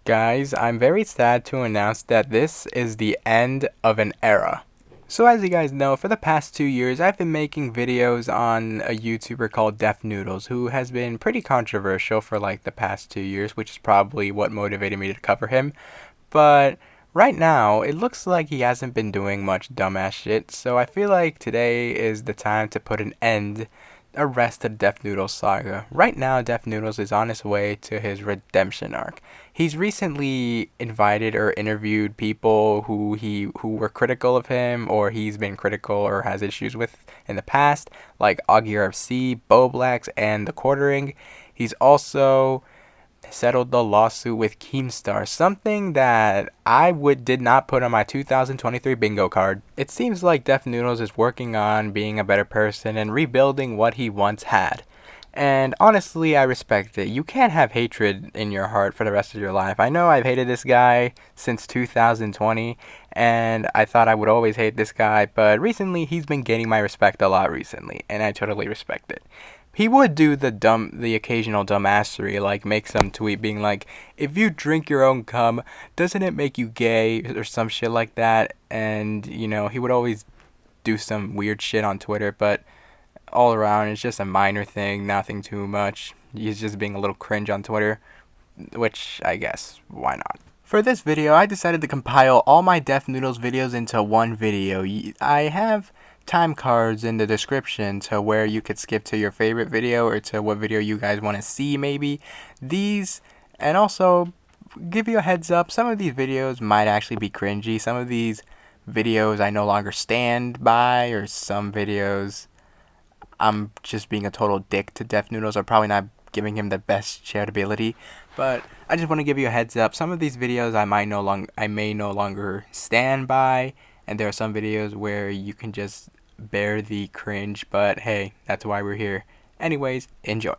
Guys, I'm very sad to announce that this is the end of an era. So as you guys know, for the past 2 years, I've been making videos on a YouTuber called Def Noodles, who has been pretty controversial for like the past 2 years, which is probably what motivated me to cover him. But right now, it looks like he hasn't been doing much dumbass shit, so I feel like today is the time to put an end, a rest to Def Noodles Saga. Right now, Def Noodles is on his way to his redemption arc. He's recently invited or interviewed people who were critical of him, or he's been critical or has issues with in the past, like Augie RFC, Bo Blacks, and the Quartering. He's also settled the lawsuit with Keemstar, something that did not put on my 2023 bingo card. It seems like Def Noodles is working on being a better person and rebuilding what he once had. And honestly, I respect it. You can't have hatred in your heart for the rest of your life. I know I've hated this guy since 2020, and I thought I would always hate this guy, but recently he's been gaining my respect a lot recently, and I totally respect it. He would do the occasional dumbassery, like make some tweet being like, if you drink your own cum, doesn't it make you gay, or some shit like that. And he would always do some weird shit on Twitter, but all around it's just a minor thing, nothing too much. He's just being a little cringe on Twitter, which I guess, why not? For this video, I decided to compile all my Def Noodles videos into one video. I have time cards in the description to where you could skip to your favorite video or to what video you guys want to see maybe. And also give you a heads up, some of these videos might actually be cringy. Some of these videos I no longer stand by, or some videos I'm just being a total dick to Def Noodles. I'm probably not giving him the best shareability, but I just want to give you a heads up. Some of these videos I may no longer stand by, and there are some videos where you can just bear the cringe, but hey, that's why we're here. Anyways, enjoy.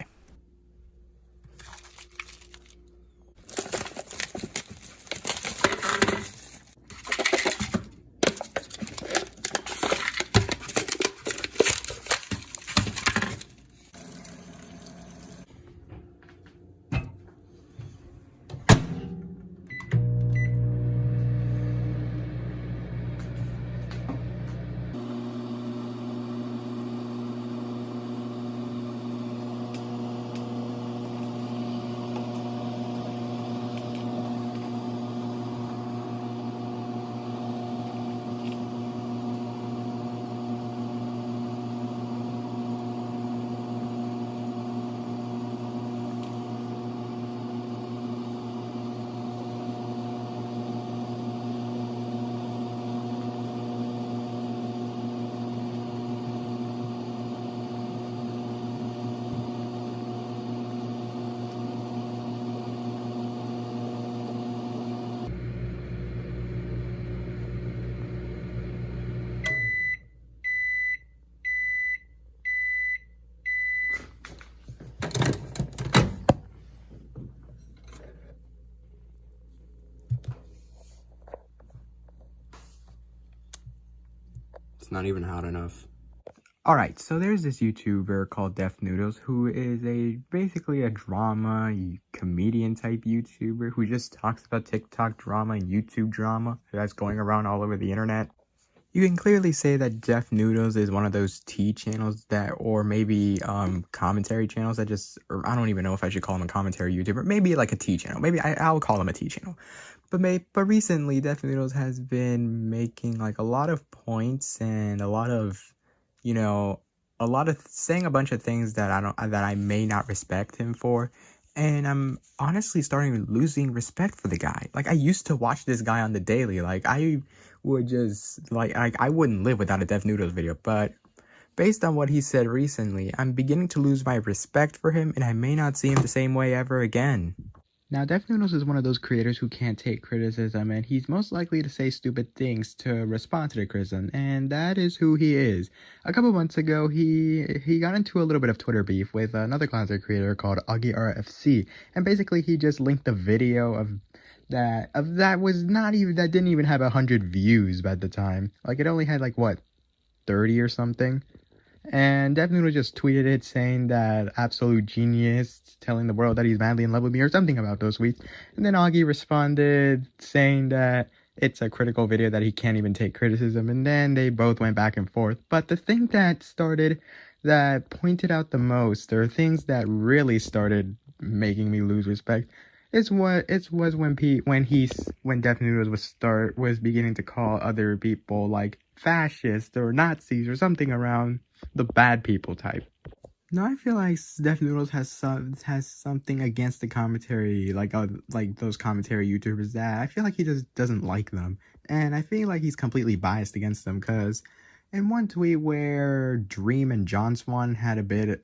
It's not even hot enough. Alright, so there's this YouTuber called Def Noodles who is basically a drama comedian type YouTuber who just talks about TikTok drama and YouTube drama that's going around all over the internet. You can clearly say that Def Noodles is one of those tea channels or maybe commentary channels or I don't even know if I should call him a commentary YouTuber. Maybe like a tea channel. Maybe I'll call him a tea channel. But recently, Def Noodles has been making like a lot of points and a lot of saying a bunch of things that I may not respect him for. And I'm honestly starting losing respect for the guy. Like, I used to watch this guy on the daily. Like, I would just, I wouldn't live without a Def Noodles video. But based on what he said recently, I'm beginning to lose my respect for him, and I may not see him the same way ever again. Now, Def Noodles is one of those creators who can't take criticism, and he's most likely to say stupid things to respond to the criticism, and that is who he is. A couple months ago, he got into a little bit of Twitter beef with another content creator called Augie RFC, and basically he just linked a video that didn't even have 100 views at the time. Like, it only had like, what, 30 or something? And Def Noodles just tweeted it saying that absolute genius, telling the world that he's madly in love with me or something about those tweets. And then Augie responded saying that it's a critical video that he can't even take criticism. And then they both went back and forth. But the thing that pointed out the most, or things that really started making me lose respect, when Def Noodles was beginning to call other people like fascists or Nazis or something around the bad people type. Now I feel like Def Noodles has something against the commentary, like those commentary YouTubers, that I feel like he just doesn't like them, and I feel like he's completely biased against them. Cause in one tweet where Dream and John Swan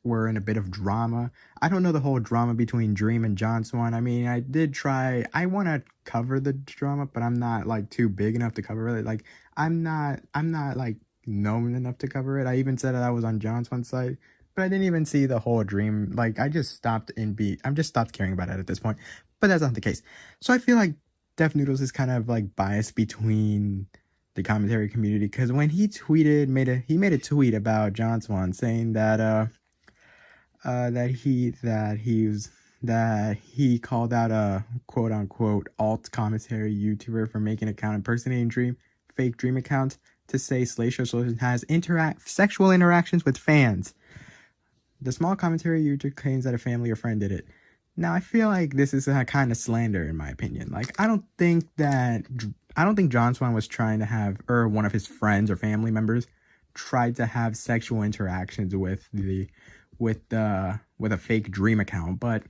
were in a bit of drama. I don't know the whole drama between Dream and John Swan. I mean, I want to cover the drama, but I'm not like too big enough to cover it. Like I'm not like known enough to cover it. I even said that I was on John Swan's side, but I didn't even see the whole Dream. Like I'm just stopped caring about it at this point. But that's not the case. So I feel like Def Noodles is kind of like biased between the commentary community, because when he made a tweet about John Swan saying that he called out a quote unquote alt commentary YouTuber for making an account impersonating fake Dream account to say Slayshow Solution has sexual interactions with fans. The small commentary YouTuber claims that a family or friend did it. Now I feel like this is a kind of slander in my opinion. Like I don't think John Swan was trying to have, or one of his friends or family members tried to have sexual interactions with a fake Dream account. But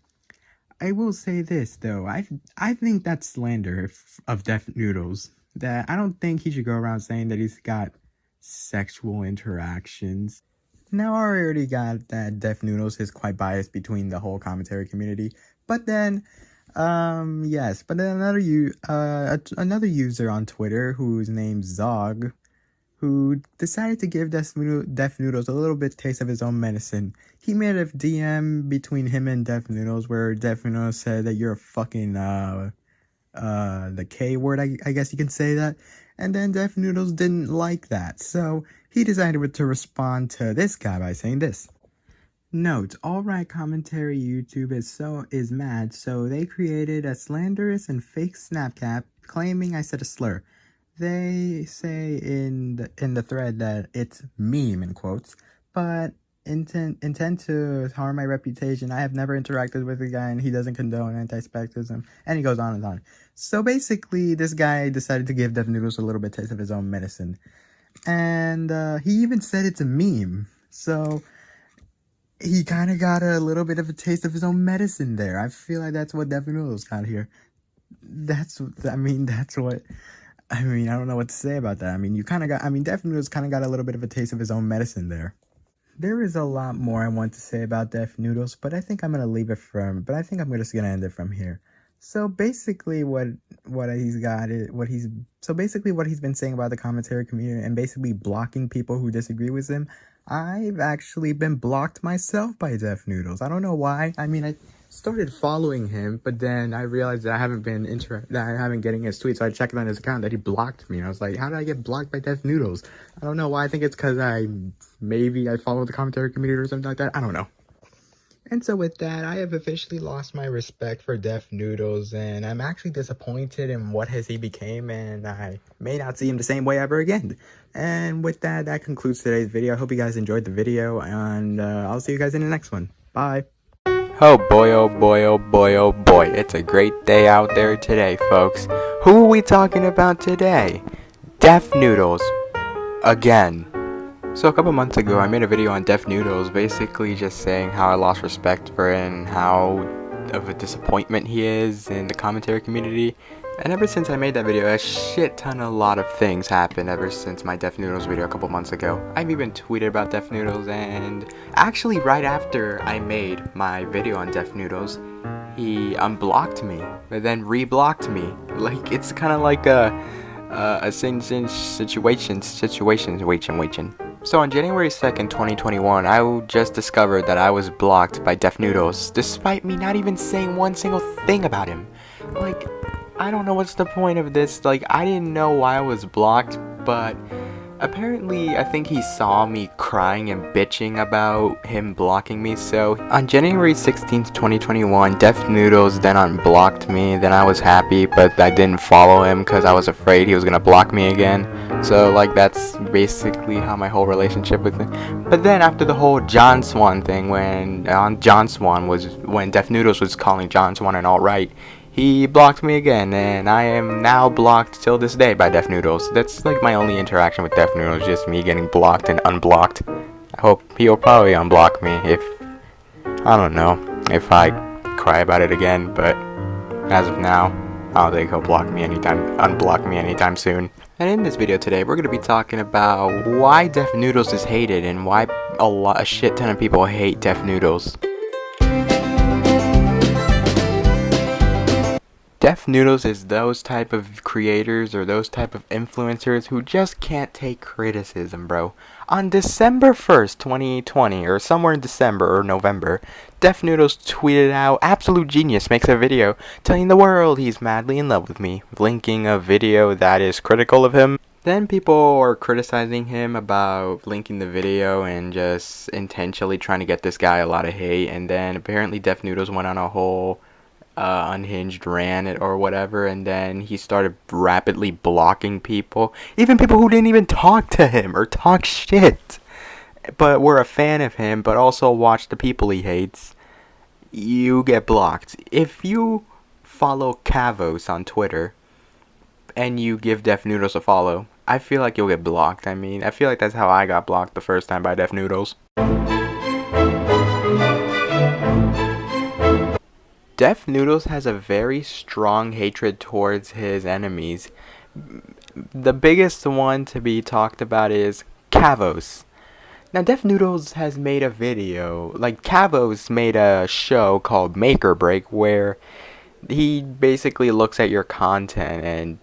I will say this though, I think that's slander of Def Noodles. That I don't think he should go around saying that he's got sexual interactions. Now I already got that Def Noodles is quite biased between the whole commentary community, but then yes, but then another user on Twitter whose name's Zog, who decided to give Def Noodles a little bit taste of his own medicine. He made a DM between him and Def Noodles where Def Noodles said that you're a fucking the K word, I guess you can say that. And then Def Noodles didn't like that, so he decided to respond to this guy by saying this. Note, alt-right commentary YouTube is mad, so they created a slanderous and fake snapcap claiming I said a slur. They say in the thread that it's meme in quotes, but intend to harm my reputation. I have never interacted with the guy and he doesn't condone anti-Semitism, and he goes on and on. So basically this guy decided to give Def Noodles a little bit taste of his own medicine, and he even said it's a meme. So he kind of got a little bit of a taste of his own medicine there. I feel like that's what Def Noodles got here. I don't know what to say about that. Def Noodles kind of got a little bit of a taste of his own medicine there. There is a lot more I want to say about Def Noodles, but I think I'm just gonna end it from here. So basically what he's been saying about the commentary community and basically blocking people who disagree with him, I've actually been blocked myself by Def Noodles. I don't know why. I mean, I started following him, but then I realized that I haven't getting his tweets, so I checked on his account that he blocked me. I was like, how did I get blocked by Def Noodles? I don't know why. I think it's because I follow the commentary community or something like that. I don't know. And so with that, I have officially lost my respect for Def Noodles, and I'm actually disappointed in what he became, and I may not see him the same way ever again. And with that, that concludes today's video. I hope you guys enjoyed the video, and I'll see you guys in the next one. Bye. Oh boy, oh boy, oh boy, oh boy. It's a great day out there today, folks. Who are we talking about today? Def Noodles. Again. So a couple months ago, I made a video on Def Noodles, basically just saying how I lost respect for him and how of a disappointment he is in the commentary community. And ever since I made that video, a lot of things happened ever since my Def Noodles video a couple months ago. I've even tweeted about Def Noodles, and actually right after I made my video on Def Noodles, he unblocked me, but then reblocked me. Like, it's kind of like a situation. So on January 2nd, 2021, I just discovered that I was blocked by Def Noodles, despite me not even saying one single thing about him. Like, I don't know what's the point of this. Like, I didn't know why I was blocked, but Apparently, I think he saw me crying and bitching about him blocking me, so on January 16th, 2021, Def Noodles then unblocked me. Then I was happy, but I didn't follow him because I was afraid he was gonna block me again. So, like, that's basically how my whole relationship with him. But then after the whole John Swan thing, when Def Noodles was calling John Swan an alt-right, he blocked me again, and I am now blocked till this day by Def Noodles. That's like my only interaction with Def Noodles, just me getting blocked and unblocked. I hope he'll probably unblock me I don't know, if I cry about it again, but as of now, I don't think he'll unblock me anytime soon. And in this video today, we're going to be talking about why Def Noodles is hated and why a shit ton of people hate Def Noodles. Def Noodles is those type of creators or those type of influencers who just can't take criticism, bro. On December 1st, 2020, or somewhere in December or November, Def Noodles tweeted out, "Absolute genius makes a video telling the world he's madly in love with me," linking a video that is critical of him. Then people are criticizing him about linking the video and just intentionally trying to get this guy a lot of hate, and then apparently Def Noodles went on a whole unhinged rant or whatever, and then he started rapidly blocking people, even people who didn't even talk to him or talk shit, but were a fan of him, but also watch the people he hates. You get blocked. If you follow Kavos on Twitter and you give Def Noodles a follow, I feel like you'll get blocked. I mean, I feel like that's how I got blocked the first time by Def Noodles. Def Noodles has a very strong hatred towards his enemies. The biggest one to be talked about is Kavos. Now, Def Noodles has made a video, like Kavos made a show called Make or Break, where he basically looks at your content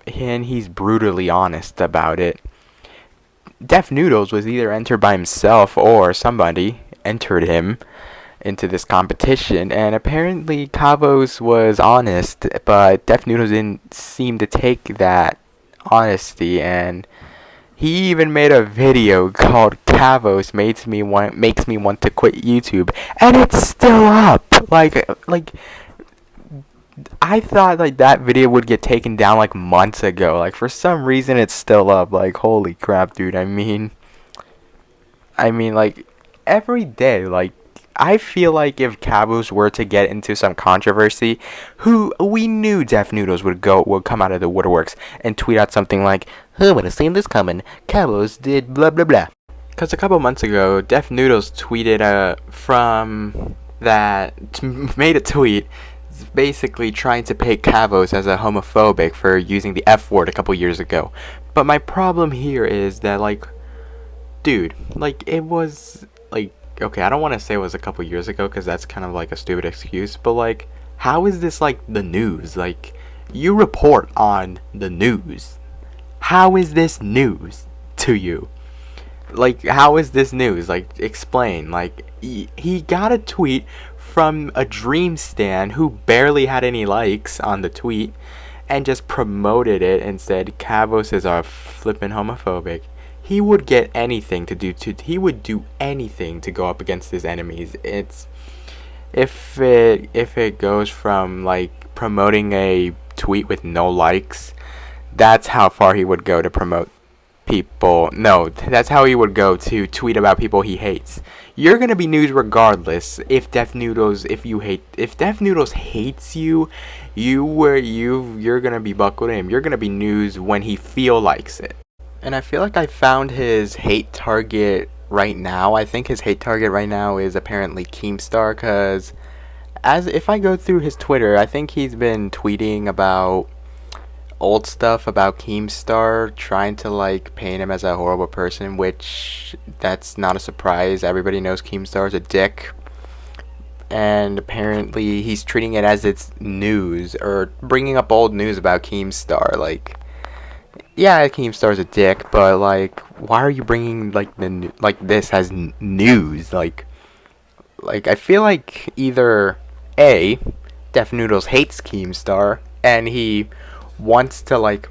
and he's brutally honest about it. Def Noodles was either entered by himself or somebody entered him into this competition, and apparently Kavos was honest, but Def Noodles didn't seem to take that honesty, and he even made a video called Kavos makes me want to quit YouTube, and it's still up. Like I thought like that video would get taken down like months ago. Like for some reason it's still up. Like holy crap, dude. I mean like every day, like I feel like if Kavos were to get into some controversy, we knew Def Noodles would come out of the woodworks and tweet out something like, "Who would have seen this coming? Kavos did blah blah blah." Because a couple months ago, Def Noodles tweeted made a tweet basically trying to paint Kavos as a homophobic for using the F word a couple years ago. But my problem here is that, like, dude, like, it was, like, okay, I don't want to say it was a couple years ago because that's kind of like a stupid excuse, but like, how is this like the news? Like, you report on the news. How is this news to you? Like, how is this news? Like, explain. Like, he got a tweet from a dream stan who barely had any likes on the tweet and just promoted it and said Kavos is a flippin' homophobic. He would get anything he would do anything to go up against his enemies. If it goes from like promoting a tweet with no likes, that's how far he would go to promote people. No, that's how he would go to tweet about people he hates. You're gonna be news regardless. If Def Noodles hates you, you're gonna be buckled in. You're gonna be news when he likes it. And I feel like I found his hate target right now. I think his hate target right now is apparently Keemstar, because if I go through his Twitter, I think he's been tweeting about old stuff about Keemstar, trying to like paint him as a horrible person, which that's not a surprise. Everybody knows Keemstar is a dick. And apparently he's treating it as it's news, or bringing up old news about Keemstar, like, yeah, Keemstar's a dick, but like, why are you bringing like this as news? Like I feel like either A, Def Noodles hates Keemstar and he wants to like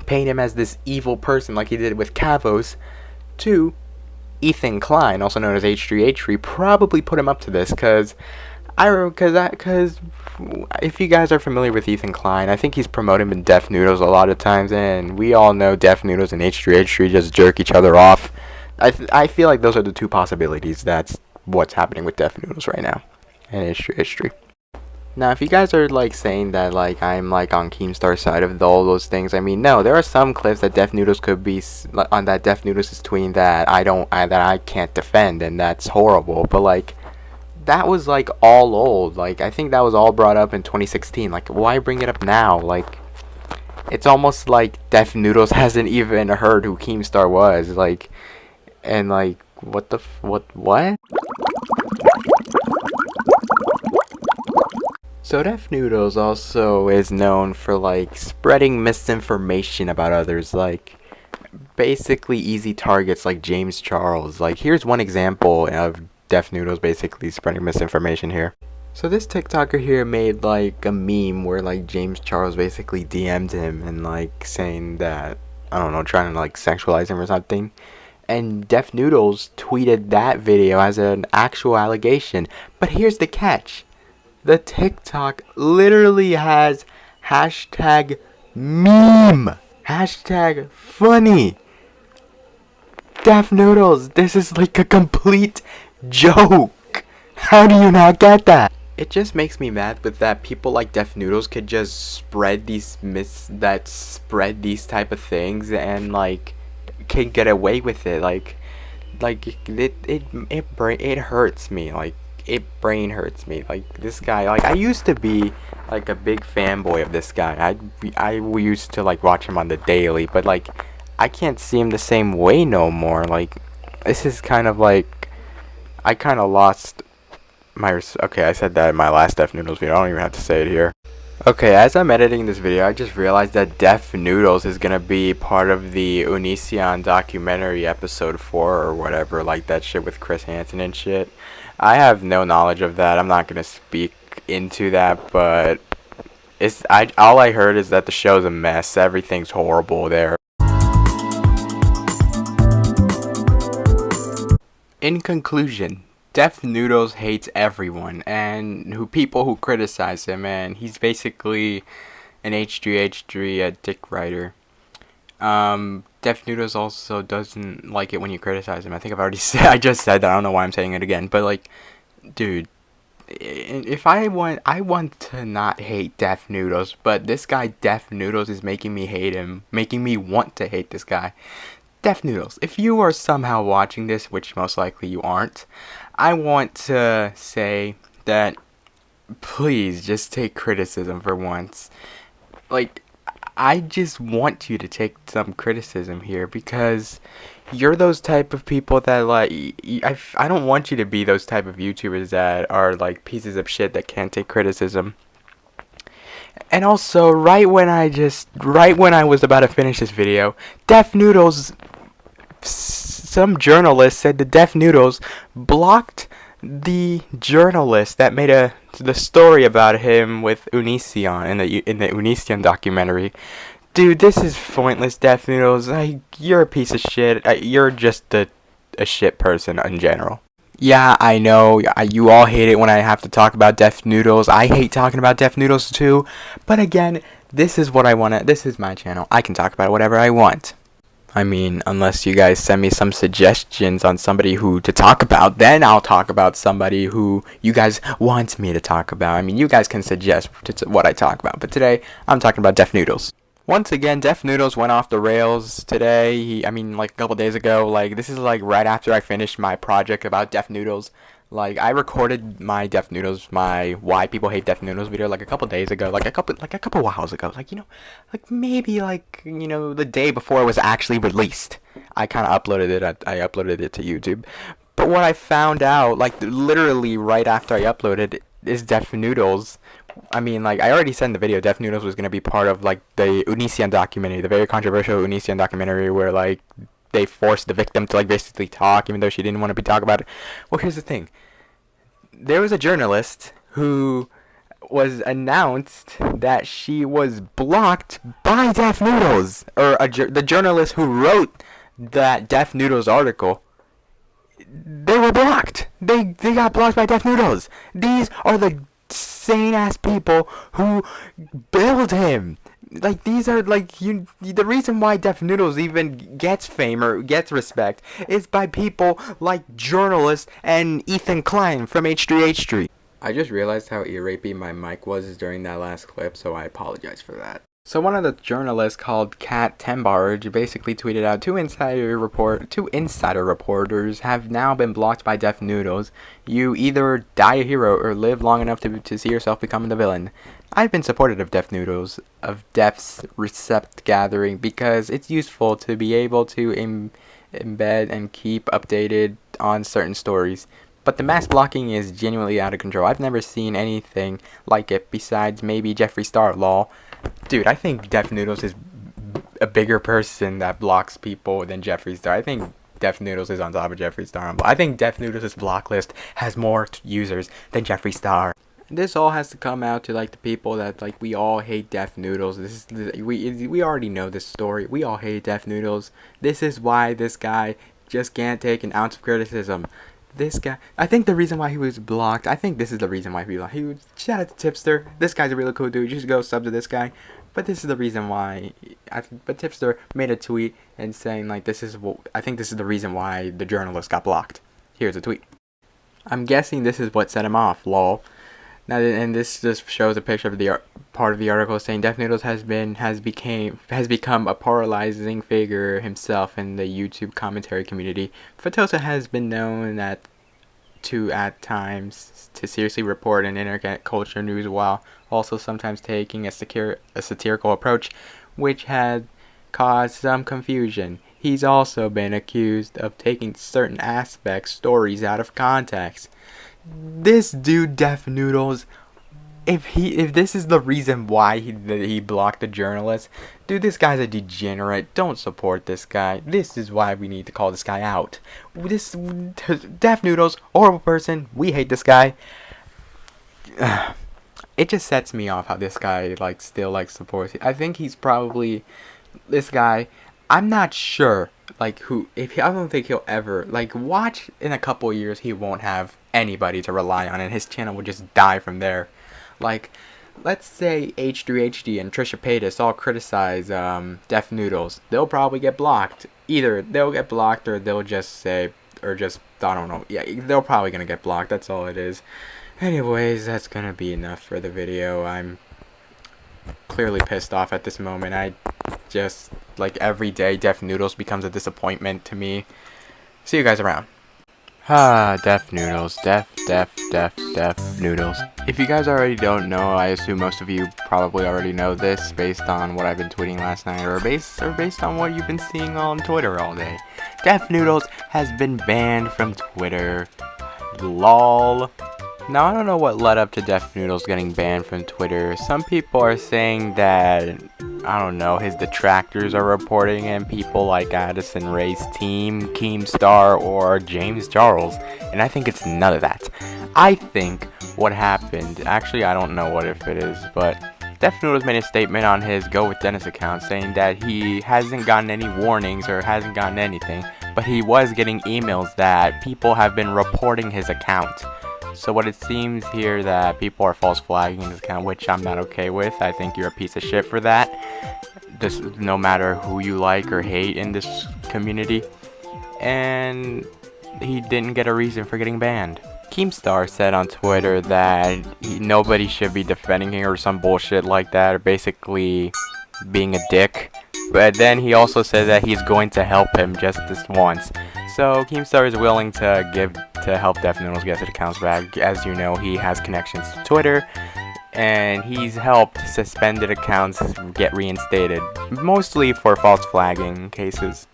paint him as this evil person like he did with Kavos, to Ethan Klein, also known as H3H3, probably put him up to this, because if you guys are familiar with Ethan Klein, I think he's promoted in Def Noodles a lot of times, and we all know Def Noodles and H3H3 just jerk each other off. I feel like those are the two possibilities. That's what's happening with Def Noodles right now, and H3H3. Now, if you guys are like saying that like I'm like on Keemstar's side of all those things, I mean, no, there are some clips that Def Noodles could be on that Def Noodles is tweeting that I can't defend, and that's horrible. But like, that was like all old. Like, I think that was all brought up in 2016. Like, why bring it up now? Like, it's almost like Def Noodles hasn't even heard who Keemstar was. Like, and like, what? So Def Noodles also is known for like spreading misinformation about others, like basically easy targets like James Charles. Like, here's one example of Def Noodles basically spreading misinformation here. So this TikToker here made like a meme where like James Charles basically DM'd him and like saying that, I don't know, trying to like sexualize him or something. And Def Noodles tweeted that video as an actual allegation. But here's the catch. The TikTok literally has hashtag meme, hashtag funny. Def Noodles, this is like a complete joke. How do you not get that? It just makes me mad with that people like Def Noodles could just spread these type of things and like can get away with it. Like it hurts me. Like, it brain hurts me. Like, this guy, like, I used to be like a big fanboy of this guy. I used to like watch him on the daily, but like I can't see him the same way no more. Like, this is kind of like, I kind of lost my okay, I said that in my last Def Noodles video. I don't even have to say it here. Okay, as I'm editing this video, I just realized that Def Noodles is gonna be part of the Onision documentary episode 4 or whatever, like that shit with Chris Hansen and shit. I have no knowledge of that. I'm not gonna speak into that, but all I heard is that the show's a mess. Everything's horrible there. In conclusion, Def Noodles hates everyone and people who criticize him, and he's basically an H3H3 dick writer. Def Noodles also doesn't like it when you criticize him. I think I've already said, I just said that. I don't know why I'm saying it again, but like, dude, if I want to not hate Def Noodles, but this guy Def Noodles is making me hate him, making me want to hate this guy. Def Noodles, if you are somehow watching this, which most likely you aren't, I want to say that please just take criticism for once. Like, I just want you to take some criticism here, because you're those type of people that like, I don't want you to be those type of YouTubers that are like pieces of shit that can't take criticism. And also, right when I was about to finish this video, Def Noodles, some journalist said that Def Noodles blocked the journalist that made the story about him with Onision in the Onision documentary. Dude, this is pointless, Def Noodles. Like, you're a piece of shit. You're just a shit person in general. Yeah, I know, you all hate it when I have to talk about Def Noodles. I hate talking about Def Noodles too. But again, this is what I want to, this is my channel. I can talk about whatever I want. I mean, unless you guys send me some suggestions on somebody who to talk about, then I'll talk about somebody who you guys want me to talk about. I mean, you guys can suggest what I talk about. But today, I'm talking about Def Noodles. Once again, Def Noodles went off the rails today. Like a couple days ago. Like, this is like right after I finished my project about Def Noodles. Like, I recorded my Def Noodles, my Why People Hate Def Noodles video like a couple days ago. Like a couple hours ago. Like, you know, like maybe like, you know, the day before it was actually released. I kind of uploaded it. I uploaded it to YouTube. But what I found out, like literally right after I uploaded, is Def Noodles. I mean, like, I already said in the video, Def Noodles was going to be part of, like, the Onision documentary, the very controversial Onision documentary where, like, they forced the victim to, like, basically talk, even though she didn't want to be talking about it. Well, here's the thing. There was a journalist who was announced that she was blocked by Def Noodles, or the journalist who wrote that Def Noodles article. They were blocked. They got blocked by Def Noodles. These are the sane ass people who build him. Like, these are like the reason why Def Noodles even gets fame or gets respect is by people like journalists and Ethan Klein from H3H3. I just realized how ear-rapey my mic was during that last clip, so I apologize for that. So one of the journalists called Kat Tembarge basically tweeted out two insider reporters have now been blocked by Def Noodles. You either die a hero or live long enough to see yourself becoming the villain. I've been supportive of Def Noodles, of Def's recept gathering, because it's useful to be able to embed and keep updated on certain stories. But the mass blocking is genuinely out of control. I've never seen anything like it besides maybe Jeffree Star, lol. Dude, I think Def Noodles is a bigger person that blocks people than Jeffree Star. I think Def Noodles is on top of Jeffree Star. I think Def Noodles' block list has more users than Jeffree Star. This all has to come out to like the people that like we all hate Def Noodles. We already know this story. We all hate Def Noodles. This is why this guy just can't take an ounce of criticism. This guy, I think the reason why he was blocked, I think this is the reason why he was blocked. He would shout out to Tipster. This guy's a really cool dude. You should go sub to this guy. But this is the reason why. But Tipster made a tweet and saying like I think this is the reason why the journalist got blocked. Here's a tweet. I'm guessing this is what set him off. Lol. Now, and this just shows a picture of the part of the article saying Def Noodles has become a polarizing figure himself in the YouTube commentary community. Fatosa has been known at times to seriously report an internet culture news while also sometimes taking a satirical approach, which had caused some confusion. He's also been accused of taking certain stories out of context. This dude, Def Noodles, if this is the reason why he blocked the journalist, dude, this guy's a degenerate. Don't support this guy. This is why we need to call this guy out. This Def Noodles, horrible person. We hate this guy. It just sets me off how this guy still supports. I think he's probably this guy. I'm not sure I don't think he'll ever watch in a couple years. He won't have anybody to rely on, and his channel will just die from there. Let's say H3HD and Trisha Paytas all criticize Def Noodles. They'll probably get blocked. Either they'll get blocked or they'll just say, I don't know. Yeah, they're probably gonna get blocked. That's all it is. Anyways, that's gonna be enough for the video. I'm clearly pissed off at this moment. I just every day Def Noodles becomes a disappointment to me. See you guys around. Def Noodles. Def Noodles. If you guys already don't know, I assume most of you probably already know this based on what I've been tweeting last night or based on what you've been seeing on Twitter all day. Def Noodles has been banned from Twitter. LOL. Now, I don't know what led up to Def Noodles getting banned from Twitter. Some people are saying that, I don't know, his detractors are reporting him, people like Addison Rae's team, Keemstar, or James Charles, and I think it's none of that. I think what happened, actually I don't know what if it is, but Def Noodles made a statement on his Go With Dennis account saying that he hasn't gotten any warnings or hasn't gotten anything, but he was getting emails that people have been reporting his account. So what it seems here that people are false flagging his account, which I'm not okay with. I think you're a piece of shit for that. Just no matter who you like or hate in this community. And he didn't get a reason for getting banned. Keemstar said on Twitter that nobody should be defending him or some bullshit like that, or basically being a dick. But then he also said that he's going to help him just this once. So Keemstar is willing to help Def Noodles get his accounts back. As you know, he has connections to Twitter, and he's helped suspended accounts get reinstated, mostly for false flagging cases.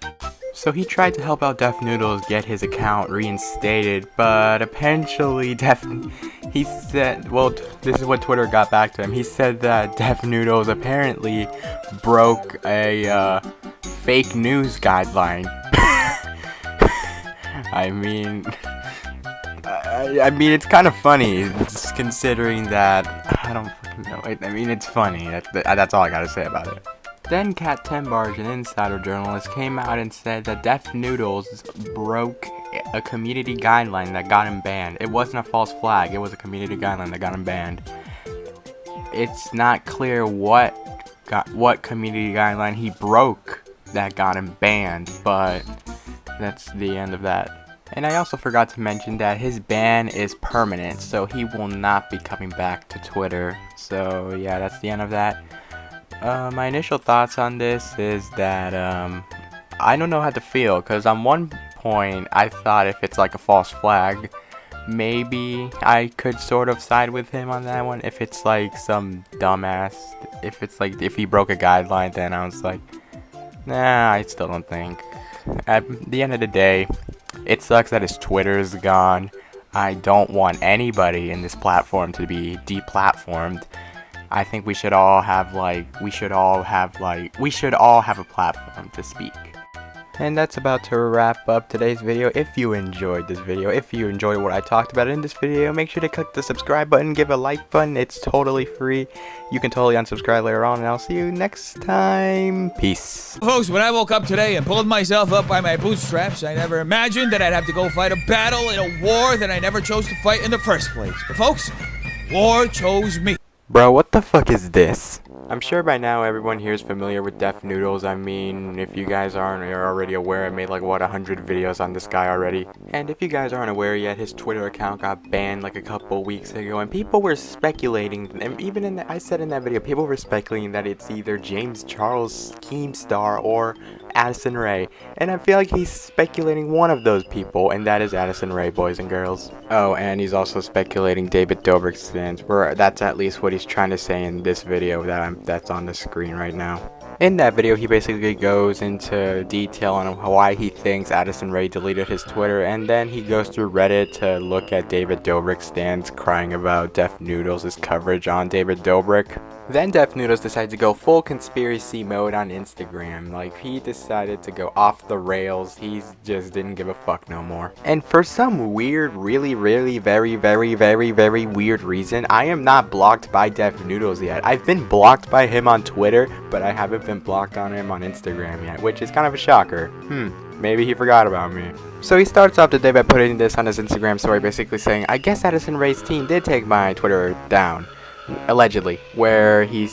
So he tried to help out Def Noodles get his account reinstated, but eventually he said, well, this is what Twitter got back to him. He said that Def Noodles apparently broke a fake news guideline. I mean, it's kind of funny. It's considering that, I don't fucking know. I mean, it's funny. That's all I gotta say about it. Then Kat Tenbarge, an insider journalist, came out and said that Def Noodles broke a community guideline that got him banned. It wasn't a false flag, it was a community guideline that got him banned. It's not clear what community guideline he broke that got him banned, but that's the end of that. And I also forgot to mention that his ban is permanent, so he will not be coming back to Twitter. So yeah, that's the end of that. My initial thoughts on this is that I don't know how to feel, because on one point I thought if it's like a false flag, maybe I could sort of side with him on that one. If it's like some dumbass, if he broke a guideline, then I was like, nah, I still don't think. At the end of the day, it sucks that his Twitter is gone. I don't want anybody in this platform to be deplatformed. I think we should all have a platform to speak. And that's about to wrap up today's video. If you enjoyed this video, if you enjoyed what I talked about in this video, make sure to click the subscribe button, give a like button. It's totally free. You can totally unsubscribe later on, and I'll see you next time. Peace. Folks, when I woke up today and pulled myself up by my bootstraps, I never imagined that I'd have to go fight a battle in a war that I never chose to fight in the first place. But folks, war chose me. Bro, what the fuck is this? I'm sure by now everyone here is familiar with Def Noodles. I mean, if you guys aren't already aware, I made like, what, 100 videos on this guy already. And if you guys aren't aware yet, his Twitter account got banned like a couple weeks ago. And people were speculating, and even I said in that video, people were speculating that it's either James Charles Keemstar or Addison Rae. And I feel like he's speculating one of those people, and that is Addison Rae, boys and girls. Oh, and he's also speculating David Dobrik's stance. That's at least what he's trying to say in this video that's on the screen right now. In that video, he basically goes into detail on why he thinks Addison Rae deleted his Twitter, and then he goes through Reddit to look at David Dobrik's stance, crying about Def Noodles' coverage on David Dobrik. Then Def Noodles decided to go full conspiracy mode on Instagram. Like, he decided to go off the rails. He just didn't give a fuck no more. And for some weird, really very weird reason, I am not blocked by Def Noodles yet. I've been blocked by him on Twitter, but I haven't been blocked on him on Instagram yet, which is kind of a shocker. Maybe he forgot about me. So he starts off the day by putting this on his Instagram story, basically saying, I guess Addison Rae's team did take my Twitter down. Allegedly, where he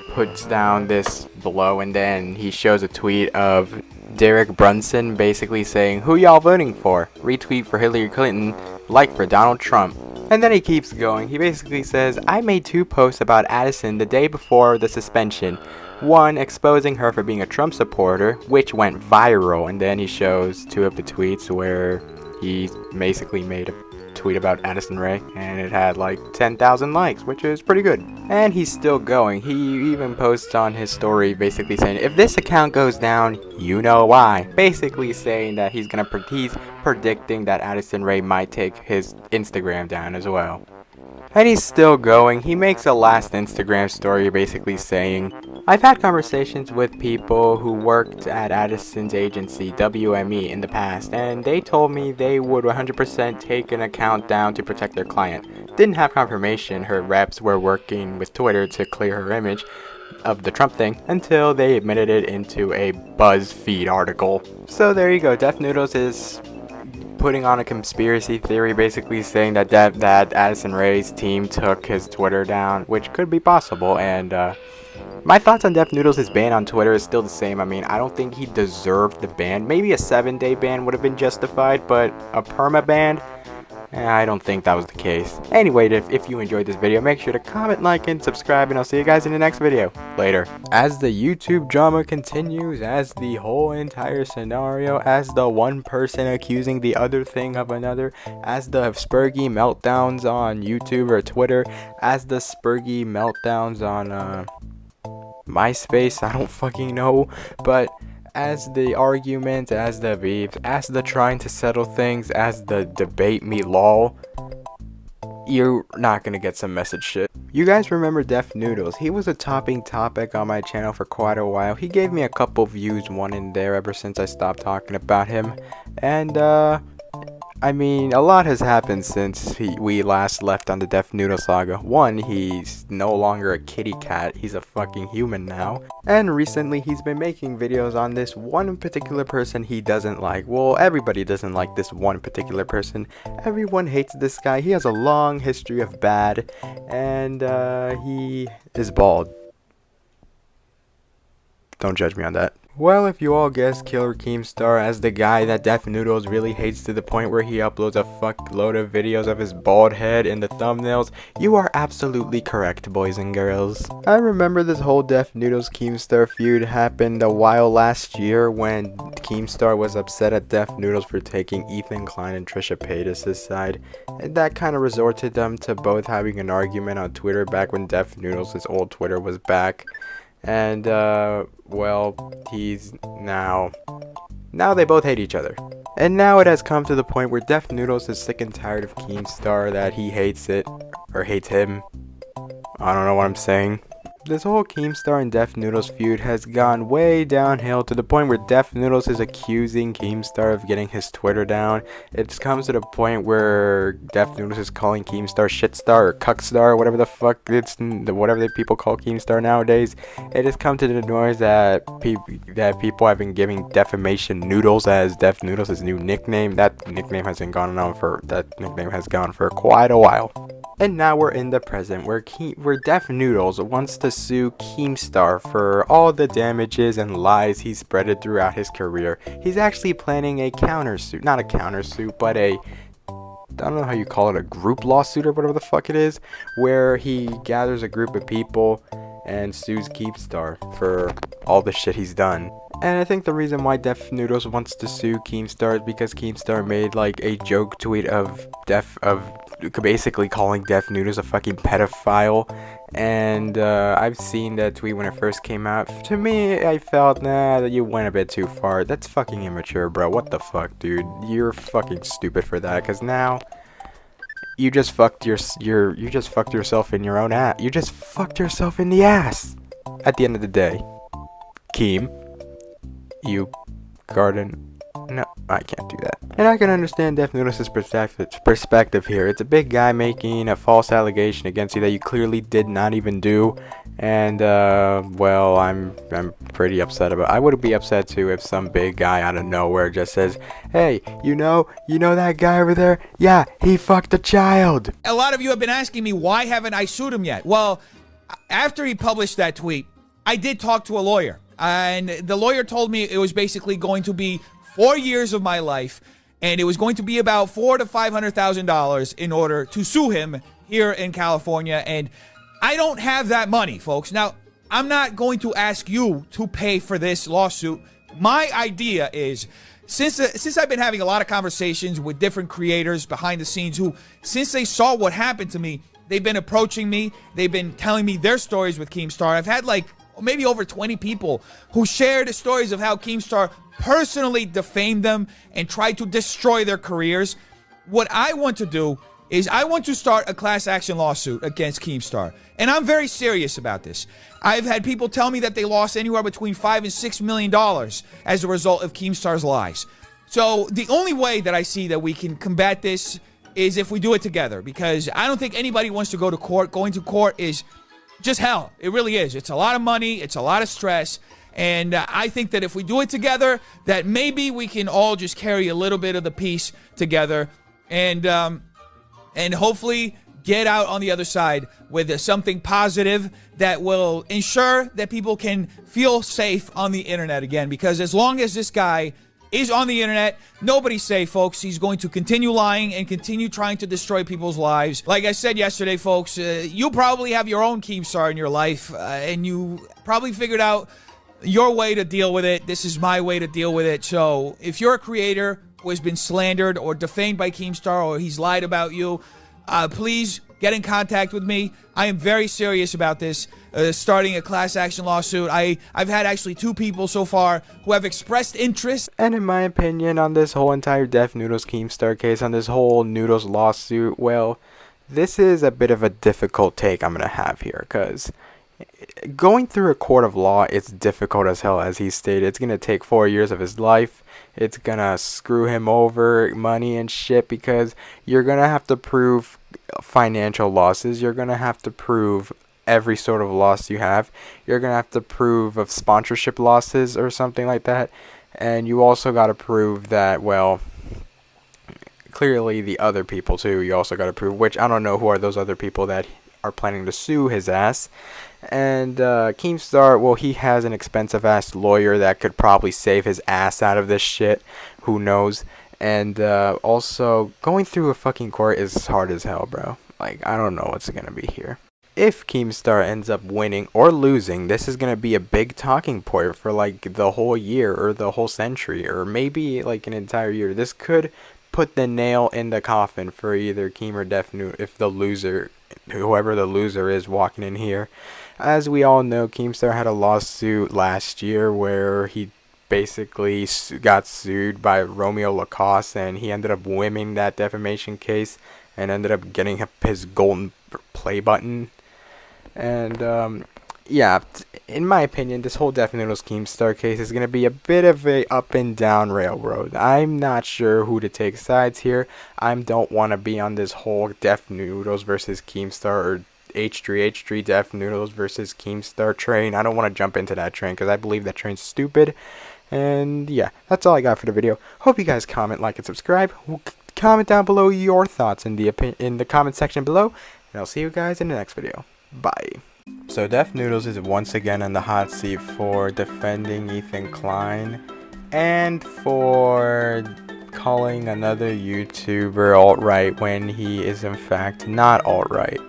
puts down this below, and then he shows a tweet of Derek Brunson basically saying, who y'all voting for? Retweet for Hillary Clinton, like for Donald Trump. And then he keeps going. He basically says, I made 2 posts about Addison the day before the suspension. One exposing her for being a Trump supporter, which went viral, and then he shows 2 of the tweets where he basically made a tweet about Addison Rae, and it had like 10,000 likes, which is pretty good. And he's still going. He even posts on his story basically saying, if this account goes down, you know why. Basically saying that he's predicting that Addison Rae might take his Instagram down as well. And he's still going. He makes a last Instagram story basically saying, I've had conversations with people who worked at Addison's agency, WME, in the past, and they told me they would 100% take an account down to protect their client. Didn't have confirmation her reps were working with Twitter to clear her image of the Trump thing until they admitted it into a BuzzFeed article. So there you go. Def Noodles is putting on a conspiracy theory, basically saying that Addison Rae's team took his Twitter down, which could be possible. And my thoughts on Def Noodles' ban on Twitter is still the same. I mean, I don't think he deserved the ban. Maybe a 7-day ban would have been justified, but a perma ban, I don't think that was the case. Anyway, if you enjoyed this video, make sure to comment, like, and subscribe, and I'll see you guys in the next video. Later. As the YouTube drama continues, as the whole entire scenario, as the one person accusing the other thing of another, as the Spurgy meltdowns on YouTube or Twitter, as the Spurgy meltdowns on MySpace, I don't fucking know, but as the arguments, as the beefs, as the trying to settle things, as the debate me lol, you're not gonna get some message shit. You guys remember Def Noodles? He was a topping topic on my channel for quite a while. He gave me a couple views, one in there, ever since I stopped talking about him. And I mean, a lot has happened since we last left on the Def Noodles Saga. One, he's no longer a kitty cat, he's a fucking human now. And recently he's been making videos on this one particular person he doesn't like. Well, everybody doesn't like this one particular person. Everyone hates this guy. He has a long history of bad, and he is bald. Don't judge me on that. Well, if you all guessed Killer Keemstar as the guy that Def Noodles really hates to the point where he uploads a fuckload of videos of his bald head in the thumbnails, you are absolutely correct, boys and girls. I remember this whole Def Noodles Keemstar feud happened a while last year when Keemstar was upset at Def Noodles for taking Ethan Klein and Trisha Paytas' side, and that kind of resorted them to both having an argument on Twitter back when Def Noodles' old Twitter was back. And, well, he's now they both hate each other. And now it has come to the point where Def Noodles is sick and tired of Keemstar, that he hates it, or hates him. I don't know what I'm saying. This whole Keemstar and Def Noodles feud has gone way downhill to the point where Def Noodles is accusing Keemstar of getting his Twitter down. It comes to the point where Def Noodles is calling Keemstar Shitstar or Cuckstar or whatever the fuck whatever the people call Keemstar nowadays. It has come to the noise that people have been giving Defamation Noodles as Def Noodles' new nickname. That nickname has gone for quite a while. And now we're in the present, where Def Noodles wants to sue Keemstar for all the damages and lies he spreaded throughout his career. He's actually planning a countersuit, not a countersuit, but I don't know how you call it, a group lawsuit or whatever the fuck it is, where he gathers a group of people and sues Keemstar for all the shit he's done. And I think the reason why Def Noodles wants to sue Keemstar is because Keemstar made like a joke tweet of basically calling Def Noodles a fucking pedophile, and I've seen that tweet when it first came out. To me, I felt, that you went a bit too far. That's fucking immature, bro. What the fuck, dude? You're fucking stupid for that, because now you just fucked yourself in your own ass. You just fucked yourself in the ass. At the end of the day, Keem, you garden. No, I can't do that. And I can understand Def Noodles' perspective here. It's a big guy making a false allegation against you that you clearly did not even do. And, well, I'm pretty upset about it. I would be upset too if some big guy out of nowhere just says, hey, you know that guy over there? Yeah, he fucked a child. A lot of you have been asking me, why haven't I sued him yet? Well, after he published that tweet, I did talk to a lawyer. And the lawyer told me it was basically going to be 4 years of my life, and it was going to be about $400,000 to $500,000 in order to sue him here in California, and I don't have that money, folks. Now, I'm not going to ask you to pay for this lawsuit. My idea is, since I've been having a lot of conversations with different creators behind the scenes who, since they saw what happened to me, they've been approaching me, they've been telling me their stories with Keemstar. I've had like maybe over 20 people who shared stories of how Keemstar personally defamed them and tried to destroy their careers. What I want to do is I want to start a class action lawsuit against Keemstar. And I'm very serious about this. I've had people tell me that they lost anywhere between $5 and $6 million as a result of Keemstar's lies. So the only way that I see that we can combat this is if we do it together, because I don't think anybody wants to go to court. Going to court is just hell. It really is. It's a lot of money. It's a lot of stress. And I think that if we do it together, that maybe we can all just carry a little bit of the peace together and hopefully get out on the other side with something positive that will ensure that people can feel safe on the internet again. Because as long as this guy is on the internet, nobody's safe, folks. He's going to continue lying and continue trying to destroy people's lives. Like I said yesterday, folks, you probably have your own Keemstar in your life, and you probably figured out your way to deal with it. This is my way to deal with it. So if you're a creator who has been slandered or defamed by Keemstar, or he's lied about you, please get in contact with me. I am very serious about this, starting a class action lawsuit. I've had actually 2 people so far who have expressed interest. And in my opinion on this whole entire Def Noodles Keemstar case, on this whole Noodles lawsuit, well, this is a bit of a difficult take I'm going to have here, because Going through a court of law, it's difficult as hell, as he stated. It's gonna take 4 years of his life. It's gonna screw him over money and shit, because you're gonna have to prove financial losses. You're gonna have to prove every sort of loss you have. You're gonna have to prove of sponsorship losses or something like that. And you also gotta prove that, well, clearly the other people too, you also gotta prove, which I don't know who are those other people that are planning to sue his ass. And Keemstar, well, he has an expensive ass lawyer that could probably save his ass out of this shit. Who knows? And also, going through a fucking court is hard as hell, bro. Like, I don't know what's gonna be here. If Keemstar ends up winning or losing, this is gonna be a big talking point for like the whole year or the whole century or maybe like an entire year. This could put the nail in the coffin for either Keem or Def Noodles if the loser, whoever the loser is, walking in here. As we all know, Keemstar had a lawsuit last year where he basically got sued by Romeo Lacoste, and he ended up winning that defamation case and ended up getting his golden play button. And yeah, in my opinion, this whole Def Noodles Keemstar case is going to be a bit of a up and down railroad. I'm not sure who to take sides here. I don't want to be on this whole Def Noodles versus Keemstar or H3 Def Noodles versus Keemstar train. I don't want to jump into that train because I believe that train's stupid. And yeah, that's all I got for the video. Hope you guys comment, like, and subscribe. Comment down below your thoughts in the comment section below. And I'll see you guys in the next video. Bye. So Def Noodles is once again in the hot seat for defending Ethan Klein and for calling another YouTuber alt-right when he is in fact not alt-right.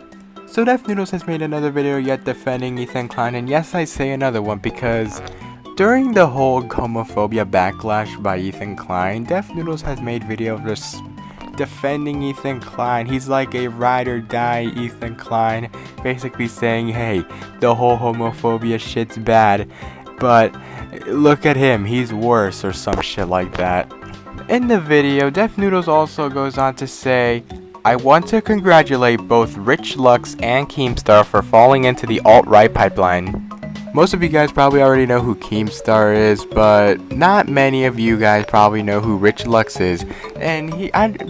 So Def Noodles has made another video yet defending Ethan Klein, and yes, I say another one because during the whole homophobia backlash by Ethan Klein, Def Noodles has made videos just defending Ethan Klein. He's like a ride or die Ethan Klein, basically saying, hey, the whole homophobia shit's bad, but look at him, he's worse, or some shit like that. In the video, Def Noodles also goes on to say, I want to congratulate both Rich Lux and Keemstar for falling into the alt-right pipeline. Most of you guys probably already know who Keemstar is, but not many of you guys probably know who Rich Lux is. And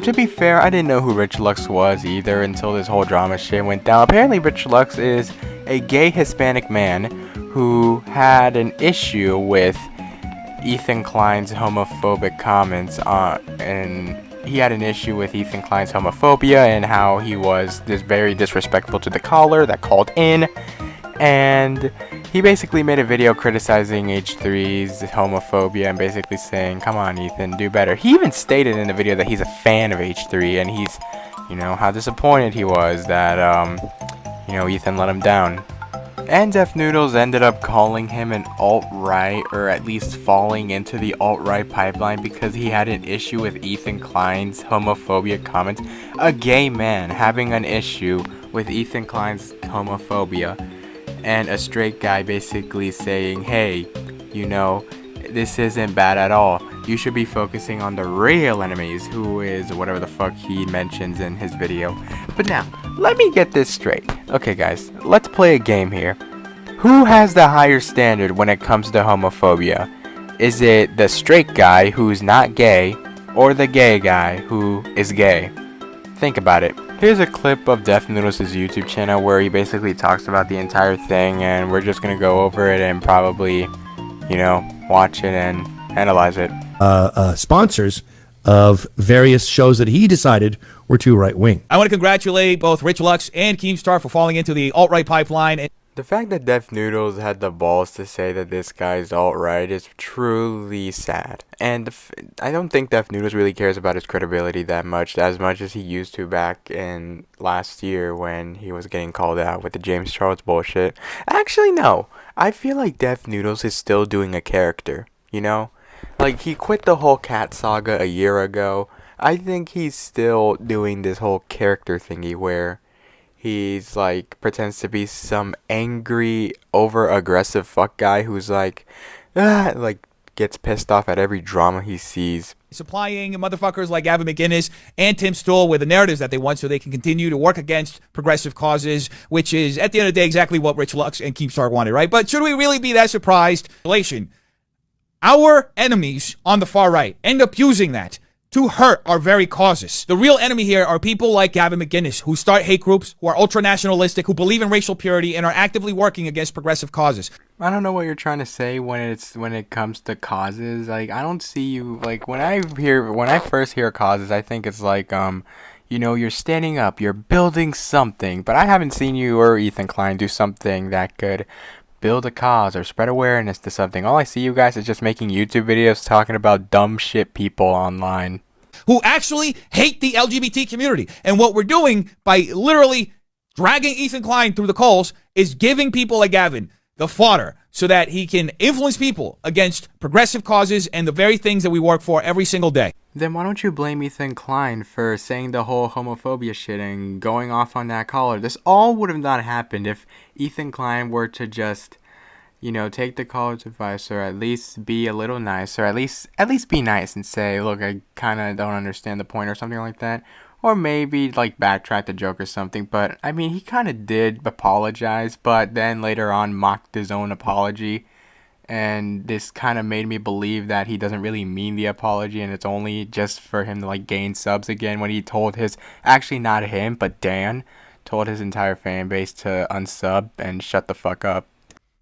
to be fair, I didn't know who Rich Lux was either until this whole drama shit went down. Apparently, Rich Lux is a gay Hispanic man who had an issue with Ethan Klein's homophobic comments and he had an issue with Ethan Klein's homophobia and how he was very disrespectful to the caller that called in. And he basically made a video criticizing H3's homophobia and basically saying, come on Ethan, do better. He even stated in the video that he's a fan of H3 and he's, you know, how disappointed he was that, you know, Ethan let him down. And Def Noodles ended up calling him an alt-right, or at least falling into the alt-right pipeline because he had an issue with Ethan Klein's homophobia comments. A gay man having an issue with Ethan Klein's homophobia, and a straight guy basically saying, hey, you know, this isn't bad at all. You should be focusing on the real enemies, who is whatever the fuck he mentions in his video. But now, let me get this straight. Okay guys, let's play a game here. Who has the higher standard when it comes to homophobia? Is it the straight guy who's not gay, or the gay guy who is gay? Think about it. Here's a clip of Def Noodles' YouTube channel where he basically talks about the entire thing, and we're just gonna go over it and probably, you know, watch it and analyze it. Sponsors of various shows that he decided were too right-wing. I want to congratulate both Rich Lux and Keemstar for falling into the alt-right pipeline. The fact that Def Noodles had the balls to say that this guy's alt-right is truly sad. And I don't think Def Noodles really cares about his credibility that much as he used to back in last year when he was getting called out with the James Charles bullshit. Actually, no. I feel like Def Noodles is still doing a character, you know? Like, he quit the whole cat saga a year ago. I think he's still doing this whole character thingy where he's like pretends to be some angry, over aggressive fuck guy who's like gets pissed off at every drama he sees. Supplying motherfuckers like Gavin McInnes and Tim Stoll with the narratives that they want so they can continue to work against progressive causes, which is, at the end of the day, exactly what Rich Lux and Keemstar wanted, right? But should we really be that surprised? Our enemies on the far right end up using that to hurt our very causes. The real enemy here are people like Gavin McInnes, who start hate groups, who are ultra-nationalistic, who believe in racial purity, and are actively working against progressive causes. I don't know what you're trying to say when it comes to causes. Like, I don't see you, like, when I first hear causes, I think it's like, you know, you're standing up, you're building something, but I haven't seen you or Ethan Klein do something that could build a cause or spread awareness to something. All I see you guys is just making YouTube videos talking about dumb shit people online who actually hate the LGBT community. And what we're doing by literally dragging Ethan Klein through the coals is giving people like Gavin the fodder so that he can influence people against progressive causes and the very things that we work for every single day. Then why don't you blame Ethan Klein for saying the whole homophobia shit and going off on that caller? This all would have not happened if Ethan Klein were to just, you know, take the caller's advice, or at least be a little nice, or at least be nice and say, look, I kind of don't understand the point, or something like that. Or maybe, like, backtrack the joke or something. But, I mean, he kind of did apologize, but then later on mocked his own apology. And this kind of made me believe that he doesn't really mean the apology, and it's only just for him to, like, gain subs again, when he told actually not him, but Dan, told his entire fan base to unsub and shut the fuck up.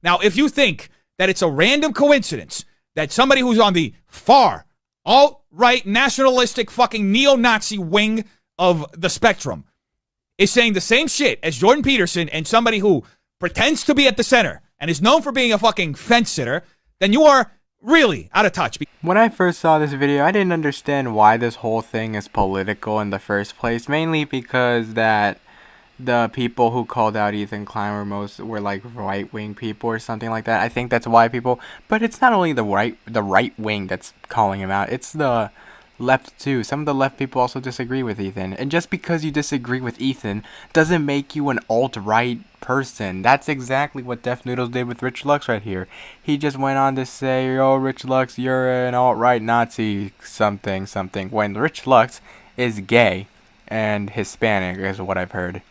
Now, if you think that it's a random coincidence that somebody who's on the far, alt-right, nationalistic, fucking neo-Nazi wing of the spectrum is saying the same shit as Jordan Peterson and somebody who pretends to be at the center and is known for being a fucking fence sitter, then you are really out of touch. When I first saw this video, I didn't understand why this whole thing is political in the first place, mainly because that the people who called out Ethan Klein were like right-wing people or something like that. I think that's why people, but it's not only the right wing that's calling him out, it's the left too. Some of the left people also disagree with Ethan, and just because you disagree with Ethan doesn't make you an alt-right person. That's exactly what Def Noodles did with Rich Lux right here. He just went on to say, oh, Rich Lux, you're an alt-right Nazi something, when Rich Lux is gay and Hispanic is what I've heard.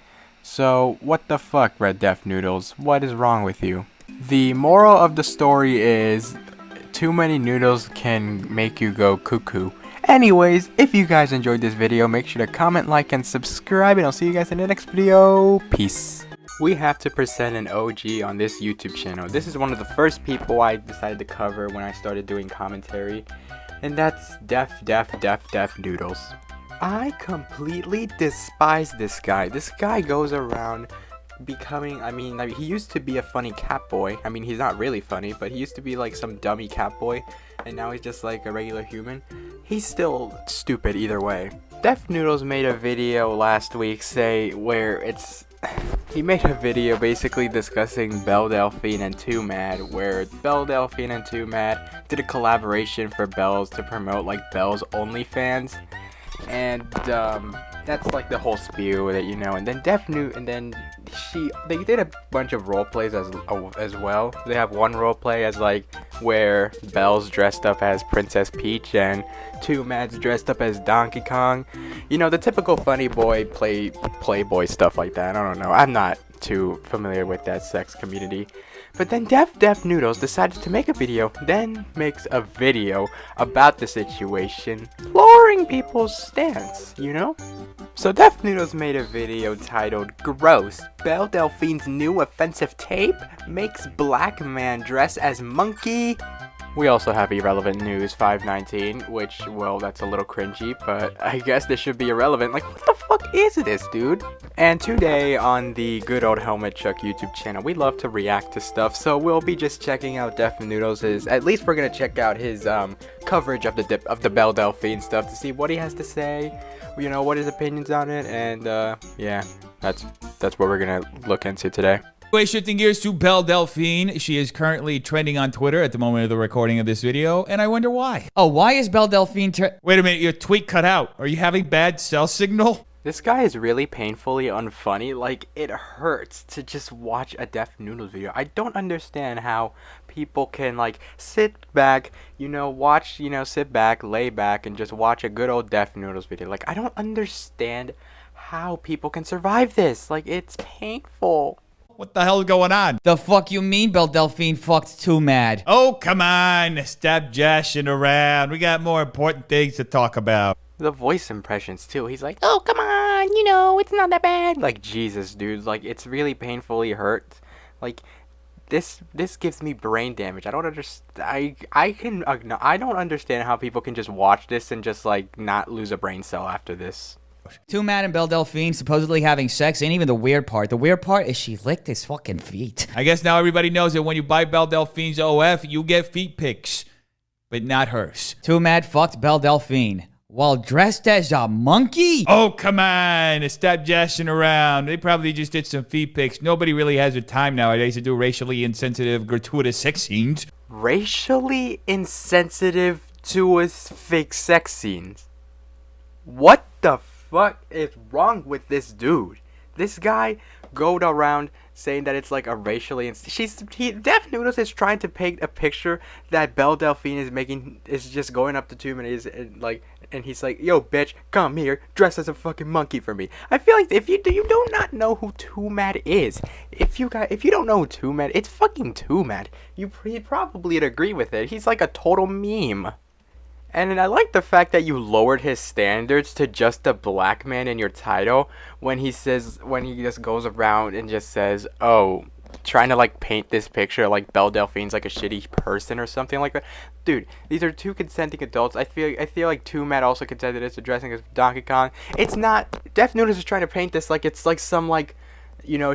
So, what the fuck, Red Def Noodles? What is wrong with you? The moral of the story is, too many noodles can make you go cuckoo. Anyways, if you guys enjoyed this video, make sure to comment, like, and subscribe, and I'll see you guys in the next video. Peace. We have to present an OG on this YouTube channel. This is one of the first people I decided to cover when I started doing commentary, and that's Def Noodles. I completely despise this guy. This guy goes around becoming, I mean, he used to be a funny cat boy. I mean, he's not really funny, but he used to be like some dummy cat boy, and now he's just like a regular human. He's still stupid either way. Def Noodles made a video last week he made a video basically discussing Belle Delphine and Too Mad, where Belle Delphine and Too Mad did a collaboration for Belle's to promote like Belle's OnlyFans. And that's like the whole spew that, you know. And then they did a bunch of role plays as well. They have one role play as like where Belle's dressed up as Princess Peach and Too Mad's dressed up as Donkey Kong. You know, the typical funny boy playboy stuff like that. I don't know. I'm not too familiar with that sex community. But then Def Noodles decided to make a video, about the situation, lowering people's stance, you know? So Def Noodles made a video titled, Gross, Belle Delphine's new offensive tape makes black man dress as monkey. We also have Irrelevant News 519, which, well, that's a little cringy, but I guess this should be irrelevant. Like, what the fuck is this, dude? And today on the Good Old Helmet Chuck YouTube channel, we love to react to stuff, so we'll be just checking out Def Noodles', at least we're gonna check out his coverage of the Belle Delphine stuff to see what he has to say, you know, what his opinions on it, and yeah, that's what we're gonna look into today. Anyway, shifting gears to Belle Delphine. She is currently trending on Twitter at the moment of the recording of this video, and I wonder why. Oh, why is Belle Delphine Wait a minute, your tweet cut out. Are you having bad cell signal? This guy is really painfully unfunny. Like, it hurts to just watch a Def Noodles video. I don't understand how people can like sit back, watch, sit back, lay back, and just watch a good old Def Noodles video. Like, I don't understand how people can survive this. Like, it's painful. What the hell is going on? The fuck you mean Belle Delphine fucked Too Mad? Oh, come on. Stop joshing around. We got more important things to talk about. The voice impressions too. He's like, "Oh, come on, it's not that bad." Like, Jesus, dude. Like, it's really painfully hurt. Like, this gives me brain damage. I don't understand. I don't understand how people can just watch this and just like not lose a brain cell after this. Too Mad and Belle Delphine supposedly having sex ain't even the weird part. The weird part is she licked his fucking feet. I guess now everybody knows that when you buy Belle Delphine's OF, you get feet pics, but not hers. Too Mad fucked Belle Delphine while dressed as a monkey? Oh, come on. Stop joshing around. They probably just did some feet pics. Nobody really has the time nowadays to do racially insensitive, gratuitous sex scenes. Racially insensitive to his fake sex scenes? What the fuck is wrong with this dude? This guy going around saying that it's like a racially Def Noodles is trying to paint a picture that Belle Delphine is just going up to 2 minutes and he's like, "Yo, bitch, come here, dress as a fucking monkey for me." I feel like if you do not know who Too Mad is, if you don't know who Too Mad, it's fucking Too Mad. He'd probably agree with it. He's like a total meme. And I like the fact that you lowered his standards to just a black man in your title when he just goes around and just says, "Oh, trying to like paint this picture like Belle Delphine's like a shitty person or something like that." Dude, these are two consenting adults. I feel like Too Mad also consented as dressing as Donkey Kong. It's not. Def Noodles is trying to paint this like it's like some like,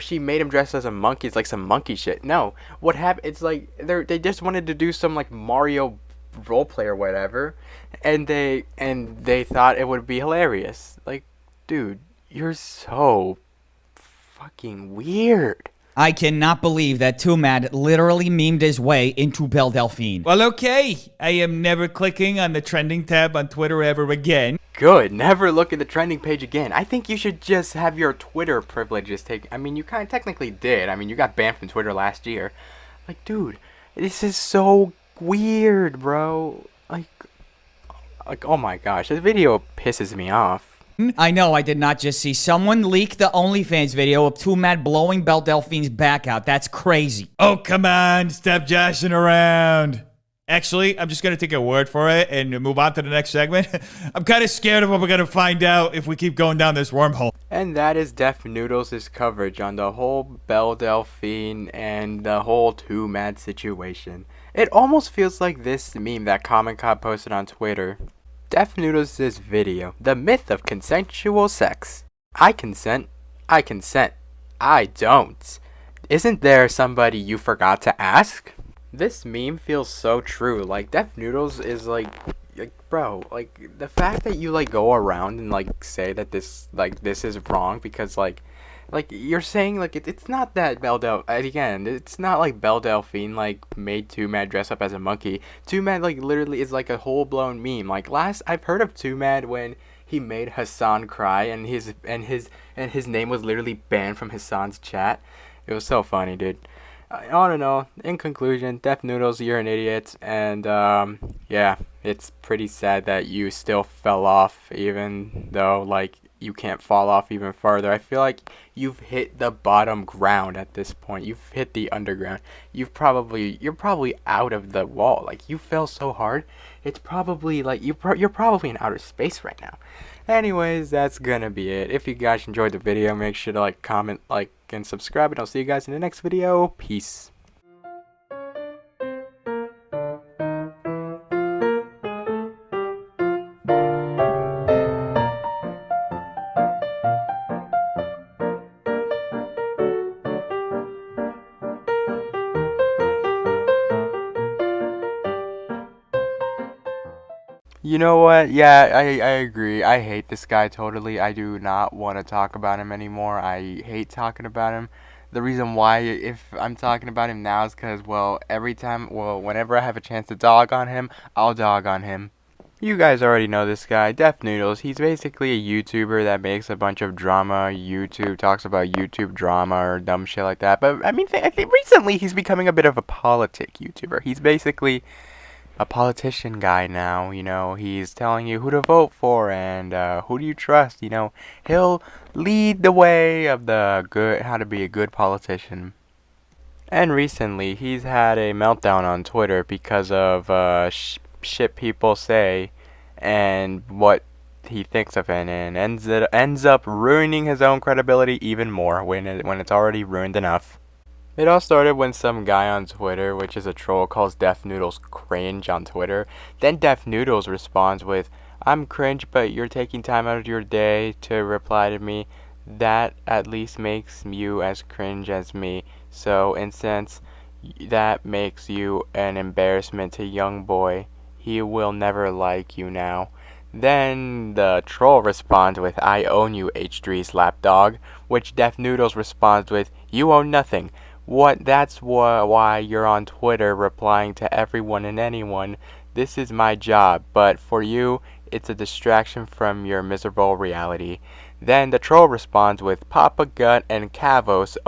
she made him dress as a monkey. It's like some monkey shit. No, what happened? It's like they just wanted to do some like Mario roleplay or whatever, and they thought it would be hilarious. Like, dude, you're so fucking weird. I cannot believe that Too Mad literally memed his way into Belle Delphine. Well, okay. I am never clicking on the trending tab on Twitter ever again. Good. Never look at the trending page again. I think you should just have your Twitter privileges taken. I mean, you kind of technically did. I mean, you got banned from Twitter last year. Like, dude, this is so weird, bro. Like, oh my gosh, this video pisses me off. I know, I did not just see someone leak the OnlyFans video of Too Mad blowing Belle Delphine's back out. That's crazy. Oh, come on. Stop joshing around. Actually, I'm just going to take a word for it and move on to the next segment. I'm kind of scared of what we're going to find out if we keep going down this wormhole. And that is Def Noodles' coverage on the whole Belle Delphine and the whole Too Mad situation. It almost feels like this meme that Common Cop posted on Twitter. Def Noodles' video, The Myth of Consensual Sex. I consent. I consent. I don't. Isn't there somebody you forgot to ask? This meme feels so true. Like, Def Noodles is like bro, like, the fact that you like go around and like say that this is wrong because like you're saying like it's not that again, it's not like Belle Delphine like made Too Mad dress up as a monkey. Too Mad like literally is like a whole blown meme. Like, I've heard of Too Mad when he made Hassan cry and his name was literally banned from Hassan's chat. It was so funny, dude. I don't know. In conclusion, Def Noodles, you're an idiot, and yeah, it's pretty sad that you still fell off, even though like you can't fall off even further. I feel like you've hit the bottom ground at this point. You've hit the underground. You're probably out of the wall. Like, you fell so hard, it's probably like you're probably in outer space right now. Anyways, that's gonna be it. If you guys enjoyed the video, make sure to like, comment, like, and subscribe, and I'll see you guys in the next video. Peace. You know what? Yeah, I agree. I hate this guy totally. I do not want to talk about him anymore. I hate talking about him. The reason why, if I'm talking about him now, is because, whenever I have a chance to dog on him, I'll dog on him. You guys already know this guy, Def Noodles. He's basically a YouTuber that makes a bunch of drama. YouTube talks about YouTube drama or dumb shit like that. But I mean, I think recently he's becoming a bit of a politic YouTuber. He's basically a politician guy now. You know, he's telling you who to vote for and who do you trust. You know, he'll lead the way of the good, how to be a good politician. And recently, he's had a meltdown on Twitter because of shit people say and what he thinks of it, and ends up ruining his own credibility even more when it's already ruined enough. It all started when some guy on Twitter, which is a troll, calls Def Noodles cringe on Twitter. Then Def Noodles responds with, "I'm cringe, but you're taking time out of your day to reply to me. That at least makes you as cringe as me. So, in sense, that makes you an embarrassment to young boy. He will never like you now." Then the troll responds with, "I own you, H3 Slapdog," which Def Noodles responds with, "You own nothing. That's why you're on Twitter replying to everyone and anyone. This is my job, but for you, it's a distraction from your miserable reality." Then the troll responds with, "Papa Gut and Kavos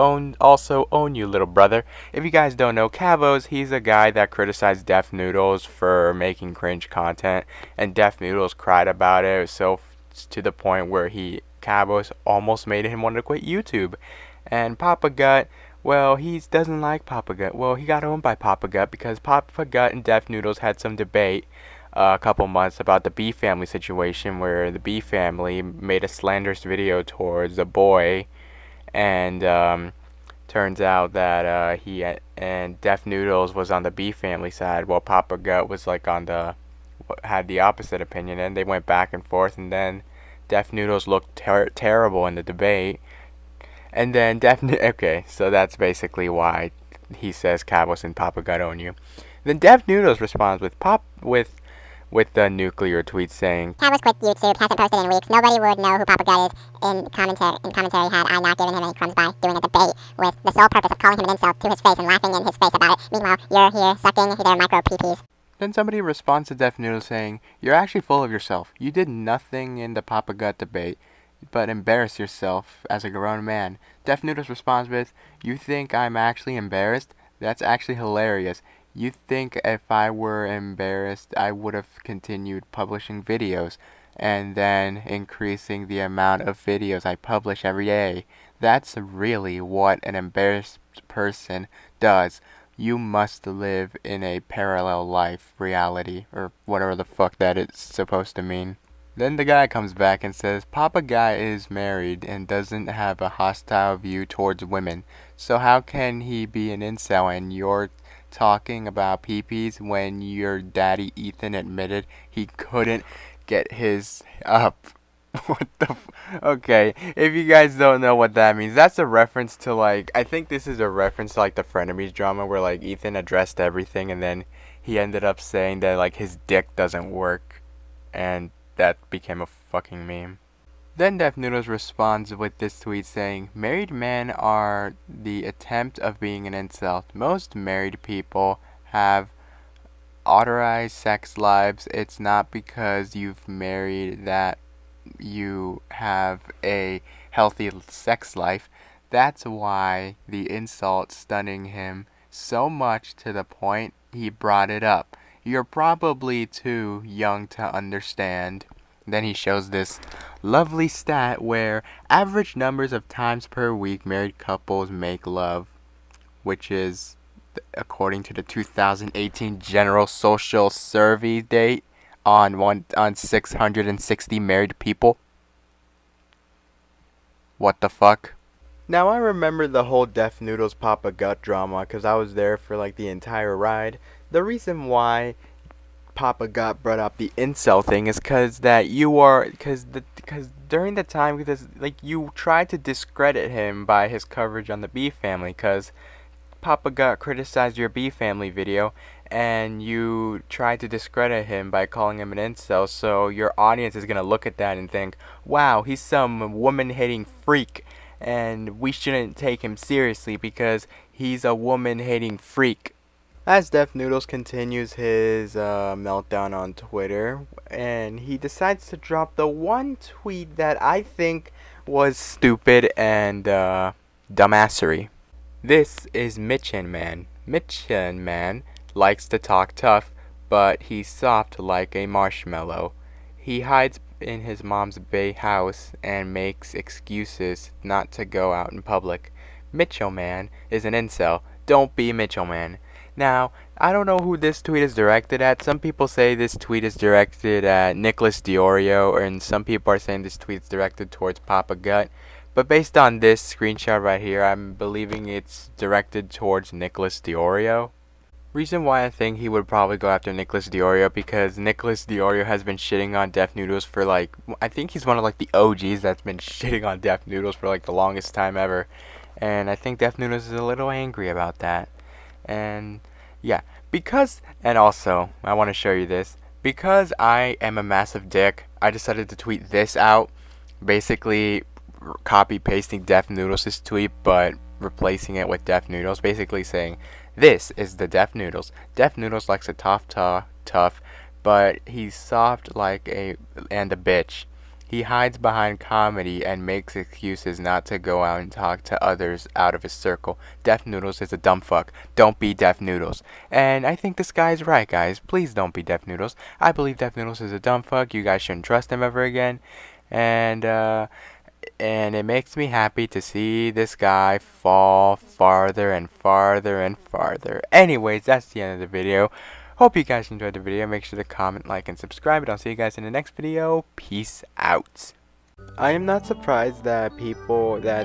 also own you, little brother." If you guys don't know, Kavos, he's a guy that criticized Def Noodles for making cringe content, and Def Noodles cried about it so to the point where Kavos almost made him want to quit YouTube. And Papa Gut, well, he doesn't like Papa Gut. Well, he got owned by Papa Gut because Papa Gut and Def Noodles had some debate a couple months about the B family situation, where the B family made a slanderous video towards a boy, and turns out that he and Def Noodles was on the B family side, while Papa Gut was like had the opposite opinion, and they went back and forth, and then Def Noodles looked terrible in the debate, and then okay, so that's basically why he says Cabos and Papa Gut own you. Then Def Noodles responds with the nuclear tweet saying, Cat was quit YouTube, hasn't posted in weeks. Nobody would know who Papa Gut is in commentary had I not given him any crumbs by doing a debate with the sole purpose of calling him an insult to his face and laughing in his face about it. Meanwhile, you're here sucking their micro peepees. Then somebody responds to Def Noodles saying, "You're actually full of yourself. You did nothing in the Papa Gut debate but embarrass yourself as a grown man." Def Noodles responds with, "You think I'm actually embarrassed? That's actually hilarious. You think if I were embarrassed, I would have continued publishing videos and then increasing the amount of videos I publish every day. That's really what an embarrassed person does. You must live in a parallel life reality," or whatever the fuck that is supposed to mean. Then the guy comes back and says, "Papa Guy is married and doesn't have a hostile view towards women. So how can he be an incel and you're talking about peepees when your daddy Ethan admitted he couldn't get his up?" What the okay, if you guys don't know what that means, that's a reference to, like, I think this is a reference to, like, the Frenemies drama where, like, Ethan addressed everything and then he ended up saying that, like, his dick doesn't work, and that became a fucking meme. Then Def Noodles responds with this tweet saying, "Married men are the attempt of being an incel. Most married people have authorized sex lives. It's not because you've married that you have a healthy sex life. That's why the insult stunning him so much to the point he brought it up. You're probably too young to understand." Then he shows this lovely stat where average numbers of times per week married couples make love, which is according to the 2018 General Social Survey date on 660 married people. What the fuck? Now I remember the whole Def Noodles Papa Gut drama because I was there for like the entire ride. The reason why Papa Gut brought up the incel thing is because during the time, because like you tried to discredit him by his coverage on the B family, because Papa Gut criticized your B family video and you tried to discredit him by calling him an incel, so your audience is gonna look at that and think, wow, he's some woman-hating freak and we shouldn't take him seriously because he's a woman-hating freak. As Def Noodles continues his meltdown on Twitter, and he decides to drop the one tweet that I think was stupid and dumbassery. This is Mitchin Man. Mitchin Man likes to talk tough, but he's soft like a marshmallow. He hides in his mom's bay house and makes excuses not to go out in public. Mitchell Man is an incel. Don't be Mitchell Man. Now, I don't know who this tweet is directed at. Some people say this tweet is directed at Nicholas Diorio, and some people are saying this tweet is directed towards Papa Gut. But based on this screenshot right here, I'm believing it's directed towards Nicholas Diorio. Reason why I think he would probably go after Nicholas Diorio, because Nicholas Diorio has been shitting on Def Noodles for I think he's one of the OGs that's been shitting on Def Noodles for the longest time ever. And I think Def Noodles is a little angry about that. And yeah, and also, I want to show you this. Because I am a massive dick, I decided to tweet this out. Basically, copy pasting Def Noodles' tweet, but replacing it with Def Noodles. Basically saying, this is the Def Noodles. Def Noodles likes to tough, but he's soft and a bitch. He hides behind comedy and makes excuses not to go out and talk to others out of his circle. Def Noodles is a dumb fuck. Don't be Def Noodles. And I think this guy's right, guys. Please don't be Def Noodles. I believe Def Noodles is a dumb fuck. You guys shouldn't trust him ever again. And it makes me happy to see this guy fall farther and farther and farther. Anyways, that's the end of the video. Hope you guys enjoyed the video. Make sure to comment, like, and subscribe. And I'll see you guys in the next video. Peace out. I am not surprised that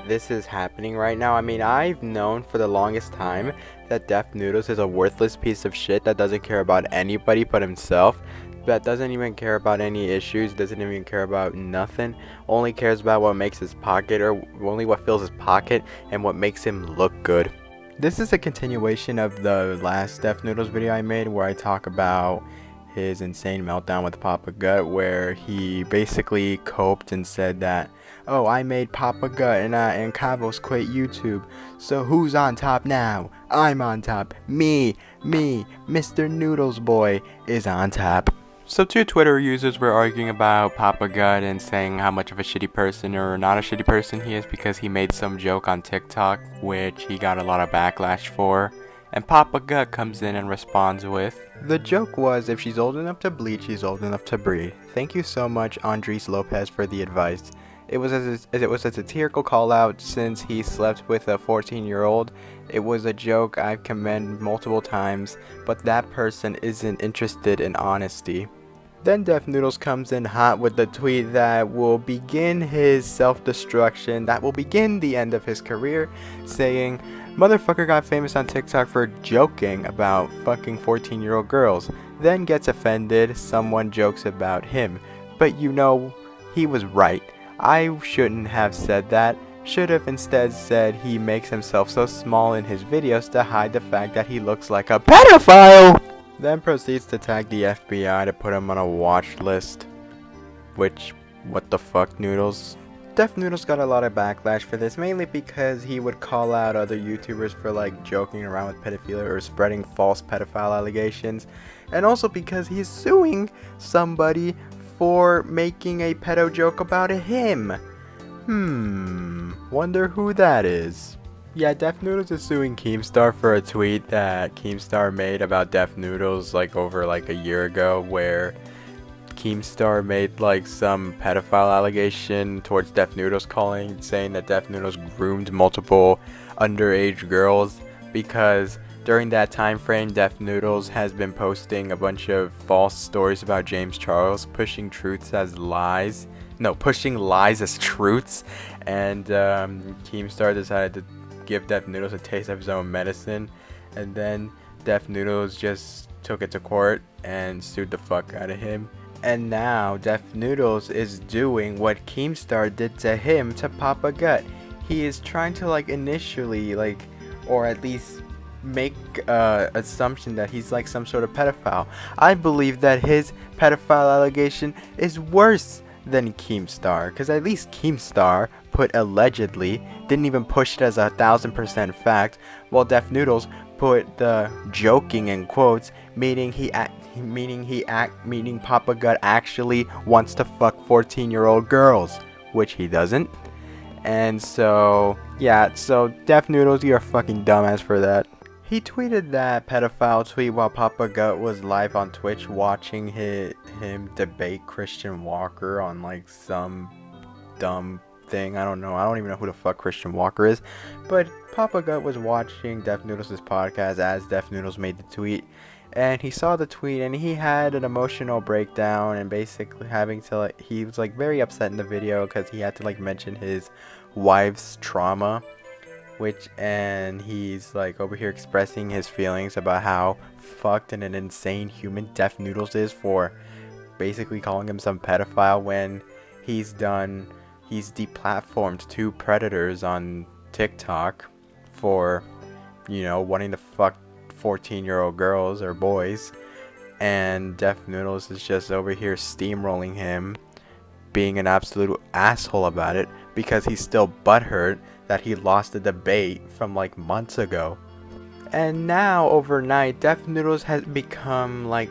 this is happening right now. I mean, I've known for the longest time that Def Noodles is a worthless piece of shit that doesn't care about anybody but himself. That doesn't even care about any issues, doesn't even care about nothing, only cares about what makes his pocket, or only what fills his pocket, and what makes him look good. This is a continuation of the last Def Noodles video I made, where I talk about his insane meltdown with Papa Gut, where he basically coped and said that, oh, I made Papa Gut and Cabos quit YouTube, so who's on top now? I'm on top. Me, Mr. Noodles Boy is on top. So two Twitter users were arguing about Papa Gut and saying how much of a shitty person or not a shitty person he is because he made some joke on TikTok, which he got a lot of backlash for. And Papa Gut comes in and responds with, the joke was, if she's old enough to bleed, she's old enough to breathe. Thank you so much, Andres Lopez, for the advice. It was a satirical call out since he slept with a 14-year-old. It was a joke I've commended multiple times, but that person isn't interested in honesty. Then Def Noodles comes in hot with the tweet that will begin his self-destruction, that will begin the end of his career, saying, motherfucker got famous on TikTok for joking about fucking 14-year-old girls, then gets offended, someone jokes about him. But you know, he was right. I shouldn't have said that. Should have instead said he makes himself so small in his videos to hide the fact that he looks like a pedophile. Then proceeds to tag the FBI to put him on a watch list. Which, what the fuck, Noodles? Def Noodles got a lot of backlash for this, mainly because he would call out other YouTubers for joking around with pedophilia or spreading false pedophile allegations. And also because he's suing somebody for making a pedo joke about him. Wonder who that is. Yeah, Def Noodles is suing Keemstar for a tweet that Keemstar made about Def Noodles over a year ago, where Keemstar made some pedophile allegation towards Def Noodles, saying that Def Noodles groomed multiple underage girls, because during that time frame Def Noodles has been posting a bunch of false stories about James Charles, pushing lies as truths, and Keemstar decided to give Def Noodles a taste of his own medicine, and then Def Noodles just took it to court and sued the fuck out of him. And now Def Noodles is doing what Keemstar did to him to Papa Gut. He is trying to initially or at least make assumption that he's some sort of pedophile. I believe that his pedophile allegation is worse than Keemstar, because at least Keemstar put allegedly, didn't even push it as 1,000% fact, while Def Noodles put the joking in quotes, meaning Papa Gut actually wants to fuck 14-year-old girls, which he doesn't. And so, yeah, so Def Noodles, you're a fucking dumbass for that. He tweeted that pedophile tweet while Papa Gut was live on Twitch watching him debate Christian Walker on like some dumb thing. I don't know. I don't even know who the fuck Christian Walker is. But Papa Gut was watching Def Noodles' podcast as Def Noodles made the tweet. And he saw the tweet and he had an emotional breakdown and basically having to like, he was like very upset in the video because he had to like mention his wife's trauma. And he's like over here expressing his feelings about how fucked and an insane human Def Noodles is for basically calling him some pedophile when he's deplatformed 2 predators on TikTok for, you know, wanting to fuck 14-year-old girls or boys, and Def Noodles is just over here steamrolling him, being an absolute asshole about it because he's still butthurt that he lost the debate from like months ago. And now overnight Def Noodles has become like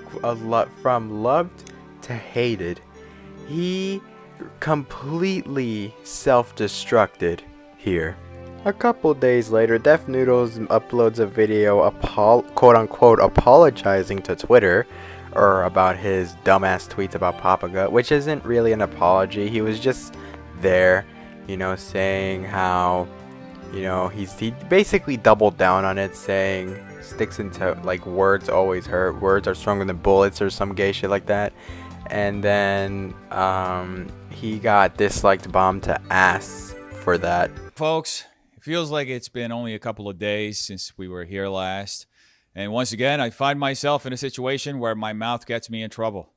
from loved to hated. He completely self-destructed here. A couple days later, Def Noodles uploads a video quote-unquote apologizing to Twitter or about his dumbass tweets about Papa Gut, which isn't really an apology. He was just there, you know, saying how, you know, he basically doubled down on it, saying sticks into like words always hurt, words are stronger than bullets or some gay shit like that. And then he got disliked bomb to ass for that. Folks, it feels like it's been only a couple of days since we were here last. And once again, I find myself in a situation where my mouth gets me in trouble.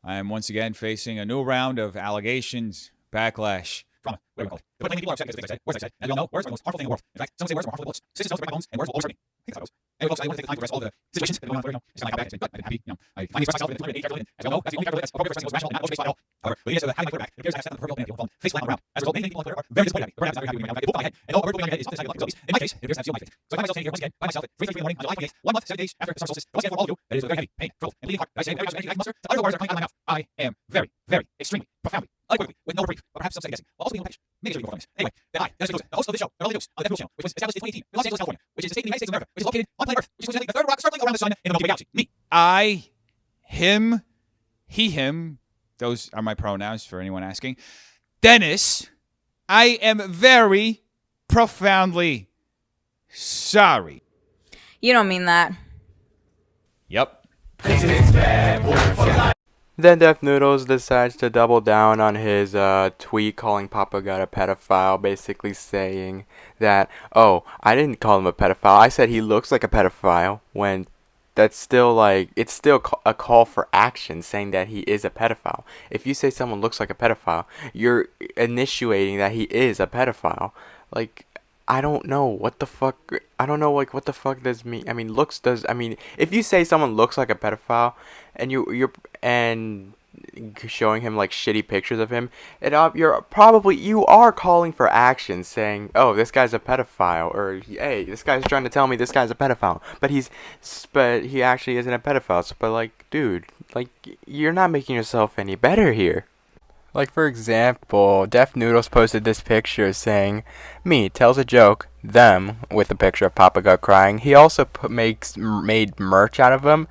I am once again facing a new round of allegations, backlash, trauma, whatever you call it. But plainly, people are upset because things I say, words I said. As we all know, words are the most harmful thing in the world. In fact, some say words are more harmful than bullets. Sisters don't break my bones, and words will always hurt me. I think that's how it goes. Anyway, folks, I want to take the time to address all the situations that are going on Twitter, you know. It's kind of like how bad it's been, but I've been happy, you know. I finally expressed myself in 280 character limit. As we all know, that's the only character limit that's appropriate for something that was rational and not emotion-based at all. However, the idea of having my Twitter back, it appears to have set the proverbial man on face flat on the ground. As a result, many people on Twitter are very disappointed at me. The program is not very happy with me. I have a book on my head, and all a word going on my head is something I like. In my case, it appears to have sealed my fate. So I find myself standing here once again by myself at 3:33 in the morning on July 28th, 1 month, 7 days after the summer solstice. Once again, for all of you, that is with a very heavy pain, trouble, and bleeding heart. I say every time I monster, the utterly words are coming out of my mouth. I am very, very, extremely, profoundly, unequivocally, with no reprieve, but perhaps some second guessing, while also being on page. Maybe it's really more famous. Anyway, then I, Dennis Mendoza, the host of this show, the News, on the Def Noodles channel, which was established in 2018 in Los Angeles, California, which is a state in the United States of America, which is located on planet Earth, which is coincidentally the third rock circling around the sun in the Milky Way galaxy. Me. I, him, he, him, those are my pronouns for anyone asking. Dennis, I am very profoundly sorry. You don't mean that. Yep. Then Def Noodles decides to double down on his tweet calling Papa Gut a pedophile, basically saying that, oh, I didn't call him a pedophile, I said he looks like a pedophile, when that's still like, it's still a call for action saying that he is a pedophile. If you say someone looks like a pedophile, you're initiating that he is a pedophile. Like, I don't know what the fuck, I don't know like what the fuck does mean. I mean, looks does, I mean, if you say someone looks like a pedophile and you're showing him like shitty pictures of him, you are calling for action, saying, oh, this guy's a pedophile, or hey, this guy's trying to tell me this guy's a pedophile, but he actually isn't a pedophile. So, but like, dude, like, you're not making yourself any better here. Like, for example, Def Noodles posted this picture saying, me tells a joke, them, with a picture of Papa Gut crying. He also made merch out of them.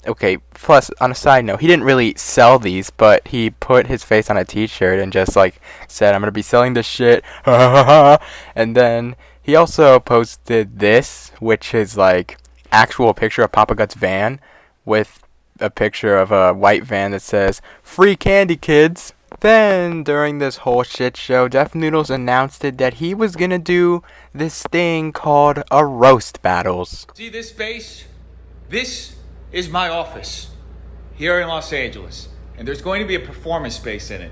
Okay, plus, on a side note, he didn't really sell these, but he put his face on a t-shirt and just, like, said, I'm gonna be selling this shit, and then he also posted this, which is, like, actual picture of Papa Gut's van, with a picture of a white van that says, free candy, kids. Then, during this whole shit show, Def Noodles announced that he was gonna do this thing called a roast battles. See this space? This is my office here in Los Angeles. And there's going to be a performance space in it.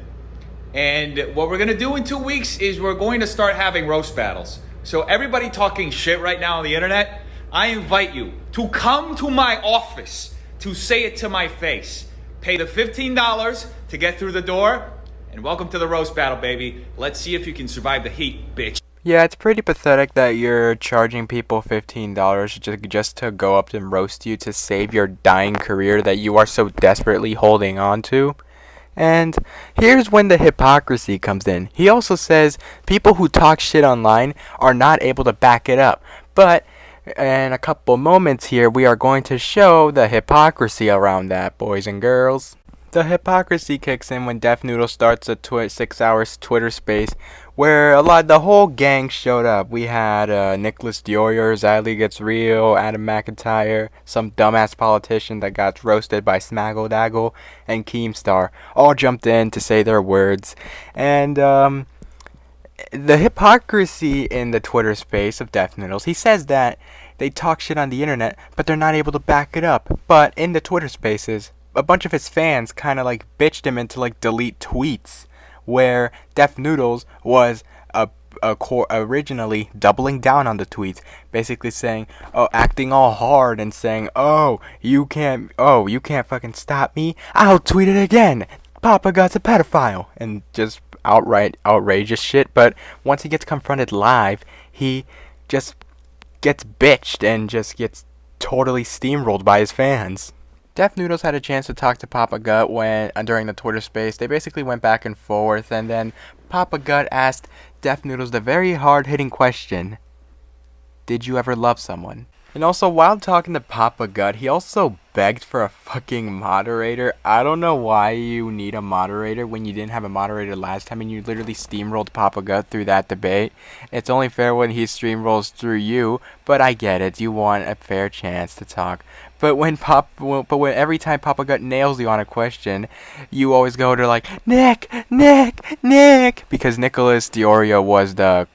And what we're gonna do in 2 weeks is we're going to start having roast battles. So everybody talking shit right now on the internet, I invite you to come to my office to say it to my face. Pay the $15 to get through the door, and welcome to the roast battle, baby. Let's see if you can survive the heat, bitch. Yeah, it's pretty pathetic that you're charging people $15 just to go up and roast you to save your dying career that you are so desperately holding on to. And here's when the hypocrisy comes in. He also says people who talk shit online are not able to back it up. But in a couple moments here, we are going to show the hypocrisy around that, boys and girls. The hypocrisy kicks in when Def Noodles starts a 6-hour Twitter space where the whole gang showed up. We had Nicholas Dior, Zadley Gets Real, Adam McIntyre, some dumbass politician that got roasted by Smaggle Daggle, and Keemstar all jumped in to say their words. And the hypocrisy in the Twitter space of Def Noodles, he says that they talk shit on the internet, but they're not able to back it up. But in the Twitter spaces, a bunch of his fans kind of like bitched him into like delete tweets where Def Noodles was originally doubling down on the tweets, basically saying, acting all hard and saying, you can't fucking stop me, I'll tweet it again, Papa Gut's a pedophile, and just outright outrageous shit. But once he gets confronted live, he just gets bitched and just gets totally steamrolled by his fans. Def Noodles had a chance to talk to Papa Gut during the Twitter space. They basically went back and forth, and then Papa Gut asked Def Noodles the very hard-hitting question, did you ever love someone? And also, while talking to Papa Gut, he also begged for a fucking moderator. I don't know why you need a moderator when you didn't have a moderator last time and you literally steamrolled Papa Gut through that debate. It's only fair when he steamrolls through you, but I get it. You want a fair chance to talk. But when every time Papa Gut nails you on a question, you always go to like, Nick, because Nicholas Diorio was the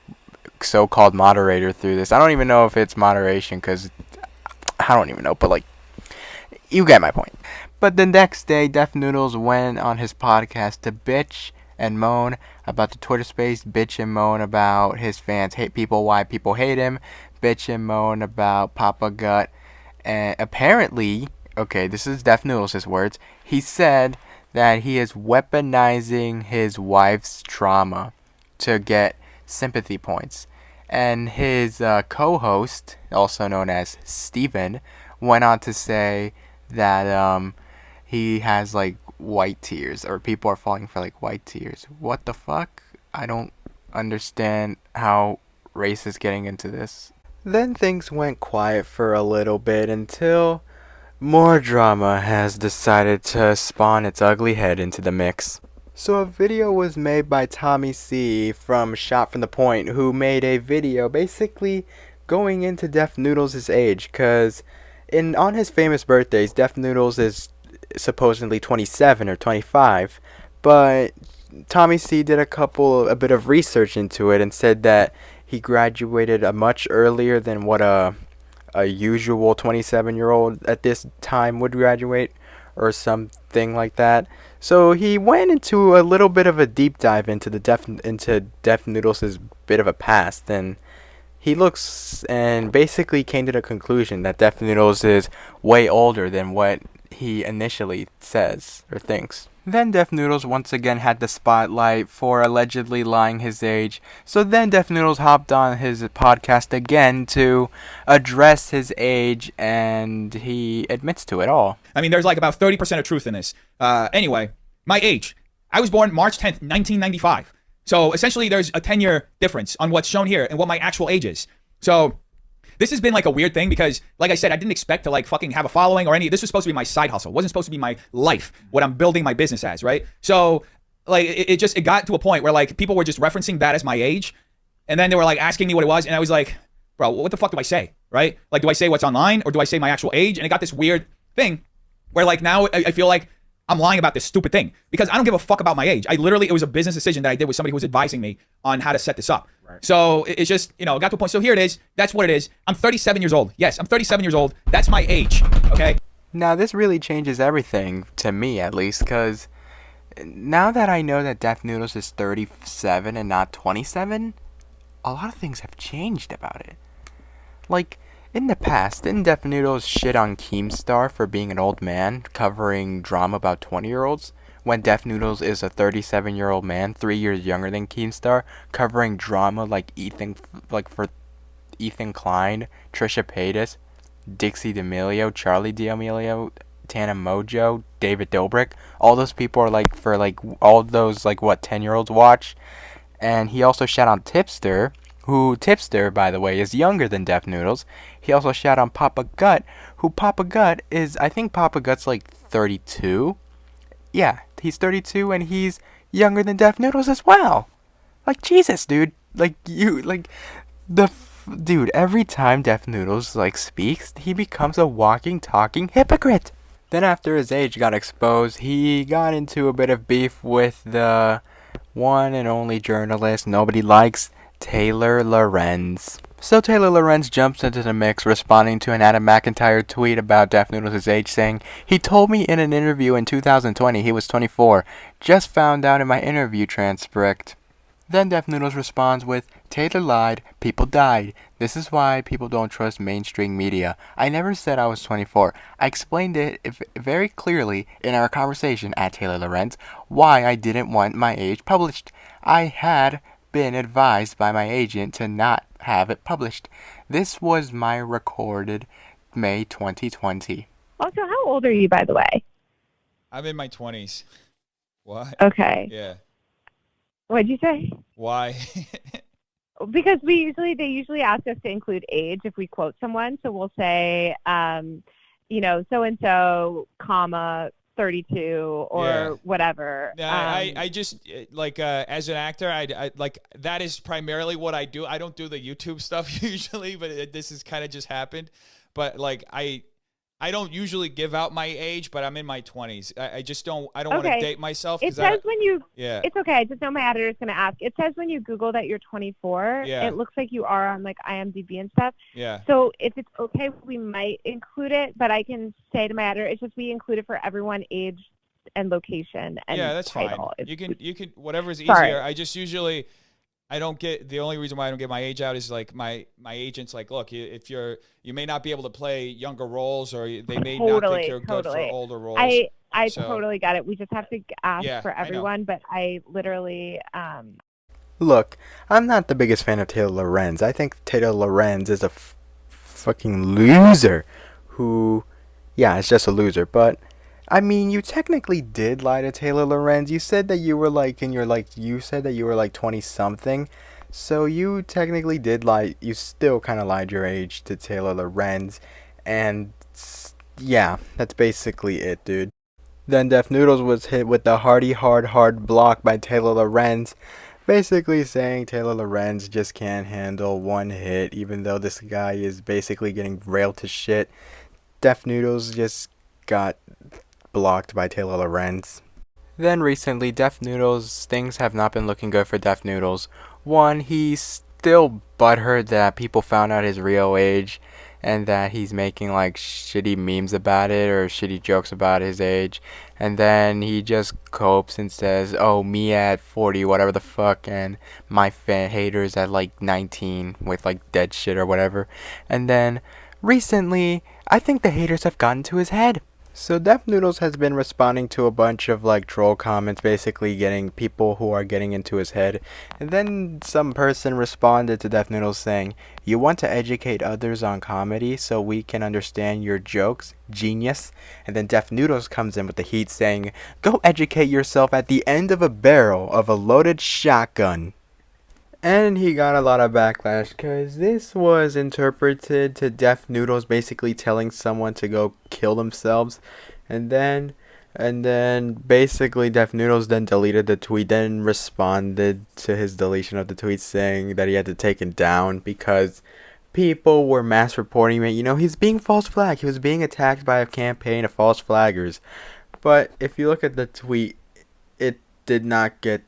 so-called moderator through this. I don't even know if it's moderation, because I don't even know, but like, you get my point. But the next day, Def Noodles went on his podcast to bitch and moan about the Twitter space, bitch and moan about his fans hate people, why people hate him, bitch and moan about Papa Gut. And apparently, okay, this is Def Noodles' words, he said that he is weaponizing his wife's trauma to get sympathy points. And his co-host, also known as Steven, went on to say that he has like white tears, or people are falling for like white tears. What the fuck? I don't understand how race is getting into this. Then things went quiet for a little bit until more drama has decided to spawn its ugly head into the mix. So a video was made by Tommy C from Shot from the Point, who made a video basically going into Def Noodles' age, because on his famous birthdays, Def Noodles is supposedly 27 or 25, but Tommy C did a bit of research into it and said that he graduated much earlier than what a usual 27-year-old at this time would graduate, or something like that. So he went into a little bit of a deep dive into Def Noodles' bit of a past, and he looks and basically came to the conclusion that Def Noodles is way older than what he initially says or thinks. Then Def Noodles once again had the spotlight for allegedly lying his age. So then Def Noodles hopped on his podcast again to address his age, and he admits to it all. I mean, there's like about 30% of truth in this. Anyway, my age. I was born March 10th, 1995. So essentially there's a 10-year difference on what's shown here and what my actual age is. So this has been like a weird thing because, like I said, I didn't expect to like fucking have a following or any. This was supposed to be my side hustle. It wasn't supposed to be my life, what I'm building my business as, right? So like it got to a point where like people were just referencing that as my age, and then they were like asking me what it was, and I was like, bro, what the fuck do I say, right? Like, do I say what's online or do I say my actual age? And it got this weird thing where like now I feel like I'm lying about this stupid thing because I don't give a fuck about my age. It was a business decision that I did with somebody who was advising me on how to set this up. Right. So it's just, it got to a point. So here it is. That's what it is. I'm 37 years old. Yes, I'm 37 years old. That's my age. Okay. Now this really changes everything to me, at least, because now that I know that Def Noodles is 37 and not 27, a lot of things have changed about it. Like, in the past, didn't Def Noodles shit on Keemstar for being an old man covering drama about 20-year-olds? when Def Noodles is a 37-year-old man, 3 years younger than Keemstar, covering drama like for Ethan Klein, Trisha Paytas, Dixie D'Amelio, Charlie D'Amelio, Tana Mojo, David Dobrik. All those people are for all those 10-year-olds watch. And he also shout on Tipster, who Tipster, by the way, is younger than Def Noodles. He also shout on Papa Gut, who Papa Gut is, I think Papa Gut's 32. Yeah, he's 32 and he's younger than Def Noodles as well. Jesus, dude. Dude, every time Def Noodles speaks, he becomes a walking, talking hypocrite. Then after his age got exposed, he got into a bit of beef with the one and only journalist nobody likes, Taylor Lorenz. So Taylor Lorenz jumps into the mix, responding to an Adam McIntyre tweet about Def Noodles' age, saying, "He told me in an interview in 2020 he was 24. Just found out in my interview transcript." Then Def Noodles responds with, "Taylor lied, people died. This is why people don't trust mainstream media. I never said I was 24. I explained it very clearly in our conversation at Taylor Lorenz why I didn't want my age published. I had been advised by my agent to not have it published. This was my recorded May 2020. Also, how old are you, by the way? I'm in my 20s. What? Okay. Yeah. What'd you say? Why? Because they usually ask us to include age if we quote someone. So we'll say, so and so, comma 32 or whatever. I just as an actor, I that is primarily what I do. I don't do the YouTube stuff usually, but this has kind of just happened. But I don't usually give out my age, but I'm in my 20s. I just don't. I don't want to date myself. It says when you. Yeah. It's okay. I just know my editor is going to ask. It says when you Google that you're 24. Yeah. It looks like you are on IMDb and stuff. Yeah. So if it's okay, we might include it. But I can say to my editor, it's just we include it for everyone, age and location and that's title. fine. You can whatever's Sorry. easier. I just usually. I don't get the only reason why I don't get my age out is my agent's look, if you may not be able to play younger roles or they may not think you're good for older roles. I totally got it. We just have to ask for everyone, but I literally Look, I'm not the biggest fan of Taylor Lorenz. I think Taylor Lorenz is a fucking loser who is just a loser, but I mean, you technically did lie to Taylor Lorenz. You said that you were you said that you were 20-something. So you technically did lie. You still kind of lied your age to Taylor Lorenz. And yeah, that's basically it, dude. Then Def Noodles was hit with the hard block by Taylor Lorenz. Basically saying Taylor Lorenz just can't handle one hit, even though this guy is basically getting railed to shit. Def Noodles just got blocked by Taylor Lorenz. Then recently, Def Noodles, things have not been looking good for Def Noodles. One, he's still butthurt that people found out his real age and that he's making shitty memes about it or shitty jokes about his age. And then he just copes and says, "Oh, me at 40, whatever the fuck, and my haters at 19 with dead shit or whatever." And then recently, I think the haters have gotten to his head. So Def Noodles has been responding to a bunch of troll comments, basically getting people who are getting into his head. And then some person responded to Def Noodles saying, "You want to educate others on comedy so we can understand your jokes? Genius." And then Def Noodles comes in with the heat saying, "Go educate yourself at the end of a barrel of a loaded shotgun." And he got a lot of backlash because this was interpreted to Def Noodles basically telling someone to go kill themselves. And then basically Def Noodles then deleted the tweet, then responded to his deletion of the tweet saying that he had to take it down because people were mass reporting it. He's being false flagged. He was being attacked by a campaign of false flaggers. But if you look at the tweet, it did not get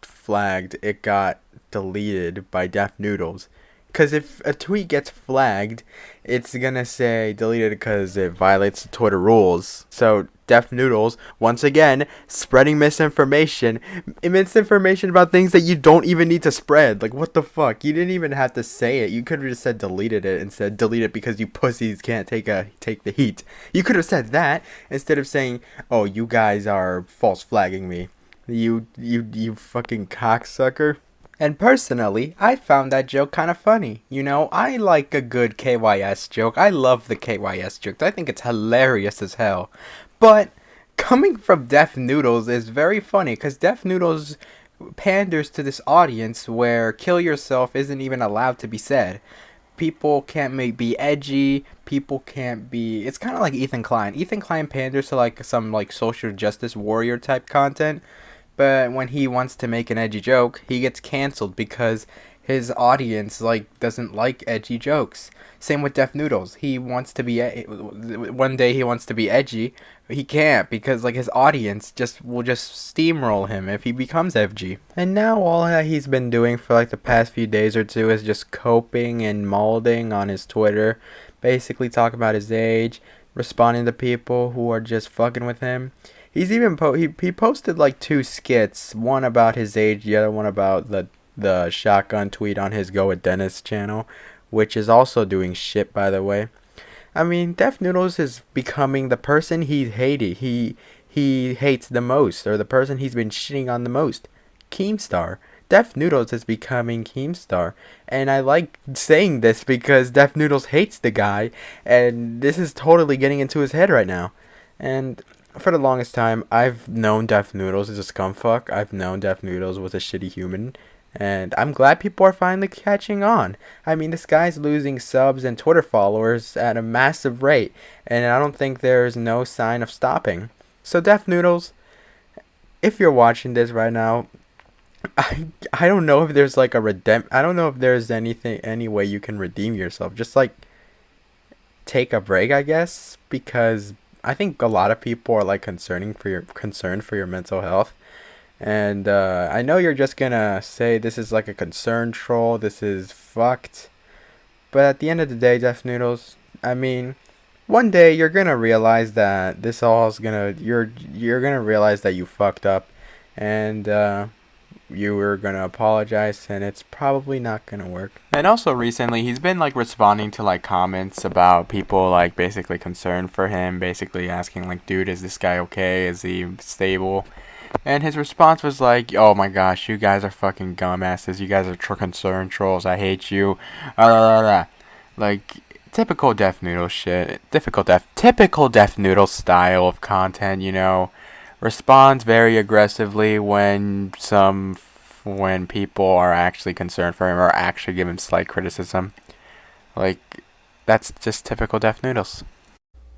flagged. It got deleted by Def Noodles. Because if a tweet gets flagged, it's gonna say deleted because it violates the Twitter rules. So Def Noodles, once again, spreading misinformation about things that you don't even need to spread. Like, what the fuck? You didn't even have to say it. You could have just said deleted it and said delete it because you pussies can't take the heat. You could have said that instead of saying, oh, you guys are false flagging me. You fucking cocksucker. And personally, I found that joke kind of funny. You know, I like a good KYS joke. I love the KYS jokes. I think it's hilarious as hell. But coming from Def Noodles is very funny because Def Noodles panders to this audience where kill yourself isn't even allowed to be said. People can't be edgy. People can't be... It's kind of like Ethan Klein. Ethan Klein panders to like some like social justice warrior type content. But when he wants to make an edgy joke, he gets canceled because his audience like doesn't like edgy jokes. Same with Def Noodles. He wants to be one day he wants to be edgy, but he can't because like his audience will just steamroll him if he becomes edgy. And now all that he's been doing for like the past few days or two is just coping and molding on his Twitter, basically talking about his age, responding to people who are just fucking with him. He's even he posted like 2 skits, one about his age, the other one about the shotgun tweet on his Go with Dennis channel, which is also doing shit, by the way. I mean, Def Noodles is becoming the person he hates the most, or the person he's been shitting on the most. Keemstar. Def Noodles is becoming Keemstar. And I like saying this because Def Noodles hates the guy, and this is totally getting into his head right now. And for the longest time, I've known Def Noodles as a scumfuck. I've known Def Noodles was a shitty human. And I'm glad people are finally catching on. I mean, this guy's losing subs and Twitter followers at a massive rate. And I don't think there's no sign of stopping. So Def Noodles, if you're watching this right now, I don't know if there's like I don't know if there's any way you can redeem yourself. Just like take a break, I guess, because I think a lot of people are like concerned for your mental health. And I know you're just gonna say this is like a concern troll, this is fucked. But at the end of the day, Def Noodles, I mean, one day you're gonna realize that this all is you're gonna realize that you fucked up, and you were gonna apologize, and it's probably not gonna work. And also recently, he's been like responding to like comments about people like basically concerned for him, basically asking like, dude, is this guy okay? Is he stable? And his response was like, oh my gosh, you guys are fucking dumbasses. You guys are concerned trolls. I hate you. Like, typical Def Noodle shit. Typical Def Noodle style of content, you know. Responds very aggressively when people are actually concerned for him or actually give him slight criticism. Like, that's just typical Def Noodles.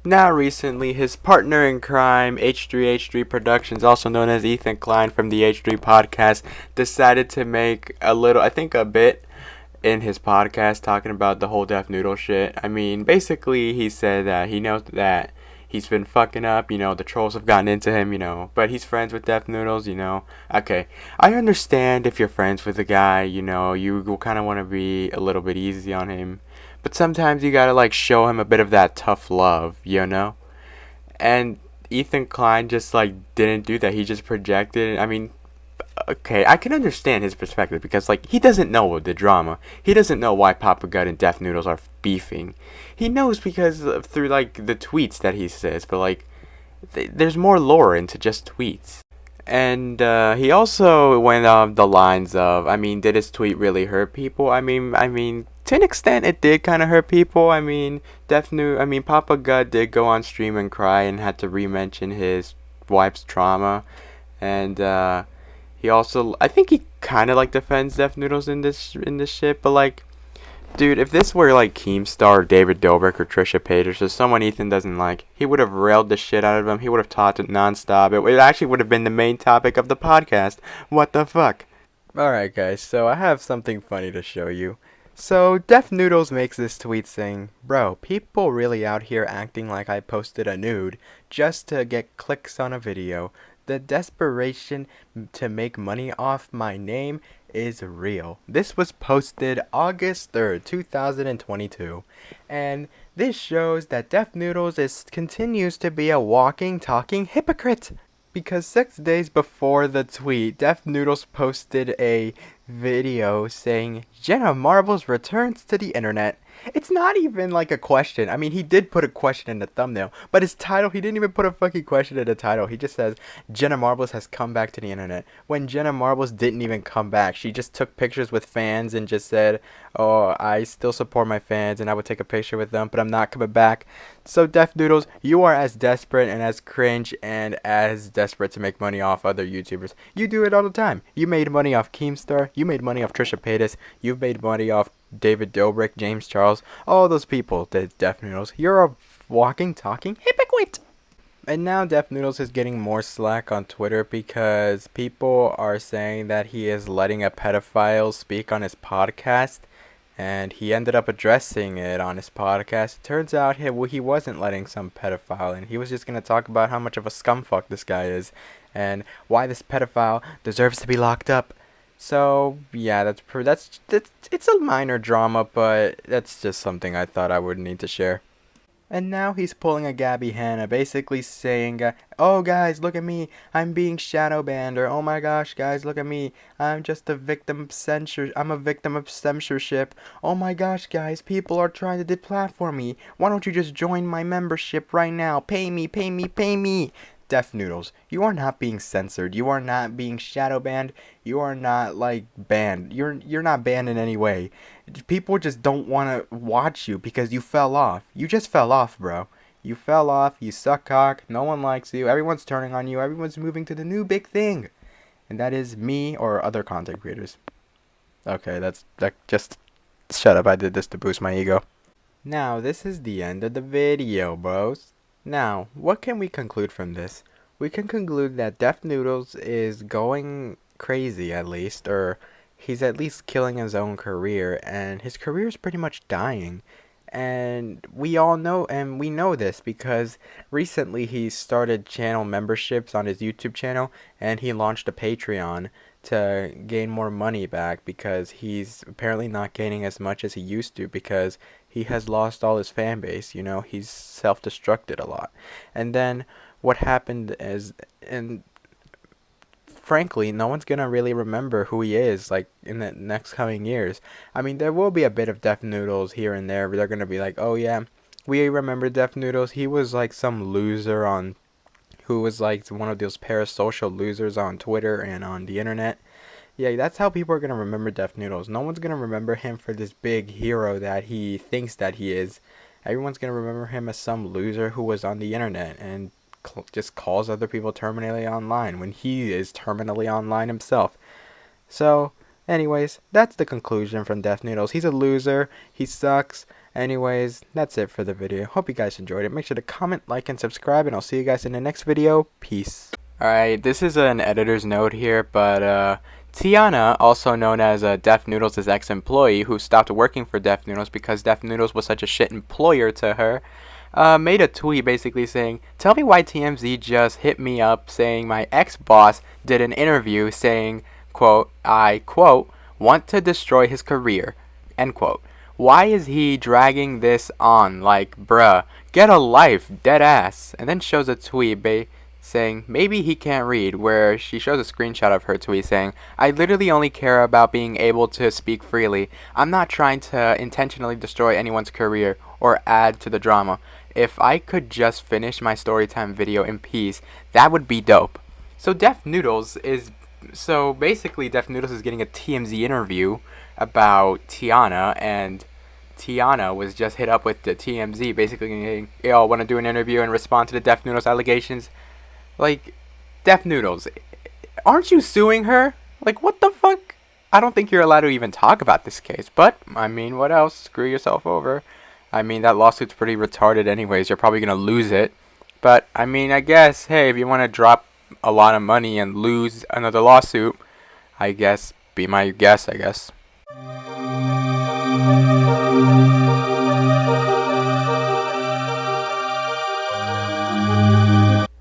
Now recently, his partner in crime, H3H3 Productions, also known as Ethan Klein from the H3 podcast, decided to make a bit in his podcast talking about the whole Def Noodle shit. I mean, basically he said that he knows that he's been fucking up, you know, the trolls have gotten into him, you know, but he's friends with Def Noodles, you know. Okay, I understand if you're friends with a guy, you know, you kind of want to be a little bit easy on him. But sometimes you gotta like show him a bit of that tough love, you know? And Ethan Klein just like didn't do that. He just projected. I mean, okay, I can understand his perspective because like he doesn't know the drama. He doesn't know why Papa God and Def Noodles are beefing. He knows because through like the tweets that he says, but like there's more lore into just tweets. And he also went on the lines of, I mean, did his tweet really hurt people? I mean, to an extent, it did kind of hurt people. I mean, Papa God did go on stream and cry and had to re-mention his wife's trauma. And he also, I think he kind of like defends Def Noodles in this shit. But like, dude, if this were like Keemstar, or David Dobrik, or Trisha Paytas, or someone Ethan doesn't like, he would have railed the shit out of him. He would have talked it nonstop. It actually would have been the main topic of the podcast. What the fuck? Alright guys, so I have something funny to show you. So, Def Noodles makes this tweet saying, bro, people really out here acting like I posted a nude just to get clicks on a video. The desperation to make money off my name is real. This was posted August 3rd, 2022. And this shows that Def Noodles continues to be a walking, talking hypocrite. Because 6 days before the tweet, Def Noodles posted a video saying, Jenna Marbles returns to the internet. It's not even like a question. I mean, he did put a question in the thumbnail, but his title, he didn't even put a fucking question in the title. He just says, Jenna Marbles has come back to the internet. When Jenna Marbles didn't even come back. She just took pictures with fans and just said, oh, I still support my fans and I would take a picture with them, but I'm not coming back. So, Def Noodles, you are as desperate and as cringe and as desperate to make money off other YouTubers. You do it all the time. You made money off Keemstar. You made money off Trisha Paytas. You've made money off David Dobrik, James Charles, all those people, the Def Noodles. You're a walking, talking hypocrite. And now Def Noodles is getting more slack on Twitter because people are saying that he is letting a pedophile speak on his podcast. And he ended up addressing it on his podcast. It turns out he wasn't letting some pedophile in. He was just going to talk about how much of a scumfuck this guy is. And why this pedophile deserves to be locked up. So, yeah, it's a minor drama, but that's just something I thought I would need to share. And now he's pulling a Gabby Hanna, basically saying, oh guys, look at me, I'm being shadow banned, or oh my gosh, guys, look at me, I'm just a victim of I'm a victim of censorship. Oh my gosh, guys, people are trying to deplatform me. Why don't you just join my membership right now? Pay me, pay me, pay me. Def Noodles, you are not being censored. You are not being shadow banned. You are not like banned. You're not banned in any way. People just don't want to watch you because you fell off. You just fell off, bro. You fell off. You suck cock. No one likes you. Everyone's turning on you. Everyone's moving to the new big thing, and that is me or other content creators. Okay, just shut up. I did this to boost my ego. Now this is the end of the video, bros. Now, what can we conclude from this? We can conclude that Def Noodles is going crazy at least, or he's at least killing his own career, and his career is pretty much dying. And we all know, and we know this because recently he started channel memberships on his YouTube channel, and he launched a Patreon to gain more money back because he's apparently not gaining as much as he used to because he has lost all his fan base. You know, he's self-destructed a lot. And then what happened is, and frankly, no one's gonna really remember who he is like in the next coming years. I mean, there will be a bit of Def Noodles here and there. They're gonna be like, oh yeah, we remember Def Noodles. He was like some loser on who was like one of those parasocial losers on Twitter and on the internet. Yeah, that's how people are going to remember Def Noodles. No one's going to remember him for this big hero that he thinks that he is. Everyone's going to remember him as some loser who was on the internet and just calls other people terminally online when he is terminally online himself. So, anyways, that's the conclusion from Def Noodles. He's a loser. He sucks. Anyways, that's it for the video. Hope you guys enjoyed it. Make sure to comment, like, and subscribe, and I'll see you guys in the next video. Peace. Alright, this is an editor's note here, but Tiana, also known as Def Noodles' ex-employee, who stopped working for Def Noodles because Def Noodles was such a shit employer to her, made a tweet basically saying, tell me why TMZ just hit me up saying my ex-boss did an interview saying, quote, I, quote, want to destroy his career, end quote. Why is he dragging this on? Like, bruh, get a life, dead ass. And then shows a tweet saying, maybe he can't read, where she shows a screenshot of her tweet saying, I literally only care about being able to speak freely. I'm not trying to intentionally destroy anyone's career or add to the drama. If I could just finish my storytime video in peace, that would be dope. So Def Noodles is getting a TMZ interview about Tiana, and Tiana was just hit up with the TMZ basically saying, yo, want to do an interview and respond to the Def Noodles allegations? Like, Def Noodles, aren't you suing her? Like, what the fuck? I don't think you're allowed to even talk about this case, but, I mean, what else? Screw yourself over. I mean, that lawsuit's pretty retarded anyways. You're probably going to lose it. But, I mean, I guess, hey, if you want to drop a lot of money and lose another lawsuit, I guess, be my guest, I guess.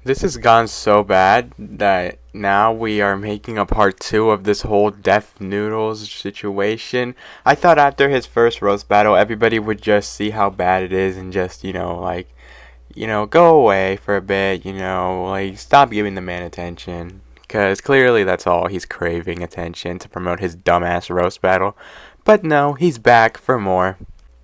This has gone so bad that now we are making a part 2 of this whole Def Noodles situation. I thought after his first roast battle, everybody would just see how bad it is and just, go away for a bit, stop giving the man attention. Because clearly that's all he's craving, attention to promote his dumbass roast battle. But no, he's back for more.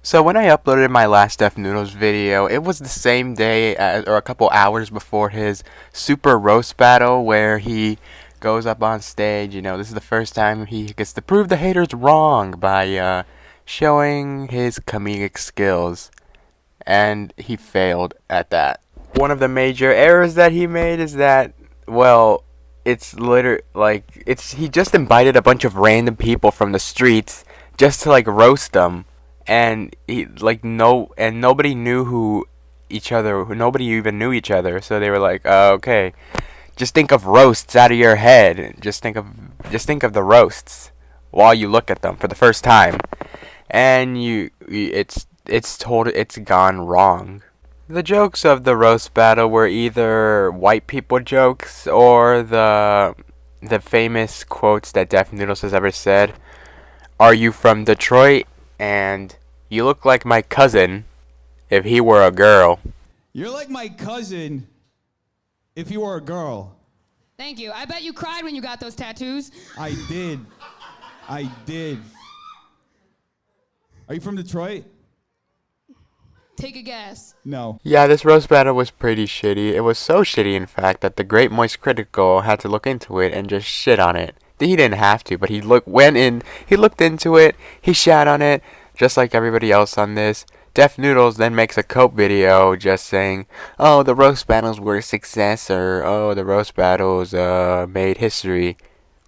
So when I uploaded my last Def Noodles video, it was the same day or a couple hours before his super roast battle where he goes up on stage. This is the first time he gets to prove the haters wrong by showing his comedic skills. And he failed at that. One of the major errors that he made is that, it's he just invited a bunch of random people from the streets just to roast them. And nobody knew nobody even knew each other, so they were like, okay, just think of roasts out of your head. Just think of the roasts while you look at them for the first time, and it's gone wrong. The jokes of the roast battle were either white people jokes or the famous quotes that Def Noodles has ever said. Are you from Detroit? And you look like my cousin if he were a girl. You're like my cousin if you were a girl. Thank you. I bet you cried when you got those tattoos. I did. Are you from Detroit? Take a guess. No. Yeah, this roast battle was pretty shitty. It was so shitty, in fact, that the Great Moist Critical had to look into it and just shit on it. He didn't have to, but he looked into it, he shat on it, just like everybody else on this. Def Noodles then makes a cope video just saying, oh, the roast battles were a success, or oh, the roast battles made history,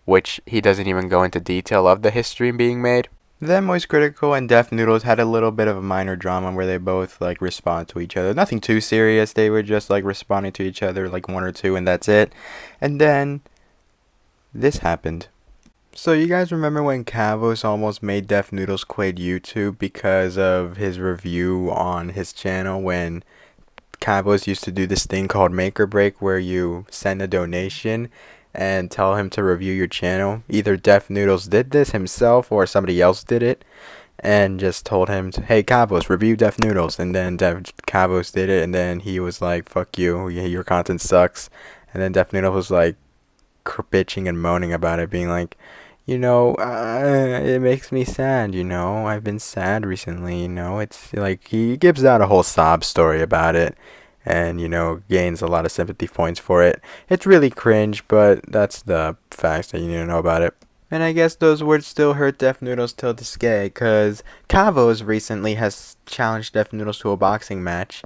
which he doesn't even go into detail of the history being made. Then Moist Critical and Def Noodles had a little bit of a minor drama where they both respond to each other. Nothing too serious, they were just responding to each other one or two and that's it. And then this happened. So you guys remember when Kavos almost made Def Noodles quit YouTube because of his review on his channel, when Kavos used to do this thing called Make or Break where you send a donation and tell him to review your channel. Either Def Noodles did this himself or somebody else did it and just told him, hey Kavos, review Def Noodles. And then Kavos did it, and then he was like, fuck you, your content sucks. And then Def Noodles was bitching and moaning about it, being like, it makes me sad, I've been sad recently, it's he gives out a whole sob story about it and, gains a lot of sympathy points for it. It's really cringe, but that's the facts that you need to know about it. And I guess those words still hurt Def Noodles till this day, cause Kavos recently has challenged Def Noodles to a boxing match,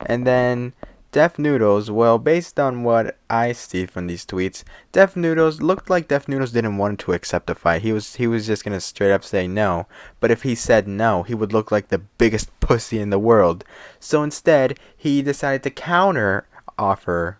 and then Def Noodles, based on what I see from these tweets, Def Noodles looked like Def Noodles didn't want to accept a fight. He was just gonna straight up say no. But if he said no, he would look like the biggest pussy in the world. So instead, he decided to counter offer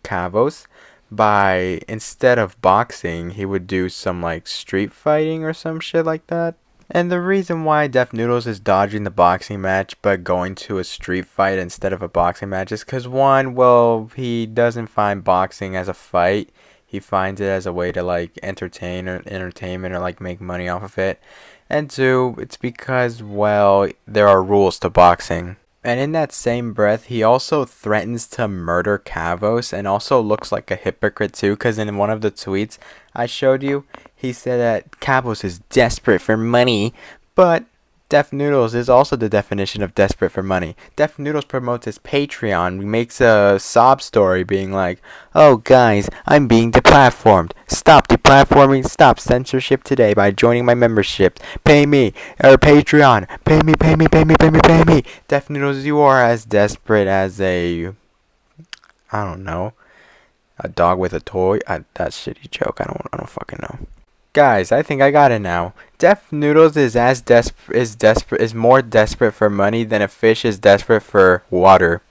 Kavos by, instead of boxing, he would do some street fighting or some shit like that. And the reason why Def Noodles is dodging the boxing match but going to a street fight instead of a boxing match is because, one, he doesn't find boxing as a fight. He finds it as a way to entertainment or make money off of it. And two, it's because, there are rules to boxing. And in that same breath, he also threatens to murder Kavos and also looks like a hypocrite too, because in one of the tweets I showed you, he said that Kavos is desperate for money, but Def Noodles is also the definition of desperate for money. Def Noodles promotes his Patreon, makes a sob story being like, oh guys, I'm being deplatformed. Stop deplatforming, stop censorship today by joining my membership. Pay me, or Patreon. Pay me, pay me, pay me, pay me, pay me. Def Noodles, you are as desperate as a dog with a toy. That's a shitty joke. I don't fucking know. Guys, I think I got it now. Def Noodles is more desperate for money than a fish is desperate for water.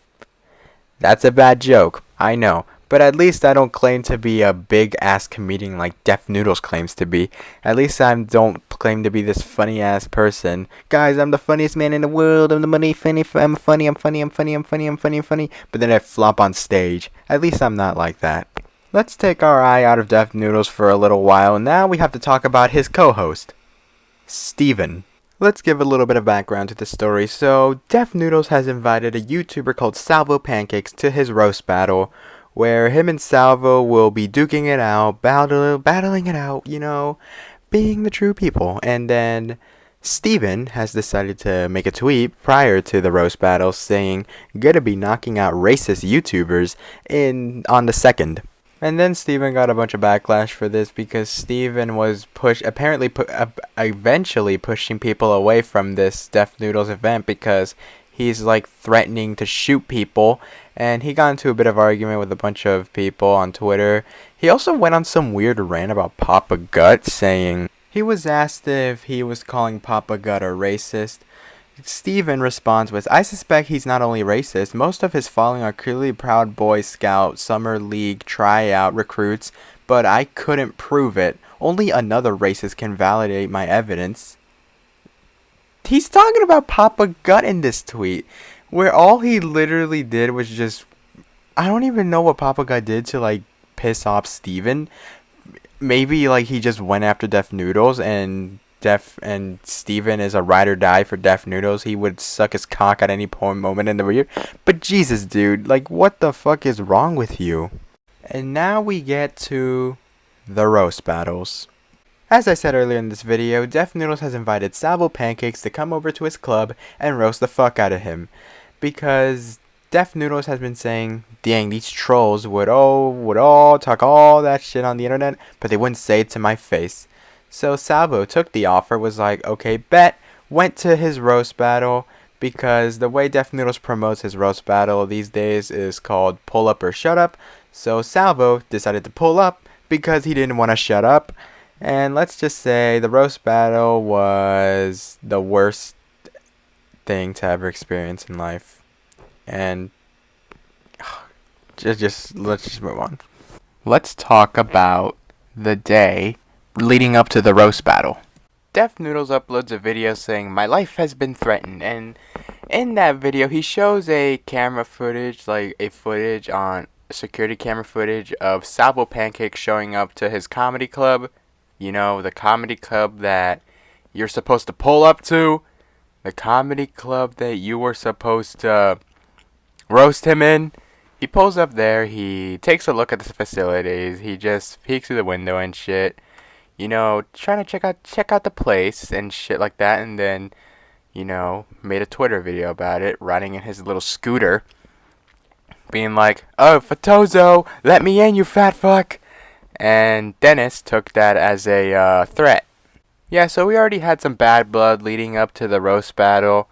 That's a bad joke, I know, But at least I don't claim to be a big ass comedian like Def Noodles claims to be. At least I don't claim to be this funny ass person. Guys, I'm the funniest man in the world. I'm the I'm funny. But then I flop on stage. At least I'm not like that. Let's take our eye out of Def Noodles for a little while. Now we have to talk about his co-host, Steven. Let's give a little bit of background to the story. So, Def Noodles has invited a YouTuber called Salvo Pancakes to his roast battle, where him and Salvo will be duking it out, battling it out, being the true people. And then Steven has decided to make a tweet prior to the roast battle saying, gonna be knocking out racist YouTubers on the 2nd. And then Steven got a bunch of backlash for this because Steven was eventually pushing people away from this Def Noodles event because he's like threatening to shoot people, and he got into a bit of argument with a bunch of people on Twitter. He also went on some weird rant about Papa Gut, saying he was asked if he was calling Papa Gut a racist. Steven responds with, I suspect he's not only racist, most of his following are clearly Proud Boy Scout, Summer League, tryout recruits, but I couldn't prove it. Only another racist can validate my evidence. He's talking about Papa Gut in this tweet, where all he literally did was just, I don't even know what Papa Gut did to like piss off Steven. Maybe like he just went after Def Noodles, and Steven is a ride or die for Def Noodles. He would suck his cock at any moment in the year. But Jesus, dude, like what the fuck is wrong with you? And now we get to the roast battles. As I said earlier in this video, Def Noodles has invited Salvo Pancakes to come over to his club and roast the fuck out of him. Because Def Noodles has been saying, dang, these trolls would all talk all that shit on the internet, but they wouldn't say it to my face. So Salvo took the offer, was like, okay, bet, went to his roast battle, because the way Def Noodles promotes his roast battle these days is called pull up or shut up. So Salvo decided to pull up because he didn't want to shut up. And let's just say the roast battle was the worst thing to ever experience in life. And let's just move on. Let's talk about the day leading up to the roast battle. Def Noodles uploads a video saying, my life has been threatened, and in that video he shows a camera footage, like a footage on security camera footage of Salvo Pancake showing up to his comedy club. You know, the comedy club that you're supposed to pull up to, the comedy club that you were supposed to roast him in. He pulls up there, he takes a look at the facilities, he just peeks through the window and shit. You know, trying to check out the place and shit like that, and then, you know, made a Twitter video about it, riding in his little scooter, being like, oh, Fatozo, let me in, you fat fuck. And Dennis took that as a threat. Yeah, so we already had some bad blood leading up to the roast battle.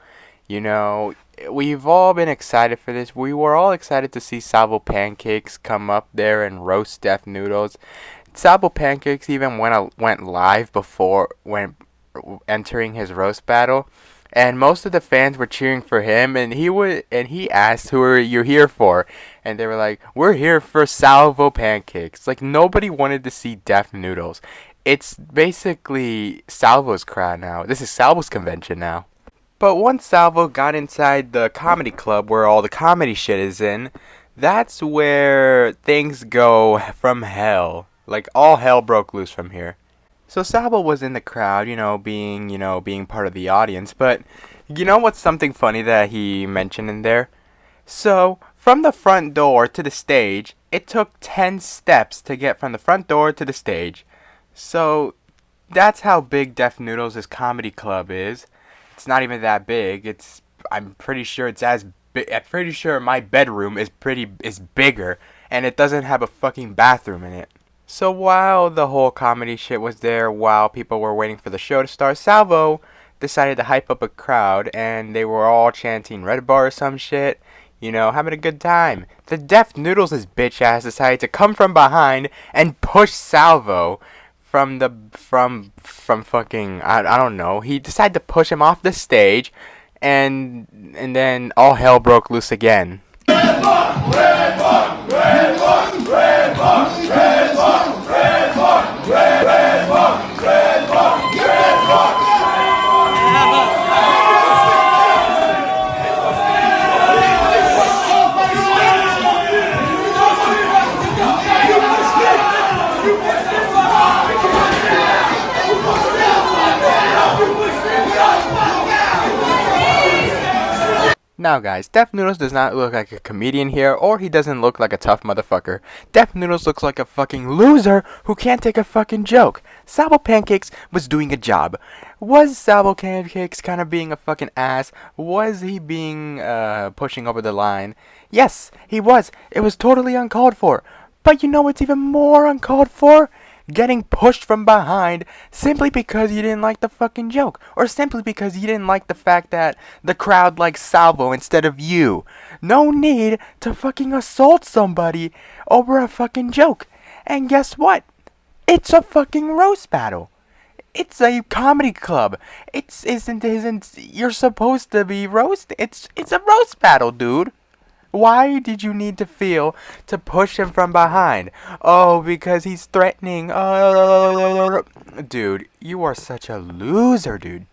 You know, we've all been excited for this. We were all excited to see Salvo Pancakes come up there and roast Def Noodles. Salvo Pancakes even went live when entering his roast battle, and most of the fans were cheering for him, and he asked, who are you here for? And they were like, we're here for Salvo Pancakes. Like, nobody wanted to see Def Noodles. It's basically Salvo's crowd now. This is Salvo's convention now. But once Salvo got inside the comedy club where all the comedy shit is in, that's where things go from hell. Like, all hell broke loose from here. So Salvo was in the crowd, being part of the audience. But you know what's something funny that he mentioned in there? So, from the front door to the stage, it took 10 steps to get from the front door to the stage. So, that's how big Def Noodles' comedy club is. It's not even that big. I'm pretty sure it's as big. I'm pretty sure my bedroom is bigger, and it doesn't have a fucking bathroom in it. So while the whole comedy shit was there, while people were waiting for the show to start, Salvo decided to hype up a crowd, and they were all chanting Red Bar or some shit, having a good time. The Def Noodles' bitch ass decided to come from behind and push Salvo from fucking, I don't know. He decided to push him off the stage, and then all hell broke loose again. Red Bar, Red Bar, Red Bar, Red Now guys, Def Noodles does not look like a comedian here, or he doesn't look like a tough motherfucker. Def Noodles looks like a fucking loser who can't take a fucking joke. Sabo Pancakes was doing a job. Was Sabo Pancakes kind of being a fucking ass? Was he being, pushing over the line? Yes, he was. It was totally uncalled for. But you know what's even more uncalled for? Getting pushed from behind simply because you didn't like the fucking joke, or simply because you didn't like the fact that the crowd likes Salvo instead of you. No need to fucking assault somebody over a fucking joke. And guess what? It's a fucking roast battle. It's a comedy club. Isn't you're supposed to be roast? It's a roast battle, dude. Why did you need to feel to push him from behind? Oh, because he's threatening. Dude, you are such a loser, dude.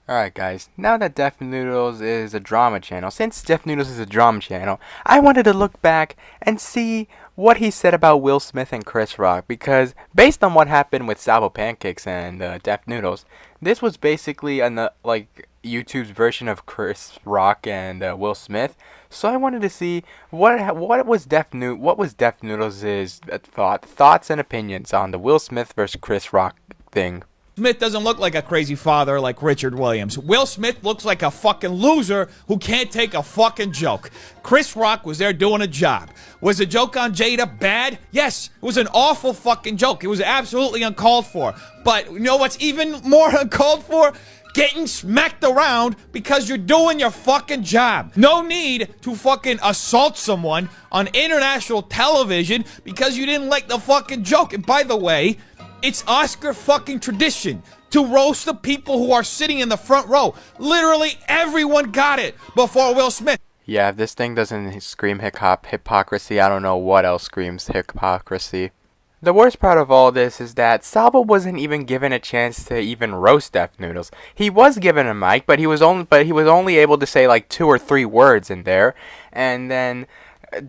Alright guys, now that Def Noodles is a drama channel, since Def Noodles is a drama channel, I wanted to look back and see what he said about Will Smith and Chris Rock, because based on what happened with Sabo Pancakes and Def Noodles, this was basically like YouTube's version of Chris Rock and Will Smith. So I wanted to see what was Def Noodles' thoughts and opinions on the Will Smith versus Chris Rock thing. Smith doesn't look like a crazy father like Richard Williams. Will Smith looks like a fucking loser who can't take a fucking joke. Chris Rock was there doing a job. Was the joke on Jada bad? Yes, it was an awful fucking joke. It was absolutely uncalled for. But you know what's even more uncalled for? Getting smacked around because you're doing your fucking job. No need to fucking assault someone on international television because you didn't like the fucking joke. And by the way, it's Oscar fucking tradition to roast the people who are sitting in the front row. Literally everyone got it before Will Smith. Yeah, if this thing doesn't scream hypocrisy, I don't know what else screams hypocrisy. The worst part of all this is that Sabo wasn't even given a chance to even roast Def Noodles. He was given a mic, but he was only able to say like 2 or 3 words in there. And then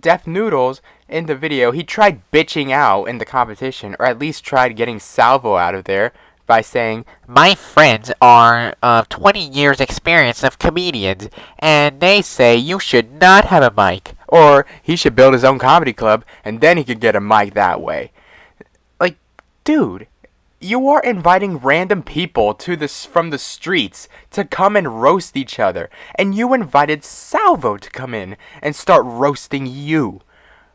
Def Noodles in the video, he tried bitching out in the competition, or at least tried getting Salvo out of there by saying, "My friends are 20 years experience of comedians, and they say you should not have a mic, or he should build his own comedy club, and then he could get a mic that way." Like, dude, you are inviting random people from the streets to come and roast each other, and you invited Salvo to come in and start roasting you.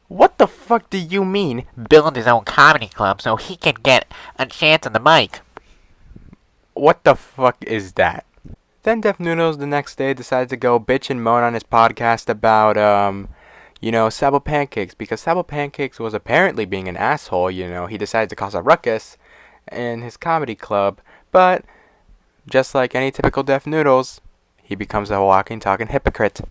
What the fuck do you mean, build his own comedy club so he can get a chance on the mic? What the fuck is that? Then Def Noodles the next day decided to go bitch and moan on his podcast about, Sabo Pancakes, because Sabo Pancakes was apparently being an asshole, he decided to cause a ruckus in his comedy club, but just like any typical Def Noodles, he becomes a walking, talking hypocrite.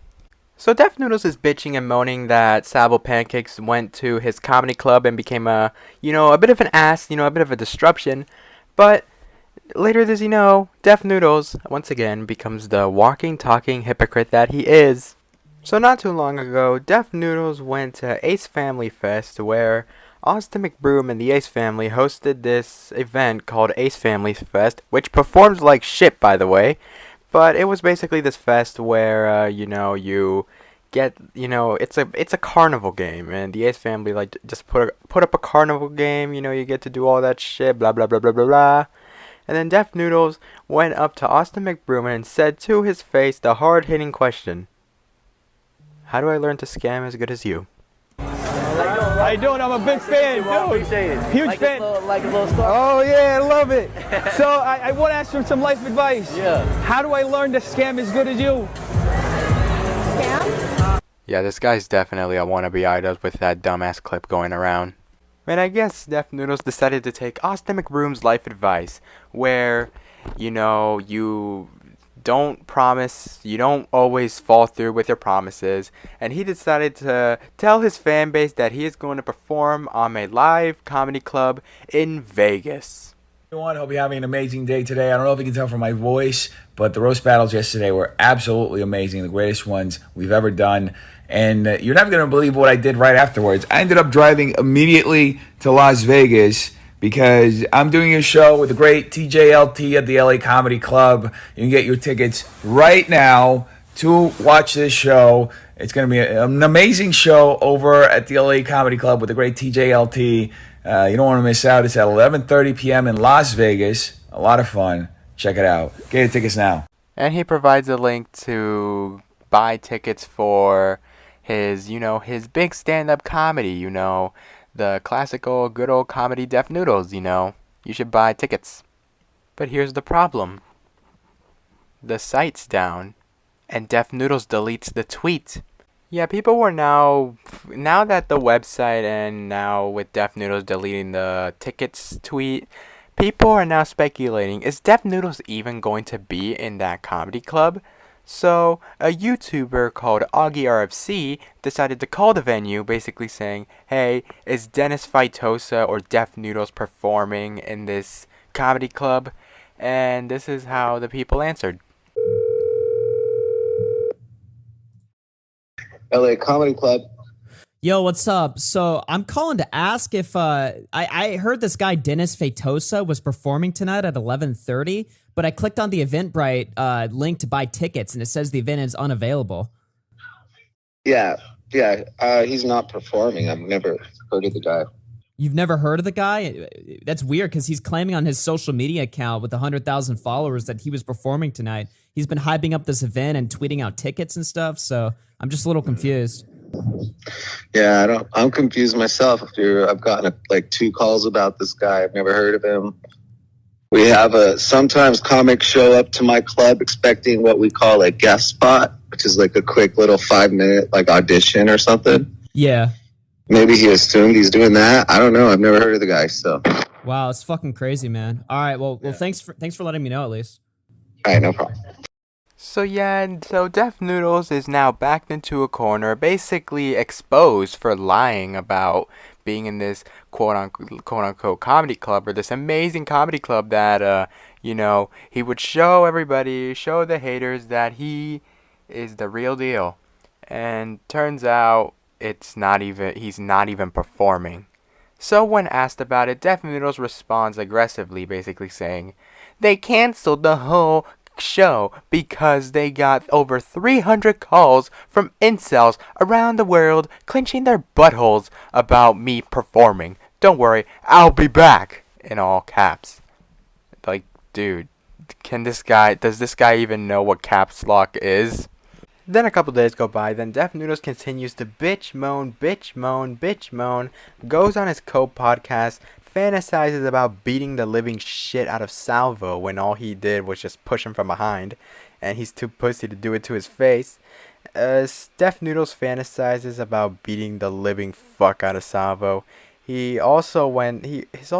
So Def Noodles is bitching and moaning that Sabo Pancakes went to his comedy club and became a bit of an ass, a bit of a disruption, but later this, Def Noodles once again becomes the walking, talking hypocrite that he is. So not too long ago, Def Noodles went to Ace Family Fest, where Austin McBroom and the Ace Family hosted this event called Ace Family Fest, which performs like shit, by the way. But it was basically this fest where, you get, it's a carnival game, and the Ace Family just put up a carnival game. You get to do all that shit, blah blah blah blah blah blah. And then Def Noodles went up to Austin McBroom and said to his face the hard-hitting question: "How do I learn to scam as good as you?" How you doing? I'm a big fan, dude. Appreciate it. Huge fan. Like a little star. Oh yeah, I love it. So I want to ask you some life advice. Yeah. How do I learn to scam as good as you? Scam? Yeah, this guy's definitely a wannabe idol with that dumbass clip going around. And I guess Def Noodles decided to take Austin McBroom's life advice, where, you don't promise, you don't always fall through with your promises, and he decided to tell his fan base that he is going to perform on a live comedy club in Vegas. Everyone, hope you're having an amazing day today. I don't know if you can tell from my voice, but the roast battles yesterday were absolutely amazing, the greatest ones we've ever done. And you're never going to believe what I did right afterwards. I ended up driving immediately to Las Vegas because I'm doing a show with the great TJLT at the LA Comedy Club. You can get your tickets right now to watch this show. It's going to be an amazing show over at the LA Comedy Club with the great TJLT. You don't want to miss out. It's at 11:30 p.m. in Las Vegas. A lot of fun. Check it out. Get your tickets now. And he provides a link to buy tickets for his, his big stand-up comedy, the classical good old comedy Def Noodles, You should buy tickets. But here's the problem. The site's down, and Def Noodles deletes the tweet. Yeah, people were now that the website and now with Def Noodles deleting the tickets tweet, people are now speculating, is Def Noodles even going to be in that comedy club? So, a YouTuber called Augie RFC decided to call the venue, basically saying, hey, is Dennis Faitosa or Def Noodles performing in this comedy club? And this is how the people answered. LA Comedy Club. Yo, what's up? So I'm calling to ask if I heard this guy Dennis Faitosa was performing tonight at 11:30, but I clicked on the Eventbrite link to buy tickets, and it says the event is unavailable. Yeah, he's not performing. I've never heard of the guy. You've never heard of the guy? That's weird because he's claiming on his social media account with 100,000 followers that he was performing tonight. He's been hyping up this event and tweeting out tickets and stuff, so I'm just a little confused. Yeah, I'm confused myself. I've gotten like 2 calls about this guy. I've never heard of him. We have sometimes comics show up to my club expecting what we call a guest spot, which is like a quick little 5-minute like audition or something. Yeah. Maybe he assumed he's doing that. I don't know. I've never heard of the guy. So. Wow, it's fucking crazy, man. All right, well, thanks for letting me know at least. All right, no problem. So Def Noodles is now backed into a corner, basically exposed for lying about being in this quote-unquote comedy club, or this amazing comedy club that, he would show the haters that he is the real deal. And turns out he's not even performing. So when asked about it, Def Noodles responds aggressively, basically saying, they canceled the whole show because they got over 300 calls from incels around the world clenching their buttholes about me performing. Don't worry, I'll be back, in all caps. Like, dude, does this guy even know what caps lock is? Then a couple days go by, then Def Noodles continues to bitch moan, goes on his co-podcast, fantasizes about beating the living shit out of Salvo when all he did was just push him from behind, and he's too pussy to do it to his face. Def Noodles fantasizes about beating the living fuck out of Salvo. He also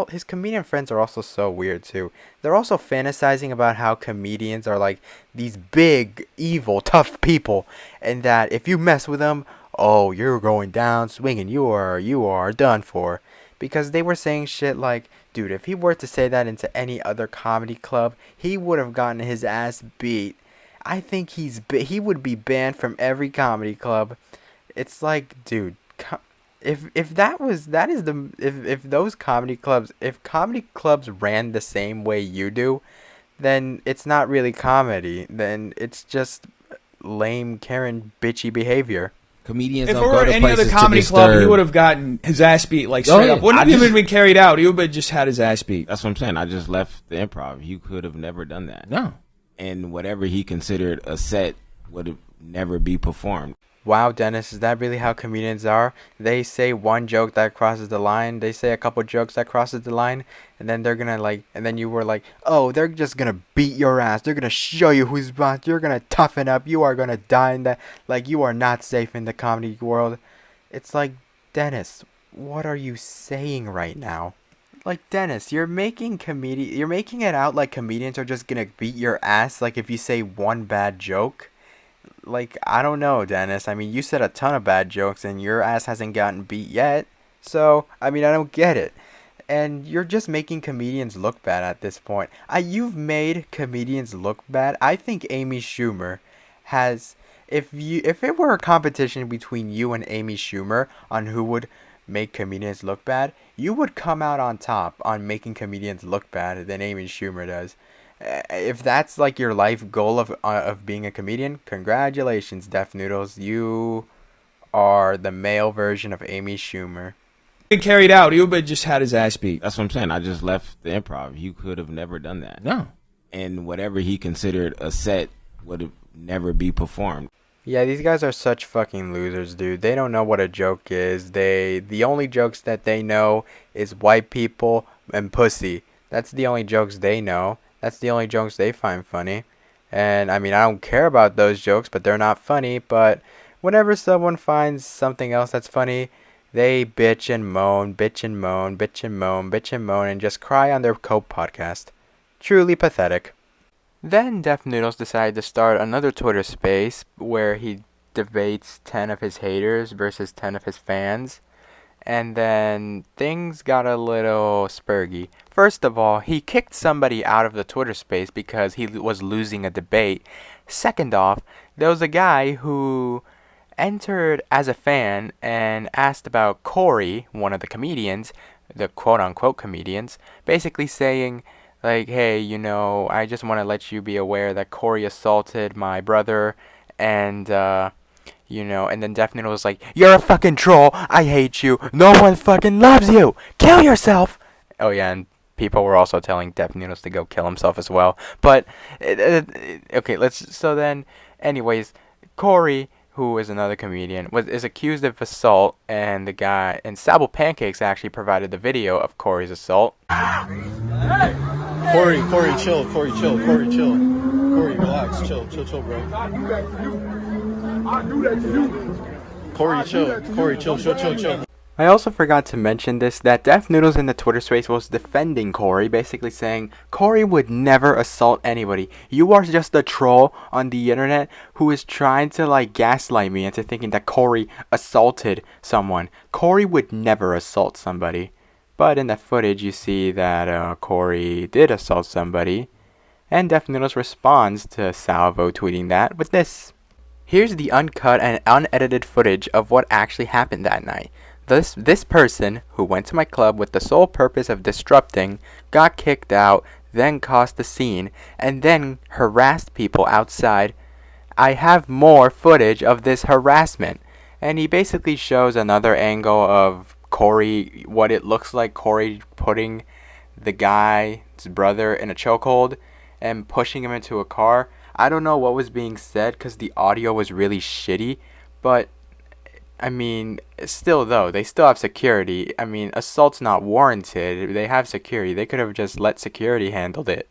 his comedian friends are also so weird too. They're also fantasizing about how comedians are like these big, evil, tough people, and that if you mess with them, oh, you're going down swinging. You are done for. Because they were saying shit like, dude, if he were to say that into any other comedy club, he would have gotten his ass beat. I think he would be banned from every comedy club. It's like, dude, if those comedy clubs ran the same way you do, then it's not really comedy. Then it's just lame Karen bitchy behavior. Comedians if it were any other comedy club, he would have gotten his ass beat like straight up. Wouldn't have even been carried out. He would have just had his ass beat. That's what I'm saying. I just left the improv. He could have never done that. No. And whatever he considered a set would have never be performed. Wow, Dennis, is that really how comedians are? They say one joke that crosses the line, they say a couple jokes that crosses the line, and then they're gonna and then you were like, oh, they're just gonna beat your ass, they're gonna show you who's boss, you're gonna toughen up, you are gonna die in that, you are not safe in the comedy world. It's like, Dennis, what are you saying right now? Like, Dennis, you're making it out like comedians are just gonna beat your ass, like, if you say one bad joke. Like, I don't know, Dennis. I mean, you said a ton of bad jokes and your ass hasn't gotten beat yet. So, I mean, I don't get it. And you're just making comedians look bad at this point. You've made comedians look bad. I think Amy Schumer has, if it were a competition between you and Amy Schumer on who would make comedians look bad, you would come out on top on making comedians look bad than Amy Schumer does. If that's like your life goal of being a comedian, congratulations, Def Noodles. You are the male version of Amy Schumer. Been carried out. Uba just had his ass beat. That's what I'm saying. I just left the improv. You could have never done that. No. And whatever he considered a set would never be performed. Yeah, these guys are such fucking losers, dude. They don't know what a joke is. The only jokes that they know is white people and pussy. That's the only jokes they know. That's the only jokes they find funny. And I mean, I don't care about those jokes, but they're not funny. But whenever someone finds something else that's funny, they bitch and moan, bitch and moan, bitch and moan, bitch and moan, and just cry on their Cope podcast. Truly pathetic. Then Def Noodles decided to start another Twitter space where he debates 10 of his haters versus 10 of his fans. And then things got a little spurgy. First of all, he kicked somebody out of the Twitter space because he was losing a debate. Second off, there was a guy who entered as a fan and asked about Corey, one of the comedians, the quote-unquote comedians, basically saying, like, hey, you know, I just want to let you be aware that Corey assaulted my brother, and, you know, and then Def Noodles was like, you're a fucking troll, I hate you, no one fucking loves you, kill yourself! Oh yeah, and people were also telling Def Noodles to go kill himself as well, but, okay, so then, anyways, Corey, who is another comedian, is accused of assault, and Sable Pancakes actually provided the video of Corey's assault. Corey, chill. Corey, relax. Chill, bro. I do that to you. Corey, chill. I also forgot to mention this, that Def Noodles in the Twitter space was defending Corey, basically saying, Corey would never assault anybody. You are just a troll on the internet who is trying to, like, gaslight me into thinking that Corey assaulted someone. Corey would never assault somebody. But in the footage, you see that Corey did assault somebody. And Def Noodles responds to Salvo tweeting that with this. Here's the uncut and unedited footage of what actually happened that night. This person, who went to my club with the sole purpose of disrupting, got kicked out, then caused a scene, and then harassed people outside. I have more footage of this harassment. And he basically shows another angle of Corey, what it looks like Corey putting the guy's brother in a chokehold and pushing him into a car. I don't know what was being said because the audio was really shitty, but I mean, still though, they still have security. I mean, assault's not warranted. They have security. They could have just let security handled it.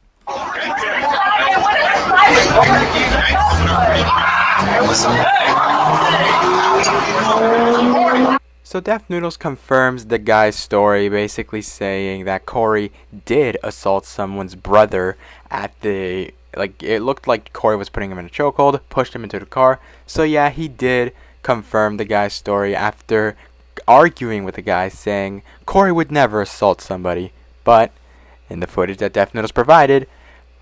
So Def Noodles confirms the guy's story, basically saying that Corey did assault someone's brother at the, like, it looked like Corey was putting him in a chokehold, pushed him into the car. So yeah, he did confirm the guy's story after arguing with the guy, saying Corey would never assault somebody. But in the footage that Def Noodles provided,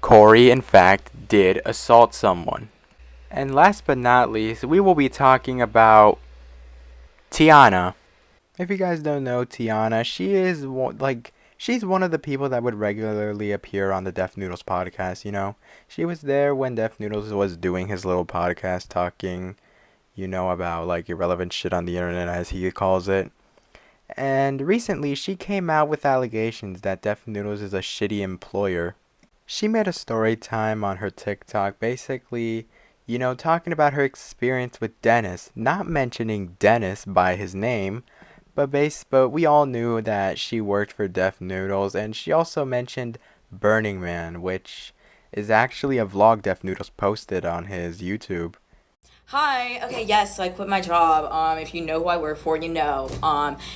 Corey in fact did assault someone. And last but not least, we will be talking about Tiana. If you guys don't know Tiana, she's one of the people that would regularly appear on the Def Noodles podcast, you know. She was there when Def Noodles was doing his little podcast talking, you know, about like irrelevant shit on the internet, as he calls it. And recently she came out with allegations that Def Noodles is a shitty employer. She made a story time on her TikTok, basically, you know, talking about her experience with Dennis, not mentioning Dennis by his name, but we all knew that she worked for Def Noodles, and she also mentioned Burning Man, which is actually a vlog Def Noodles posted on his YouTube. Hi. Okay, yes, so I quit my job. If you know who I work for, you know.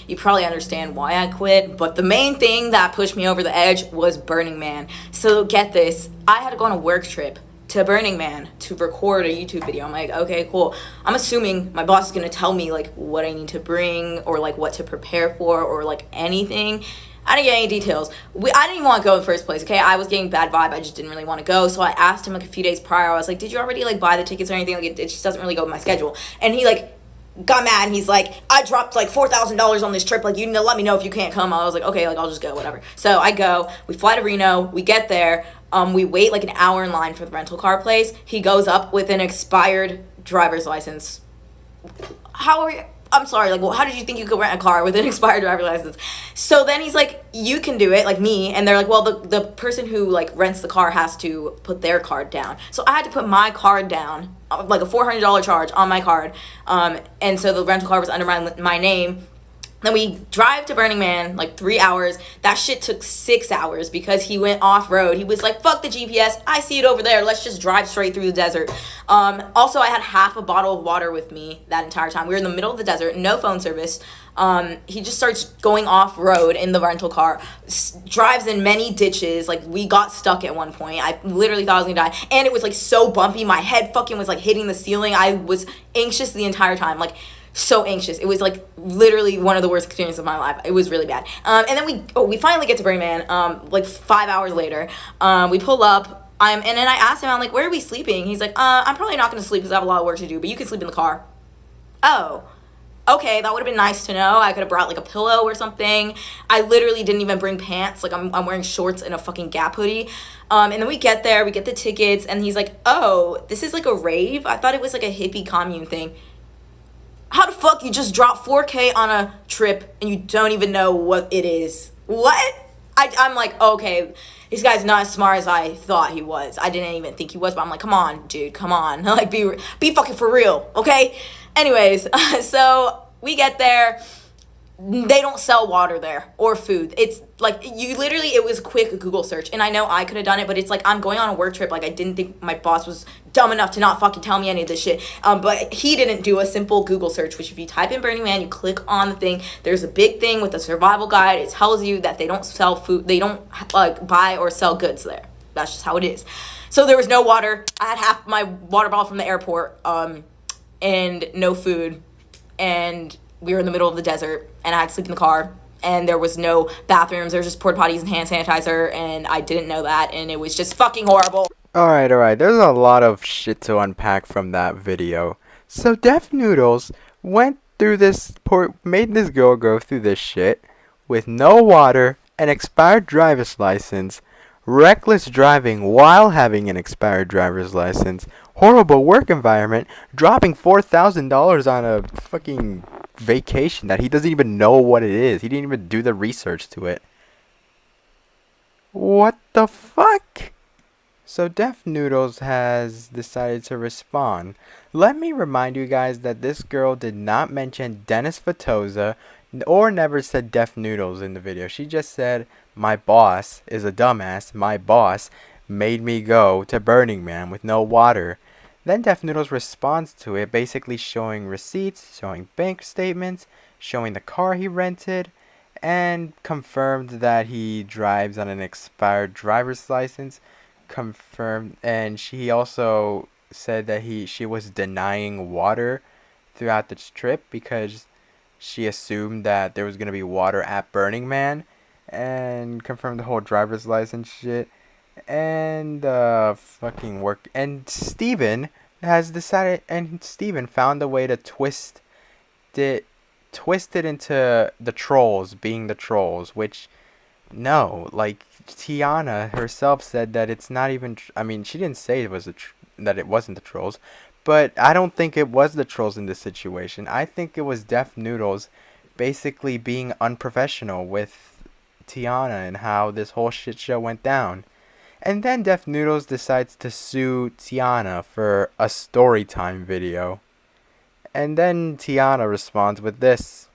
You probably understand why I quit, but the main thing that pushed me over the edge was Burning Man. So get this, I had to go on a work trip to Burning Man to record a YouTube video. I'm like, okay, cool. I'm assuming my boss is gonna tell me like what I need to bring or like what to prepare for or like anything. I didn't get any details. I didn't even want to go in the first place, okay? I was getting bad vibe. I just didn't really want to go. So I asked him like a few days prior. I was like, did you already like buy the tickets or anything? Like it just doesn't really go with my schedule. And he like got mad and he's like, I dropped like $4,000 on this trip. Like, you need to let me know if you can't come. I was like, okay, like I'll just go, whatever. So I go, we fly to Reno, we get there. We wait like an hour in line for the rental car place. He goes up with an expired driver's license. How are you? I'm sorry, like, well, how did you think you could rent a car with an expired driver's license? So then he's like, you can do it, like me. And they're like, well, the person who, like, rents the car has to put their card down. So I had to put my card down, like a $400 charge on my card. And so the rental car was under my name. Then we drive to Burning Man, like 3 hours. That shit took 6 hours because he went off-road. He was like, fuck the GPS. I see it over there. Let's just drive straight through the desert. Also, I had half a bottle of water with me that entire time. We were in the middle of the desert, no phone service. He just starts going off-road in the rental car, drives in many ditches. Like, we got stuck at one point. I literally thought I was gonna die. And it was, like, so bumpy. My head fucking was, like, hitting the ceiling. I was anxious the entire time. Like, so anxious. It was like literally one of the worst experiences of my life. It was really bad. And then we finally get to Burning Man, like 5 hours later. We pull up, and then I asked him, I'm like, where are we sleeping? He's like, I'm probably not gonna sleep because I have a lot of work to do, but you can sleep in the car. Oh, okay, that would have been nice to know. I could have brought like a pillow or something. I literally didn't even bring pants. Like I'm wearing shorts and a fucking Gap hoodie. And then we get there, we get the tickets, and he's like, oh, this is like a rave? I thought it was like a hippie commune thing. How the fuck you just drop 4K on a trip and you don't even know what it is? What? I'm like, okay, this guy's not as smart as I thought he was. I didn't even think he was, but I'm like, come on, dude, come on. Like, be fucking for real, okay? Anyways, so we get there. They don't sell water there or food. It's like it was a quick Google search, and I know I could have done it, but it's like I'm going on a work trip. Like I didn't think my boss was dumb enough to not fucking tell me any of this shit. But he didn't do a simple Google search, which if you type in Burning Man, you click on the thing. There's a big thing with a survival guide. It tells you that they don't sell food. They don't like buy or sell goods there. That's just how it is. So there was no water. I had half my water bottle from the airport, and no food, and we were in the middle of the desert, and I had to sleep in the car, and there was no bathrooms. There was just porta potties and hand sanitizer, and I didn't know that, and it was just fucking horrible. Alright, there's a lot of shit to unpack from that video. So Def Noodles went through this, made this girl go through this shit with no water, an expired driver's license, reckless driving while having an expired driver's license, horrible work environment, dropping $4,000 on a fucking vacation that he doesn't even know what it is. He didn't even do the research to it. What the fuck? So Def Noodles has decided to respond. Let me remind you guys that this girl did not mention Dennis Fatoza or never said Def Noodles in the video. She just said, my boss is a dumbass. My boss made me go to Burning Man with no water. Then Def Noodles responds to it, basically showing receipts, showing bank statements, showing the car he rented, and confirmed that he drives on an expired driver's license. Confirmed, and she also said that she was denying water throughout this trip because she assumed that there was going to be water at Burning Man, and confirmed the whole driver's license shit. And fucking work. And Steven has decided, and Steven found a way to twist it into the trolls being the trolls, which no, like Tiana herself said that it's not even I mean, she didn't say it was that it wasn't the trolls, but I don't think it was the trolls in this situation. I think it was Def Noodles basically being unprofessional with Tiana and how this whole shit show went down. And then Def Noodles decides to sue Tiana for a story time video. And then Tiana responds with this.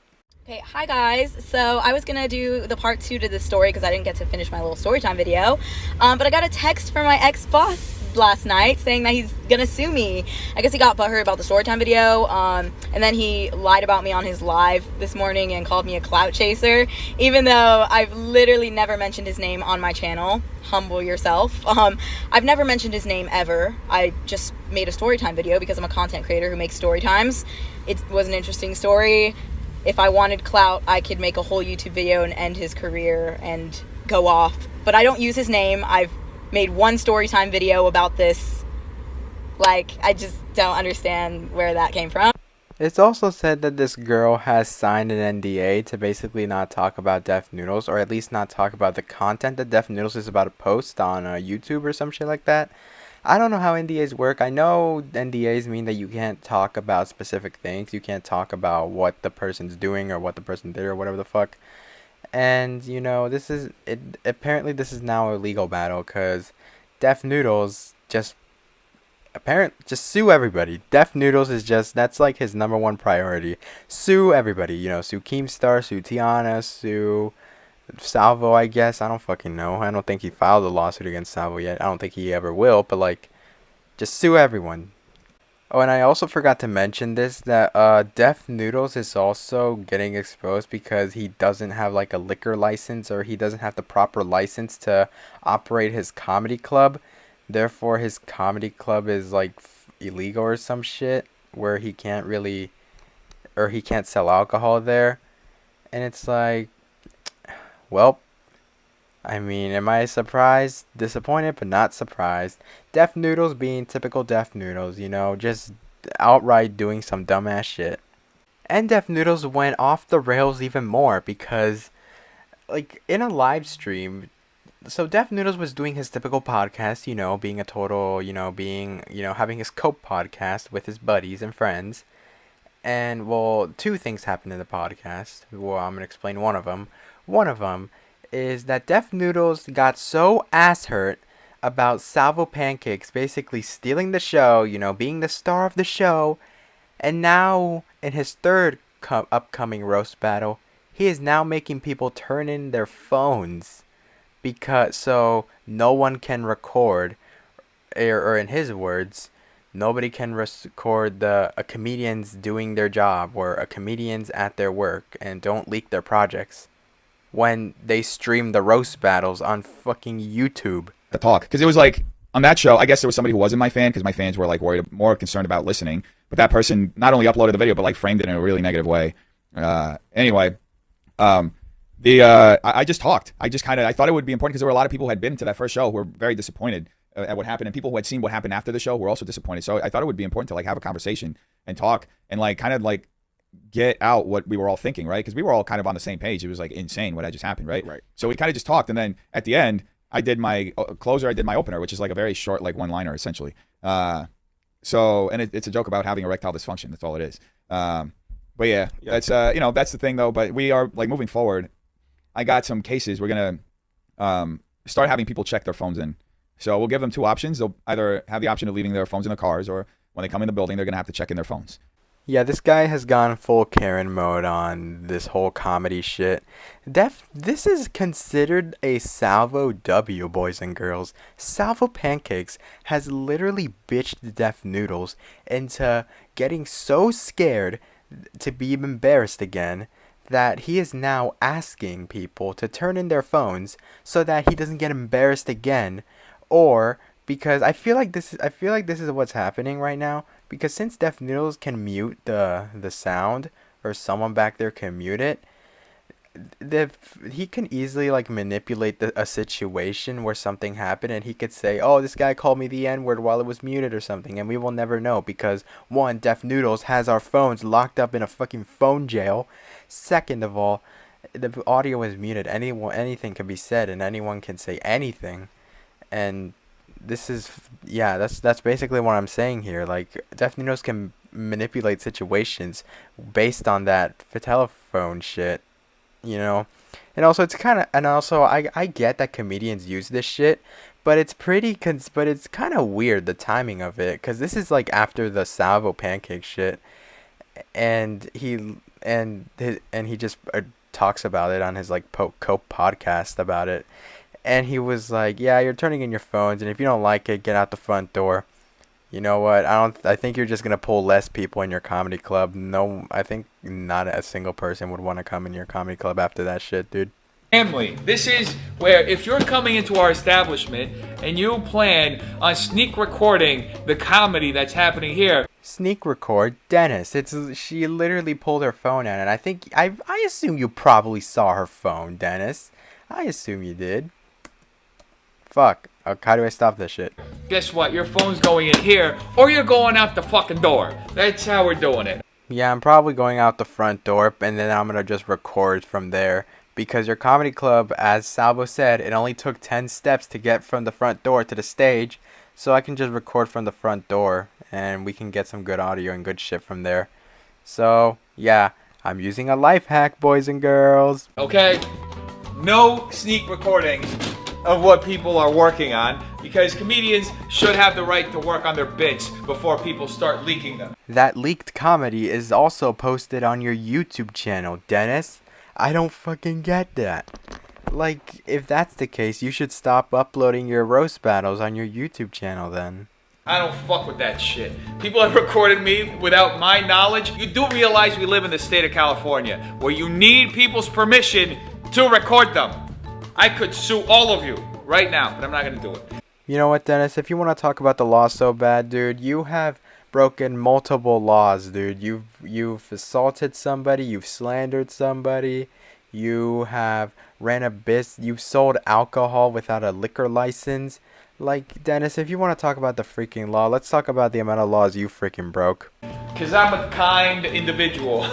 Okay, hi guys. So I was gonna do the part 2 to this story because I didn't get to finish my little story time video. But I got a text from my ex-boss last night saying that he's gonna sue me. I guess he got butthurt about the storytime video, and then he lied about me on his live this morning and called me a clout chaser, even though I've literally never mentioned his name on my channel. Humble yourself. I've never mentioned his name ever. I just made a storytime video because I'm a content creator who makes story times. It was an interesting story. If I wanted clout, I could make a whole YouTube video and end his career and go off. But I don't use his name. I've made one storytime video about this. Like, I just don't understand where that came from. It's also said that this girl has signed an NDA to basically not talk about Def Noodles, or at least not talk about the content that Def Noodles is about to post on YouTube or some shit like that. I don't know how NDAs work. I know NDAs mean that you can't talk about specific things. You can't talk about what the person's doing or what the person did or whatever the fuck. And, you know, apparently this is now a legal battle because Def Noodles just sue everybody. Def Noodles is that's like his #1 priority. Sue everybody. You know, sue Keemstar, sue Tiana, sue Salvo, I guess. I don't fucking know. I don't think he filed a lawsuit against Salvo yet. I don't think he ever will, but like, just sue everyone. Oh, and I also forgot to mention this, that Def Noodles is also getting exposed because he doesn't have like a liquor license, or he doesn't have the proper license to operate his comedy club. Therefore, his comedy club is like illegal or some shit, where he can't sell alcohol there. And it's like, well, I mean, am I surprised? Disappointed, but not surprised. Def Noodles being typical Def Noodles, you know, just outright doing some dumbass shit. And Def Noodles went off the rails even more because, like, in a live stream, so Def Noodles was doing his typical podcast, you know, being a total, you know, having his cope podcast with his buddies and friends. And, well, two things happened in the podcast. Well, I'm going to explain one of them. One of them is that Def Noodles got so ass hurt about Salvo Pancakes basically stealing the show, you know, being the star of the show. And now, in his third upcoming roast battle, he is now making people turn in their phones so no one can record, or in his words, nobody can record a comedian's doing their job or a comedian's at their work and don't leak their projects when they stream the roast battles on fucking YouTube. The talk, because it was like on that show, I guess there was somebody who wasn't my fan because my fans were like more concerned about listening, but that person not only uploaded the video but like framed it in a really negative way. Anyway, I just talked. I thought it would be important because there were a lot of people who had been to that first show who were very disappointed at what happened, and people who had seen what happened after the show were also disappointed. So I thought it would be important to like have a conversation and talk and like kind of like get out what we were all thinking, right? Because we were all kind of on the same page. It was like insane what had just happened, right? Right. So we kind of just talked, and then at the end, I did my closer, I did my opener, which is like a very short like one-liner essentially. And it's a joke about having erectile dysfunction. That's all it is. But yeah, that's that's the thing though. But we are like moving forward. I got some cases. We're gonna start having people check their phones in. So we'll give them two options. They'll either have the option of leaving their phones in their cars, or when they come in the building, they're gonna have to check in their phones. Yeah, this guy has gone full Karen mode on this whole comedy shit. This is considered a Salvo W, boys and girls. Salvo Pancakes has literally bitched Def Noodles into getting so scared to be embarrassed again that he is now asking people to turn in their phones so that he doesn't get embarrassed again, or because I feel like this is what's happening right now, because since Def Noodles can mute the sound, or someone back there can mute it, he can easily like manipulate a situation where something happened, and he could say, oh, this guy called me the N-word while it was muted or something, and we will never know because, one, Def Noodles has our phones locked up in a fucking phone jail. Second of all, the audio is muted. Anything can be said and anyone can say anything, and that's basically what I'm saying here. Like, Def Noodles can manipulate situations based on that telephone shit, you know. And also I get that comedians use this shit, but it's it's kind of weird, the timing of it, because this is like after the Salvo Pancake shit, and he just talks about it on his like Cope podcast about it. And he was like, yeah, you're turning in your phones, and if you don't like it, get out the front door. You know what? I think you're just gonna pull less people in your comedy club. No, I think not a single person would want to come in your comedy club after that shit, dude. Family. This is where if you're coming into our establishment and you plan on sneak recording the comedy that's happening here. Sneak record Dennis. She literally pulled her phone out, and I assume you probably saw her phone, Dennis. I assume you did. Fuck. How do I stop this shit? Guess what? Your phone's going in here or you're going out the fucking door. That's how we're doing it. Yeah, I'm probably going out the front door, and then I'm gonna just record from there. Because your comedy club, as Salvo said, it only took 10 steps to get from the front door to the stage. So I can just record from the front door, and we can get some good audio and good shit from there. So, yeah, I'm using a life hack, boys and girls. Okay? No sneak recording of what people are working on, because comedians should have the right to work on their bits before people start leaking them. That leaked comedy is also posted on your YouTube channel, Dennis. I don't fucking get that. Like, if that's the case, you should stop uploading your roast battles on your YouTube channel then. I don't fuck with that shit. People have recorded me without my knowledge. You do realize we live in the state of California, where you need people's permission to record them. I could sue all of you right now, but I'm not gonna do it. You know what, Dennis? If you want to talk about the law so bad, dude, you have broken multiple laws, dude. You've assaulted somebody, you've slandered somebody, you have ran a business, you've sold alcohol without a liquor license. Like, Dennis, if you want to talk about the freaking law, let's talk about the amount of laws you freaking broke. Cause I'm a kind individual.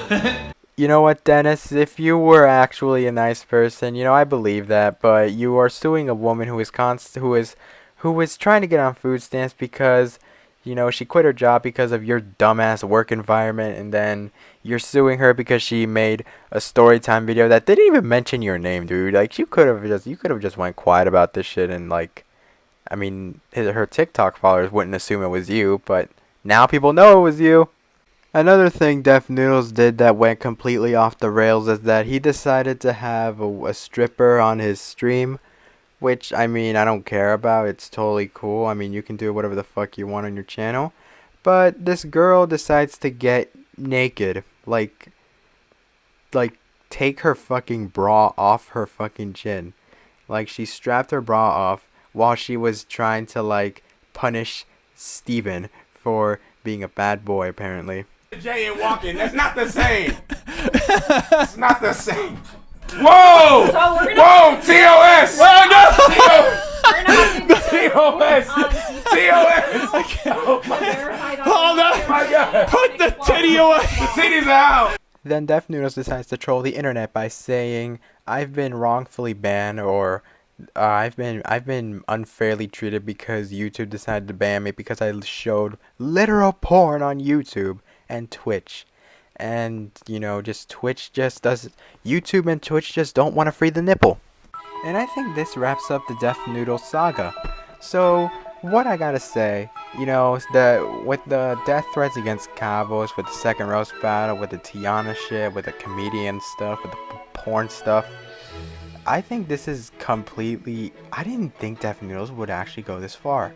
You know what, Dennis? If you were actually a nice person, you know, I believe that, but you are suing a woman who is trying to get on food stamps because, you know, she quit her job because of your dumbass work environment, and then you're suing her because she made a story time video that didn't even mention your name, dude. Like, you could have just went quiet about this shit, and like, I mean, her TikTok followers wouldn't assume it was you, but now people know it was you. Another thing Def Noodles did that went completely off the rails is that he decided to have a stripper on his stream. Which, I mean, I don't care about. It's totally cool. I mean, you can do whatever the fuck you want on your channel. But this girl decides to get naked. Like, take her fucking bra off her fucking chin. Like, she strapped her bra off while she was trying to, like, punish Steven for being a bad boy, apparently. Jay and walking, that's not the same. It's not the same. Whoa! So we're gonna Whoa! TOS! Whoa, no! We're gonna have to TOS! TOS! Hold on! Oh my God! Put the titty away! The titties are out! Then Def Noodles decides to troll the internet by saying, I've been wrongfully banned, or I've been unfairly treated because YouTube decided to ban me because I showed literal porn on YouTube and Twitch. And, you know, YouTube and Twitch just don't want to free the nipple. And I think this wraps up the Def Noodles Saga. So, what I gotta say, you know, with the death threats against Cabos, with the second roast battle, with the Tiana shit, with the comedian stuff, with the porn stuff, I think this is completely... I didn't think Def Noodles would actually go this far.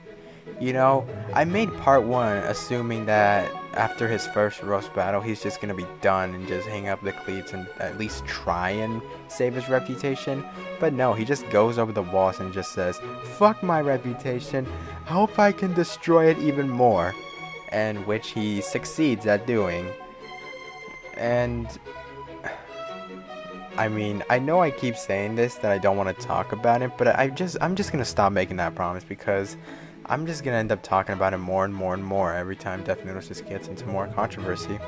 You know, I made part 1 assuming that after his first roast battle, he's just gonna be done and just hang up the cleats and at least try and save his reputation. But no, he just goes over the walls and just says, fuck my reputation, I hope I can destroy it even more. And which he succeeds at doing. And... I mean, I know I keep saying this, that I don't want to talk about it, but I'm just gonna stop making that promise because I'm just gonna end up talking about it more and more and more every time Def Noodles just gets into more controversy.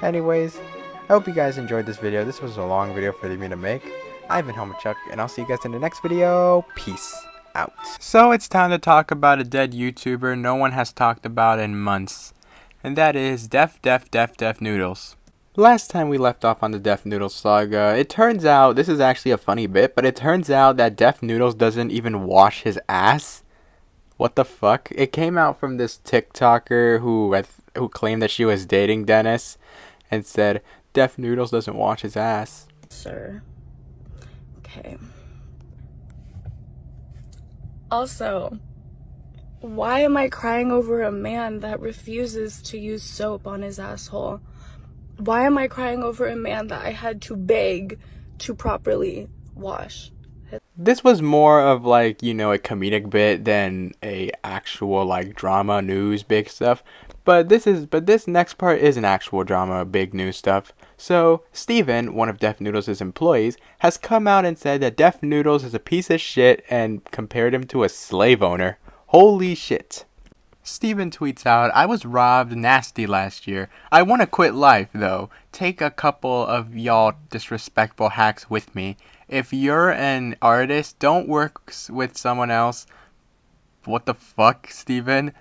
Anyways, I hope you guys enjoyed this video. This was a long video for me to make. I've been Helmet Chuck, and I'll see you guys in the next video. Peace out. So it's time to talk about a dead YouTuber no one has talked about in months, and that is Def Noodles. Last time we left off on the Def Noodles Saga, it turns out, this is actually a funny bit, but it turns out that Def Noodles doesn't even wash his ass. What the fuck? It came out from this TikToker who claimed that she was dating Dennis and said, Def Noodles doesn't wash his ass. Sir. Okay. Also, why am I crying over a man that refuses to use soap on his asshole? Why am I crying over a man that I had to beg to properly wash? This was more of like, you know, a comedic bit than a actual like drama news big stuff. But this next part is an actual drama, big news stuff. So, Steven, one of Def Noodles' employees, has come out and said that Def Noodles is a piece of shit and compared him to a slave owner. Holy shit. Steven tweets out, I was robbed nasty last year. I want to quit life, though. Take a couple of y'all disrespectful hacks with me. If you're an artist, don't work with someone else. What the fuck, Steven?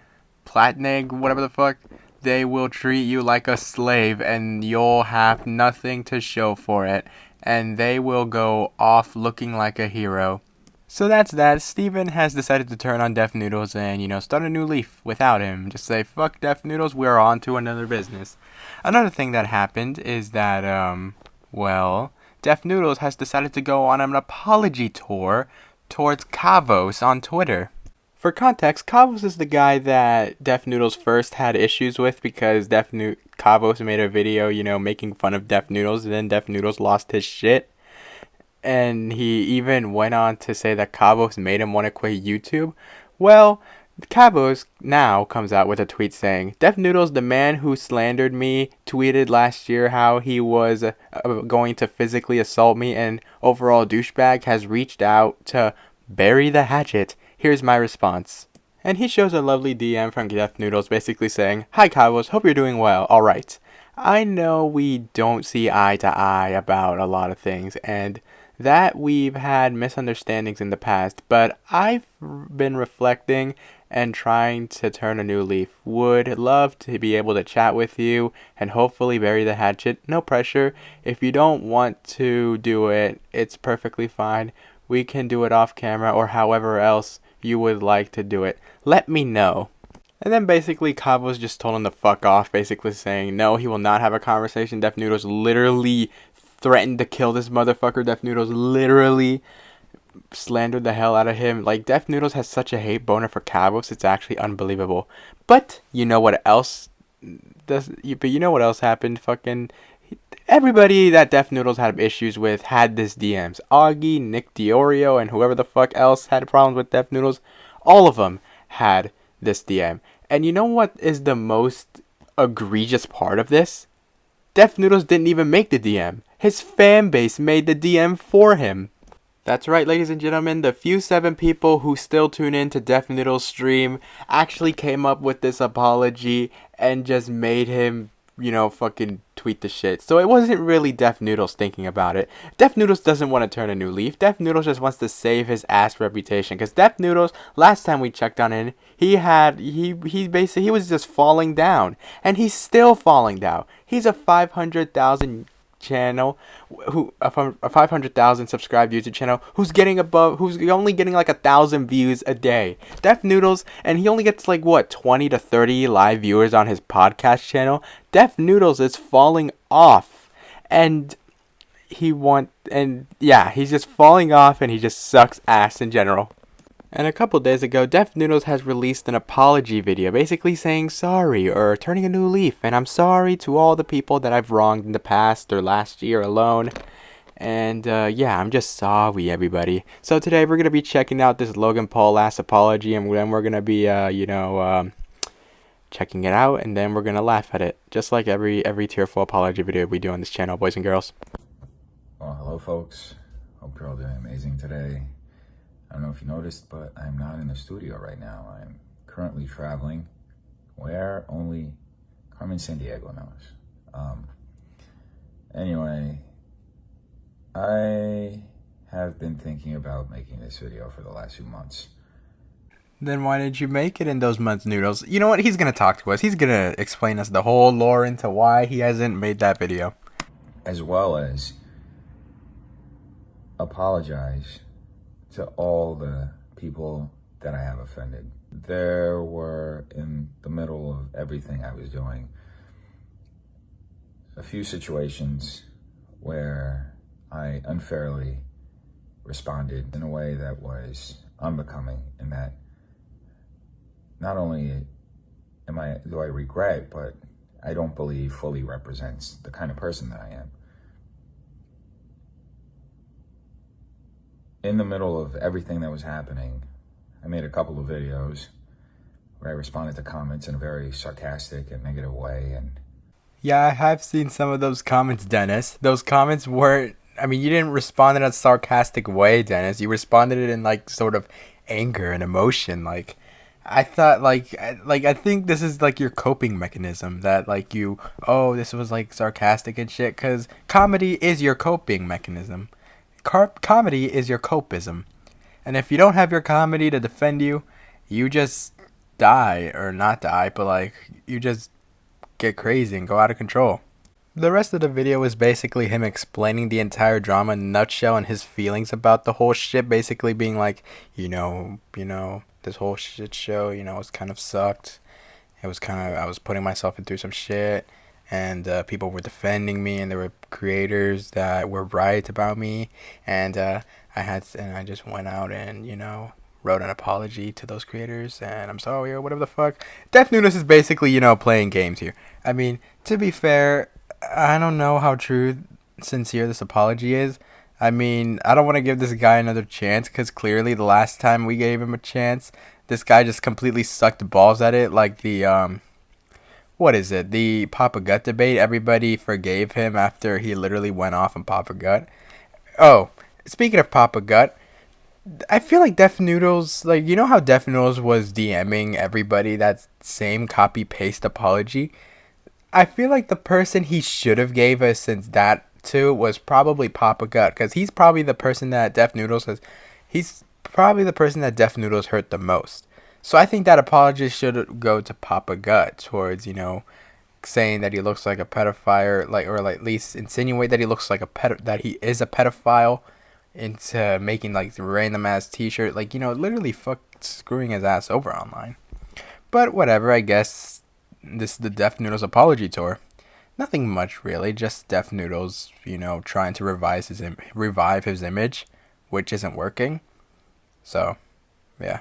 Platnig, whatever the fuck. They will treat you like a slave and you'll have nothing to show for it. And they will go off looking like a hero. So that's that. Steven has decided to turn on Def Noodles and, you know, start a new leaf without him. Just say, fuck Def Noodles, we're on to another business. Another thing that happened is that, Def Noodles has decided to go on an apology tour towards Kavos on Twitter. For context, Kavos is the guy that Def Noodles first had issues with because Kavos made a video, you know, making fun of Def Noodles, and then Def Noodles lost his shit. And he even went on to say that Kavos made him want to quit YouTube. Well, Kavos now comes out with a tweet saying, Def Noodles, the man who slandered me, tweeted last year how he was going to physically assault me and overall douchebag, has reached out to bury the hatchet. Here's my response. And he shows a lovely DM from Def Noodles basically saying, Hi Kavos, hope you're doing well. Alright. I know we don't see eye to eye about a lot of things, and that we've had misunderstandings in the past, but I've been reflecting and trying to turn a new leaf. Would love to be able to chat with you and hopefully bury the hatchet. No pressure. If you don't want to do it, it's perfectly fine. We can do it off camera or however else you would like to do it. Let me know. And then basically Kavos just told him to fuck off, basically saying no, he will not have a conversation. Def Noodles literally threatened to kill this motherfucker. Def Noodles literally slandered the hell out of him. Like, Def Noodles has such a hate boner for Kavos, it's actually unbelievable. But you know what else happened? Fucking everybody that Def Noodles had issues with had this DMs. Augie, Nick Diorio, and whoever the fuck else had problems with Def Noodles, all of them had this DM. And you know what is the most egregious part of this? Def Noodles didn't even make the DM. His fan base made the DM for him. That's right, ladies and gentlemen, the few 7 people who still tune in to Def Noodles' stream actually came up with this apology and just made him, you know, fucking tweet the shit. So it wasn't really Def Noodles thinking about it. Def Noodles doesn't want to turn a new leaf. Def Noodles just wants to save his ass reputation. Because Def Noodles, last time we checked on him, he was just falling down. And he's still falling down. He's a 500,000 channel, a 500,000 subscribed YouTube channel, who's only getting like 1,000 views a day. Def Noodles, and he only gets like what, 20 to 30 live viewers on his podcast channel. Def Noodles is falling off, and he's just falling off, and he just sucks ass in general. And a couple days ago, Def Noodles has released an apology video basically saying sorry or turning a new leaf. And I'm sorry to all the people that I've wronged in the past or last year alone. And I'm just sorry, everybody. So today we're going to be checking out this Logan Paul last apology. And then we're going to be, checking it out. And then we're going to laugh at it. Just like every tearful apology video we do on this channel, boys and girls. Well, hello, folks. Hope you're all doing amazing today. I don't know if you noticed, but I'm not in the studio right now. I'm currently traveling where only Carmen Sandiego knows. Anyway, I have been thinking about making this video for the last few months. Then why did you make it in those months, Noodles? You know what? He's going to talk to us. He's going to explain us the whole lore into why he hasn't made that video. As well as apologize to all the people that I have offended. There were, in the middle of everything I was doing, a few situations where I unfairly responded in a way that was unbecoming, in that not only do I regret, but I don't believe fully represents the kind of person that I am. In the middle of everything that was happening, I made a couple of videos where I responded to comments in a very sarcastic and negative way. And yeah, I have seen some of those comments, Dennis. Those comments weren't, I mean, you didn't respond in a sarcastic way, Dennis. You responded it in like sort of anger and emotion. Like, I thought I think this is like your coping mechanism, that like oh, this was like sarcastic and shit, because comedy is your coping mechanism. Comedy is your copism. And if you don't have your comedy to defend you, you just die, or not die, but like you just get crazy and go out of control. The rest of the video is basically him explaining the entire drama in a nutshell and his feelings about the whole shit, basically being like, this whole shit show, it's kind of sucked. It was kind of, I was putting myself through some shit, and people were defending me, and there were creators that were right about me, and I just went out and, wrote an apology to those creators, and I'm sorry, or whatever the fuck. Def Noodles is basically, playing games here. I mean, to be fair, I don't know how sincere this apology is. I mean, I don't want to give this guy another chance, because clearly the last time we gave him a chance, this guy just completely sucked balls at it. Like the, what is it? The Papa Gut debate. Everybody forgave him after he literally went off on Papa Gut. Oh, speaking of Papa Gut, I feel like Def Noodles, like, how Def Noodles was DMing everybody that same copy-paste apology? I feel like the person he should have gave us since that to was probably Papa Gut, because he's probably the person that Def Noodles hurt the most. So I think that apology should go to Papa Gut towards, saying that he looks like a pedophile, or at least insinuate that he looks like that he is a pedophile, into making like random ass t-shirt, literally screwing his ass over online. But whatever, I guess this is the Def Noodles apology tour. Nothing much really, just Def Noodles, trying to revive his image, which isn't working. So, yeah.